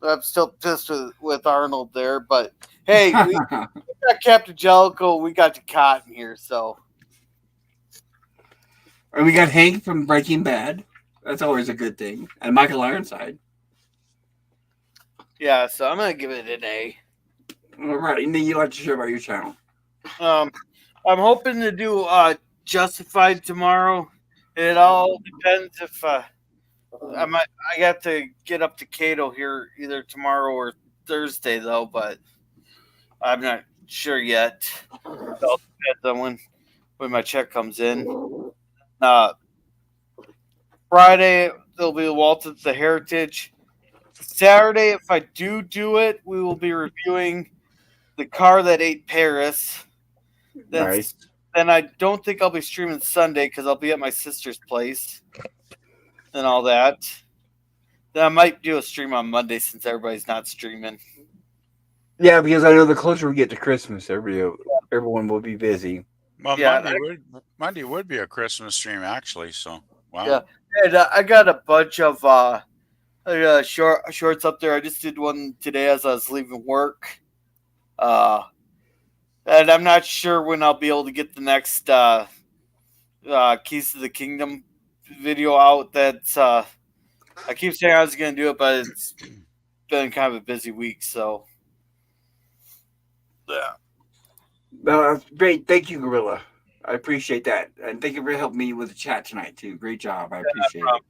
[SPEAKER 3] I'm still pissed with Arnold there. But hey, we got Captain Jellicoe, we got the Cotton here, so.
[SPEAKER 1] And we got Hank from Breaking Bad. That's always a good thing. And Michael Ironside.
[SPEAKER 3] Yeah, so I'm gonna give it an A.
[SPEAKER 1] All right, and then you like to share about your channel.
[SPEAKER 3] I'm hoping to do Justified tomorrow. It all depends if I got to get up to Cato here either tomorrow or Thursday though, but I'm not sure yet. It all depends on when my check comes in. Friday there'll be Walton the Heritage. Saturday, if I do it, we will be reviewing The Car That Ate Paris.
[SPEAKER 1] Nice.
[SPEAKER 3] Then I don't think I'll be streaming Sunday because I'll be at my sister's place and all that. Then I might do a stream on Monday since everybody's not streaming.
[SPEAKER 1] Yeah, because I know the closer we get to Christmas, everyone will be busy.
[SPEAKER 5] Well,
[SPEAKER 3] Yeah,
[SPEAKER 5] Monday would be a Christmas stream, actually. So, wow.
[SPEAKER 3] Yeah. And I got a bunch of shorts up there. I just did one today as I was leaving work. And I'm not sure when I'll be able to get the next Keys to the Kingdom video out. That's I keep saying I was going to do it, but it's been kind of a busy week. So, yeah.
[SPEAKER 1] That's great. Thank you, Gorilla. I appreciate that. And thank you for helping me with the chat tonight, too. Great job. I appreciate it.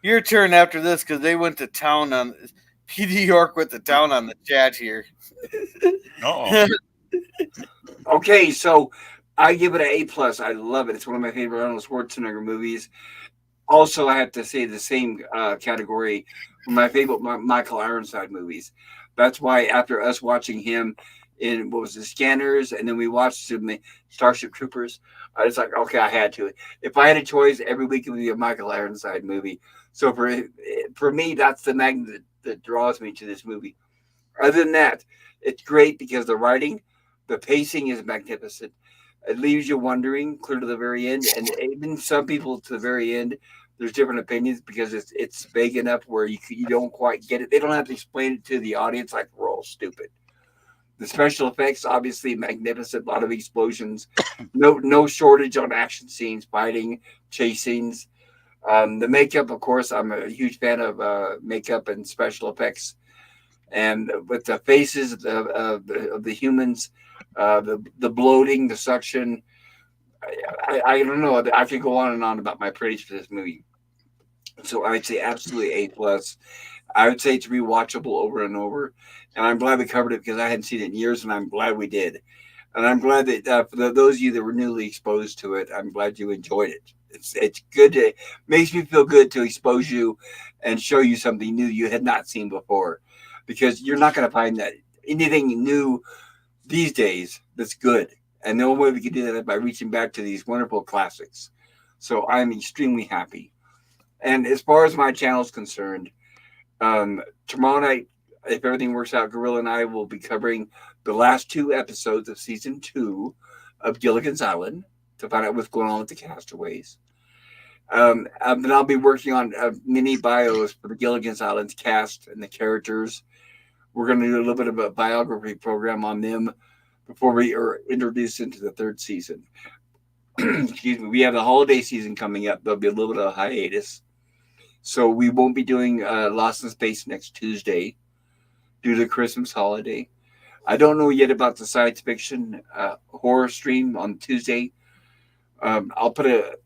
[SPEAKER 3] Your turn after this because they went to town on PD York went to town on the chat here.
[SPEAKER 5] Uh-oh.
[SPEAKER 1] Okay, so I give it an A+. I love it. It's one of my favorite Arnold Schwarzenegger movies. Also, I have to say the same category for my favorite Michael Ironside movies. That's why after us watching him in, Scanners, and then we watched him in Starship Troopers, I was like, okay, I had to. If I had a choice, every week it would be a Michael Ironside movie. So for me, that's the magnet that draws me to this movie. Other than that, it's great because the writing, the pacing is magnificent. It leaves you wondering clear to the very end, and even some people to the very end, there's different opinions because it's vague enough where you don't quite get it. They don't have to explain it to the audience like we're all stupid. The special effects, obviously magnificent, a lot of explosions, no shortage on action scenes, fighting, chase scenes. The makeup, of course, I'm a huge fan of makeup and special effects. And with the faces of the humans, the bloating, the suction, I don't know. I could go on and on about my praise for this movie. So I'd say absolutely A+. I would say it's rewatchable over and over. And I'm glad we covered it because I hadn't seen it in years, and I'm glad we did. And I'm glad that for those of you that were newly exposed to it, I'm glad you enjoyed it. It's good. It makes me feel good to expose you and show you something new you had not seen before, because you're not going to find that anything new these days that's good. And the only way we can do that is by reaching back to these wonderful classics. So I'm extremely happy. And as far as my channel is concerned, tomorrow night, if everything works out, Gorilla and I will be covering the last 2 episodes of season 2 of Gilligan's Island to find out what's going on with the castaways. Then I'll be working on mini bios for the Gilligan's Island cast and the characters. We're going to do a little bit of a biography program on them before we are introduced into the 3rd season. Excuse me. We have the holiday season coming up. There'll be a little bit of a hiatus. So we won't be doing Lost in Space next Tuesday due to the Christmas holiday. I don't know yet about the science fiction horror stream on Tuesday. I'll put a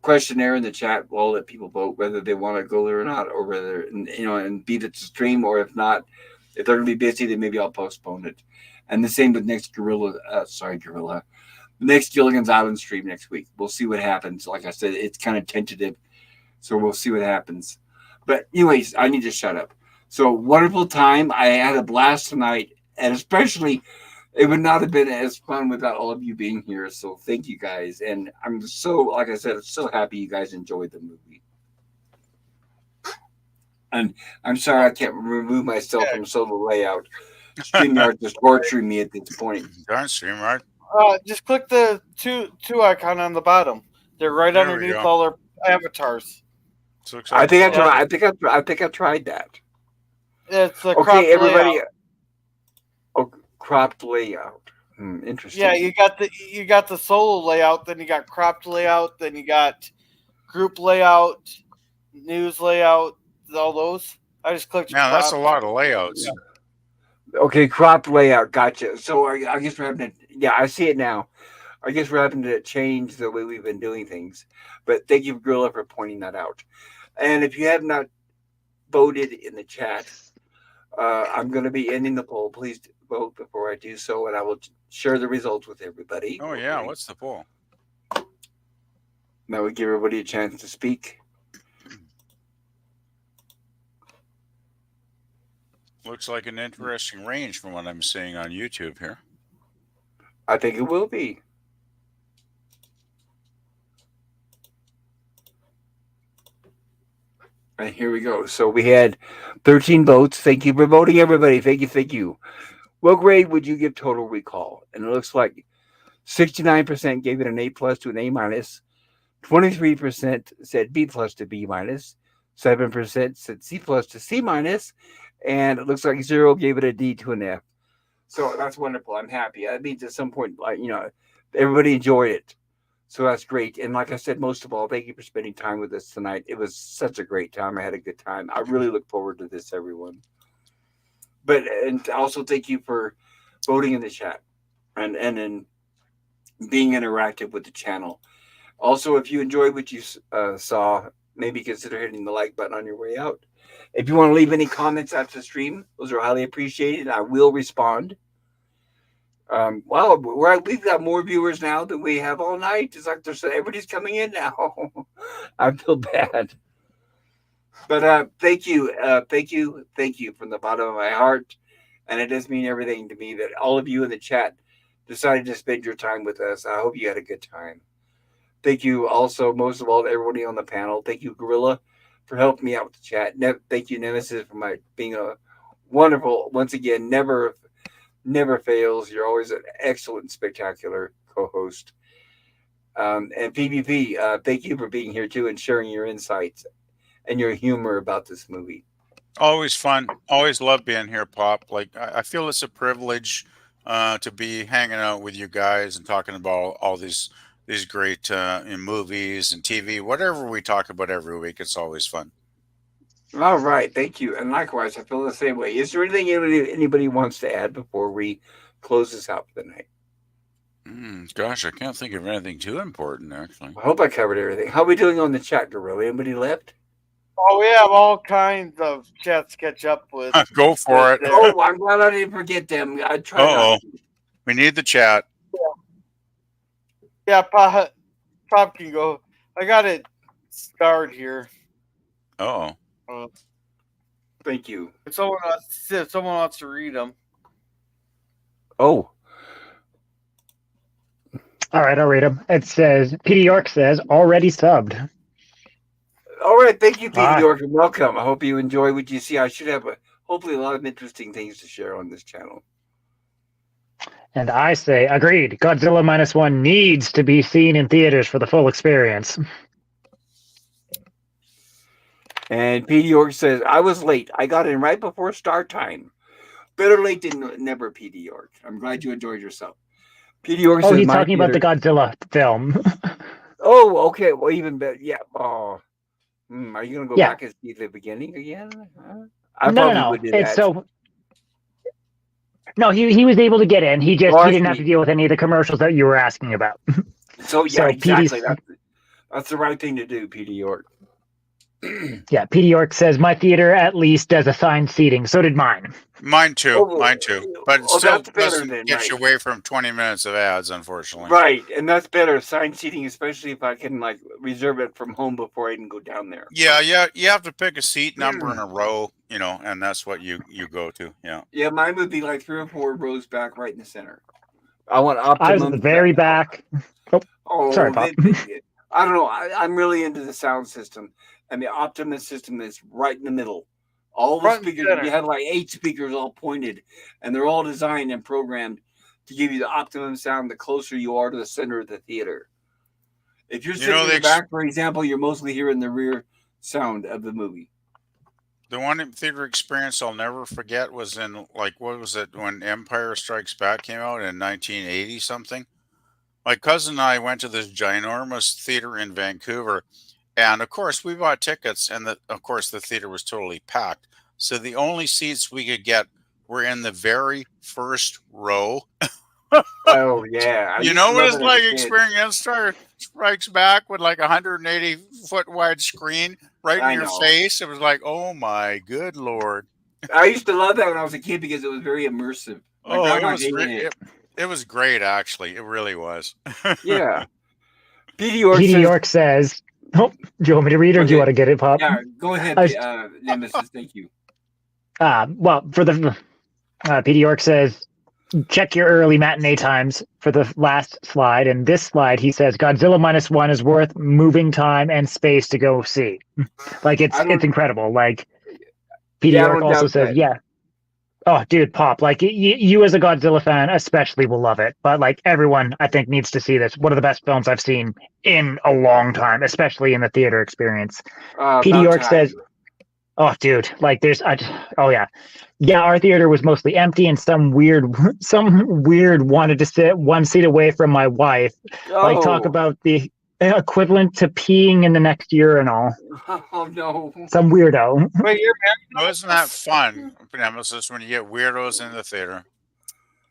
[SPEAKER 1] questionnaire in the chat. We'll let people vote whether they want to go there or not, or whether, and be the stream, or if not, if they're going to be busy, then maybe I'll postpone it. And the same with next the next Gilligan's Island stream next week. We'll see what happens. Like I said, it's kind of tentative, so we'll see what happens. But anyways, I need to shut up. So wonderful time. I had a blast tonight, and especially it would not have been as fun without all of you being here. So thank you guys. And I'm so, like I said, so happy you guys enjoyed the movie. And I'm sorry I can't remove myself from solo layout. StreamYard is torturing me at this point.
[SPEAKER 5] Darn StreamYard.
[SPEAKER 3] Just click the two icon on the bottom. They're right
[SPEAKER 5] There we
[SPEAKER 3] underneath
[SPEAKER 5] go.
[SPEAKER 3] all our avatars.
[SPEAKER 5] So looks
[SPEAKER 1] I
[SPEAKER 5] like
[SPEAKER 1] think I tried that.
[SPEAKER 3] It's the
[SPEAKER 1] Okay,
[SPEAKER 3] cropped
[SPEAKER 1] everybody.
[SPEAKER 3] layout.
[SPEAKER 1] Oh, cropped layout. Interesting.
[SPEAKER 3] Yeah, you got the solo layout, then you got cropped layout, then you got group layout, news layout, all those. I just clicked.
[SPEAKER 5] man, that's a
[SPEAKER 3] cropped.
[SPEAKER 5] lot of layouts.
[SPEAKER 1] Okay, cropped layout. Gotcha. So I guess we're having to. Yeah, I see it now. I guess we're having to change the way we've been doing things. But thank you, Gorilla, for pointing that out. And if you have not voted in the chat, I'm going to be ending the poll. Please vote before I do so, and I will share the results with everybody.
[SPEAKER 5] Oh yeah, what's the poll?
[SPEAKER 1] That would give everybody a chance to speak.
[SPEAKER 5] Looks like an interesting range from what I'm seeing on YouTube here.
[SPEAKER 1] I think it will be. And here we go. So we had 13 votes. Thank you for voting, everybody. Thank you. What grade would you give Total Recall? And it looks like 69% gave it an A+ to an A-. 23% said B+ to B-. 7% said C+ to C-. And it looks like 0 gave it a D to an F. So that's wonderful. I'm happy. That means at some point, everybody enjoyed it. So that's great. And like I said, most of all, thank you for spending time with us tonight. It was such a great time. I had a good time. I really look forward to this, everyone. And also thank you for voting in the chat and being interactive with the channel. Also, if you enjoyed what you saw, maybe consider hitting the like button on your way out. If you want to leave any comments after the stream, those are highly appreciated. I will respond. We've got more viewers now than we have all night. It's like everybody's coming in now. I feel bad. But thank you from the bottom of my heart. And it does mean everything to me that all of you in the chat decided to spend your time with us. I hope you had a good time. Thank you also, most of all, to everybody on the panel. Thank you, Gorilla, for helping me out with the chat. Thank you, Nemesis, for being a wonderful, once again, never fails. You're always an excellent, spectacular co-host. And PvP, thank you for being here too and sharing your insights and your humor about this movie.
[SPEAKER 5] Always fun. Always love being here, Pop. Like I feel it's a privilege to be hanging out with you guys and talking about all these great in movies and TV, whatever we talk about every week. It's always fun.
[SPEAKER 1] All right, thank you. And likewise, I feel the same way. Is there anything anybody wants to add before we close this out for the night?
[SPEAKER 5] Gosh, I can't think of anything too important, actually.
[SPEAKER 1] I hope I covered everything. How are we doing on the chat, Gorilla? Anybody left?
[SPEAKER 3] Oh, we have all kinds of chats to catch up with.
[SPEAKER 5] Go for it.
[SPEAKER 1] Oh, I'm glad I didn't forget them. I tried.
[SPEAKER 5] We need the chat.
[SPEAKER 3] Yeah, Pop can go. I got it starred here.
[SPEAKER 1] Thank you.
[SPEAKER 3] If someone wants to read them.
[SPEAKER 1] Oh.
[SPEAKER 2] All right, I'll read them. It says, Petey York says, already subbed.
[SPEAKER 1] All right, thank you, Petey York, and welcome. I hope you enjoy what you see. I should have hopefully a lot of interesting things to share on this channel.
[SPEAKER 2] And I say, agreed. Godzilla -1 needs to be seen in theaters for the full experience.
[SPEAKER 1] And Petey York says, I was late. I got in right before start time. Better late than never, Petey York. I'm glad you enjoyed yourself. Petey York says,
[SPEAKER 2] he's talking about the Godzilla film.
[SPEAKER 1] Oh, okay. Well, even better. Yeah. Oh. Are you going to go back and see the beginning again?
[SPEAKER 2] No.
[SPEAKER 1] Would do that.
[SPEAKER 2] No, he was able to get in. He didn't have to deal with any of the commercials that you were asking about.
[SPEAKER 1] So exactly. That's the right thing to do, Petey York.
[SPEAKER 2] Yeah, Petey York says, my theater at least does assigned seating. So did mine.
[SPEAKER 5] Mine too. But it still doesn't get you
[SPEAKER 1] right.
[SPEAKER 5] away from 20 minutes of ads, unfortunately.
[SPEAKER 1] Right, and that's better. Assigned seating, especially if I can reserve it from home before I even go down there.
[SPEAKER 5] Yeah. You have to pick a seat number in a row, and that's what you go to. Yeah.
[SPEAKER 1] Yeah, mine would be 3 or 4 rows back, right in the center. I want optimum.
[SPEAKER 2] I was at the very back. Oh, sorry, Pop.
[SPEAKER 1] I don't know. I'm really into the sound system, and the Optimus system is right in the middle. All the
[SPEAKER 3] Front and
[SPEAKER 1] speakers,
[SPEAKER 3] center.
[SPEAKER 1] you had like 8 speakers all pointed, and they're all designed and programmed to give you the optimum sound the closer you are to the center of the theater. If you're sitting in the back, for example, you're mostly hearing the rear sound of the movie.
[SPEAKER 5] The one theater experience I'll never forget was in, like, what was it, when Empire Strikes Back came out in 1980 something? My cousin and I went to this ginormous theater in Vancouver, and of course we bought tickets, and of course the theater was totally packed. So the only seats we could get were in the very first row.
[SPEAKER 1] Oh yeah,
[SPEAKER 5] you know what it's like experiencing Empire Strikes Back with like 180-foot wide screen right in your face? It was like, oh my good Lord.
[SPEAKER 1] I used to love that when I was a kid because it was very immersive.
[SPEAKER 5] It was great, actually. It really was.
[SPEAKER 1] Yeah.
[SPEAKER 2] Petey York says, oh, do you want me to read or do you want to get it, Pop?
[SPEAKER 1] Yeah, go ahead, Nemesis. Thank you.
[SPEAKER 2] Well, for the Petey York says, check your early matinee times for the last slide. And this slide, he says, Godzilla -1 is worth moving time and space to go see. Like, it's incredible. Like, Petey York also says, yeah. Oh, dude, Pop, like, you as a Godzilla fan especially will love it. But, like, everyone, I think, needs to see this. One of the best films I've seen in a long time, especially in the theater experience. Petey York says, oh, dude, like, oh, yeah. Yeah, our theater was mostly empty, and some weird wanted to sit one seat away from my wife. Like, talk about the equivalent to peeing in the next urinal.
[SPEAKER 1] Oh no!
[SPEAKER 2] Some weirdo.
[SPEAKER 3] Wait, you're
[SPEAKER 5] married? Isn't that fun, Nemesis, when you get weirdos in the theater?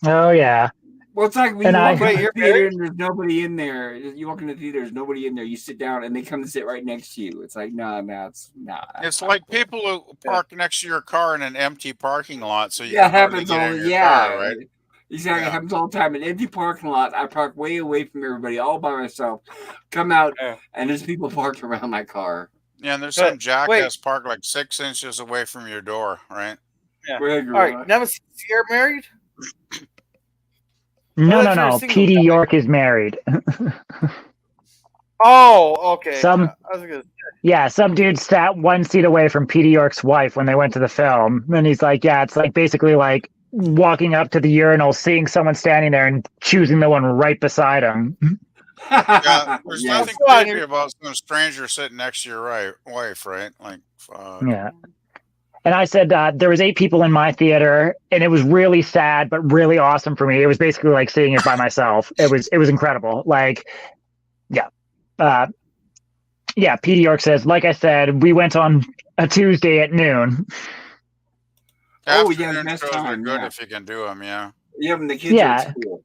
[SPEAKER 2] Oh yeah.
[SPEAKER 1] Well, it's like when you walk in the theater and there's nobody in there. You walk in the theater, there's nobody in there. You sit down and they come to sit right next to you. It's like, nah.
[SPEAKER 5] It's like people who park next to your car in an empty parking lot. So you
[SPEAKER 1] happens all car,
[SPEAKER 5] right?
[SPEAKER 1] Exactly, it happens all the time. An empty parking lot. I park way away from everybody, all by myself. Come out and there's people parked around my car.
[SPEAKER 5] Yeah, and there's some jackass parked like 6 inches away from your door, right?
[SPEAKER 3] Yeah. All right, Nemesis, you're married?
[SPEAKER 2] No. Petey York is married.
[SPEAKER 3] Oh, okay.
[SPEAKER 2] Some dude sat one seat away from Petey York's wife when they went to the film. And he's like, yeah, it's like basically like walking up to the urinal, seeing someone standing there and choosing the one right beside him.
[SPEAKER 5] Yeah, there's nothing creepy about some stranger sitting next to your wife, right? Like, fuck.
[SPEAKER 2] Yeah. And I said there was 8 people in my theater, and it was really sad, but really awesome for me. It was basically like seeing it by myself. It was incredible. Like, Petey York says, like I said, we went on a Tuesday at noon.
[SPEAKER 5] Afternoon shows are good if you can do them, yeah.
[SPEAKER 1] Yeah, when the kids are at school.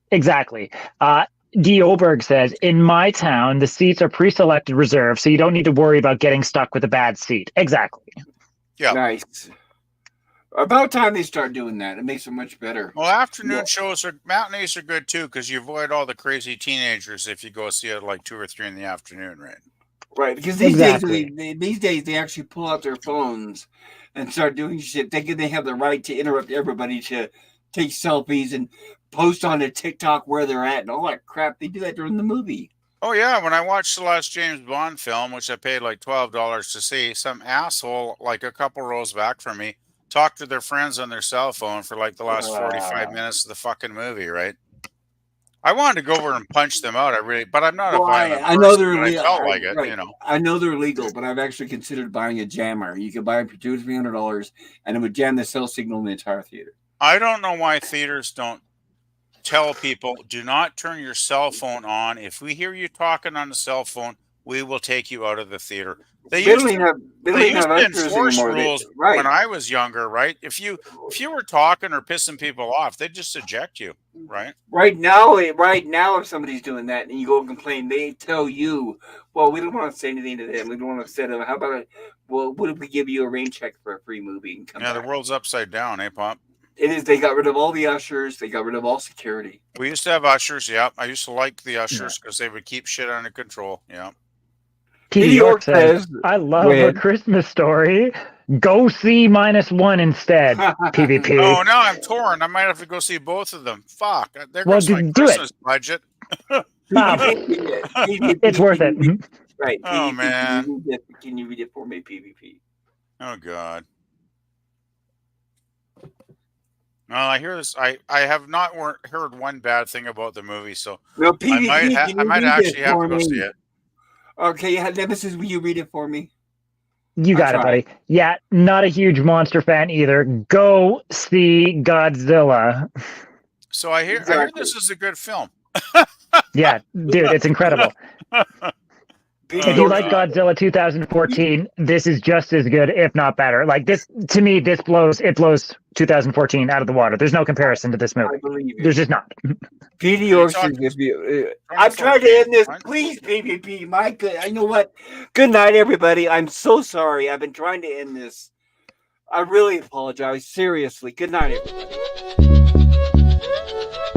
[SPEAKER 2] Exactly. D. Oberg says, in my town, the seats are pre-selected reserved, so you don't need to worry about getting stuck with a bad seat. Exactly.
[SPEAKER 5] Yeah.
[SPEAKER 1] Nice. About time they start doing that. It makes it much better.
[SPEAKER 5] Well, afternoon matinees are good too, because you avoid all the crazy teenagers if you go see it like 2 or 3 in the afternoon, right?
[SPEAKER 1] Right, because these days they actually pull out their phones and start doing shit. They have the right to interrupt everybody to take selfies and post on a TikTok where they're at and all that crap. They do that during the movie.
[SPEAKER 5] Oh, yeah. When I watched the last James Bond film, which I paid like $12 to see, some asshole, like a couple rows back from me, talked to their friends on their cell phone for like the last 45 minutes of the fucking movie, right? I wanted to go over and punch them out. But I'm not a violent person.
[SPEAKER 1] I know they're illegal.
[SPEAKER 5] I felt like it, you know.
[SPEAKER 1] I know they're illegal, but I've actually considered buying a jammer. You could buy it for $200 to $300, and it would jam the cell signal in the entire theater.
[SPEAKER 5] I don't know why theaters don't tell people, do not turn your cell phone on. If we hear you talking on the cell phone, we will take you out of the theater. They used to enforce rules when I was younger, right? If you were talking or pissing people off, they'd just eject you, right?
[SPEAKER 1] Right now, if somebody's doing that and you go and complain, they tell you, well, we don't want to say anything to them. We don't want to say to them, how about what if we give you a rain check for a free movie? And come back?
[SPEAKER 5] The world's upside down, eh, Pop?
[SPEAKER 1] It is. They got rid of all the ushers. They got rid of all security.
[SPEAKER 5] We used to have ushers. Yeah, I used to like the ushers because they would keep shit under control. Yeah.
[SPEAKER 2] Petey York says, I love A Christmas Story. Go see -1 instead. PvP.
[SPEAKER 5] Oh, now I'm torn. I might have to go see both of them. Fuck. There goes my Christmas budget.
[SPEAKER 2] It's worth it.
[SPEAKER 1] Right.
[SPEAKER 5] Oh, man.
[SPEAKER 1] Can you read it for me, PvP?
[SPEAKER 5] Oh, God. I hear this. I have not heard one bad thing about the movie, so
[SPEAKER 1] No,
[SPEAKER 5] I
[SPEAKER 1] PvP,
[SPEAKER 5] might
[SPEAKER 1] can you read
[SPEAKER 5] actually
[SPEAKER 1] it
[SPEAKER 5] have
[SPEAKER 1] for
[SPEAKER 5] to go
[SPEAKER 1] me?
[SPEAKER 5] see it.
[SPEAKER 1] Okay, Nemesis, will you read it for me?
[SPEAKER 2] You got it, buddy. Yeah, not a huge monster fan either. Go see Godzilla.
[SPEAKER 5] So I hear this is a good film.
[SPEAKER 2] Yeah, dude, it's incredible. If you like Godzilla 2014, this is just as good, if not better. Like this, to me, it blows 2014 out of the water. There's no comparison to this movie.
[SPEAKER 1] I believe it.
[SPEAKER 2] There's just not.
[SPEAKER 1] PD Orson, I'm trying to end this. Please, PvP. My good. I know what. Good night, everybody. I'm so sorry. I've been trying to end this. I really apologize. Seriously. Good night, everybody.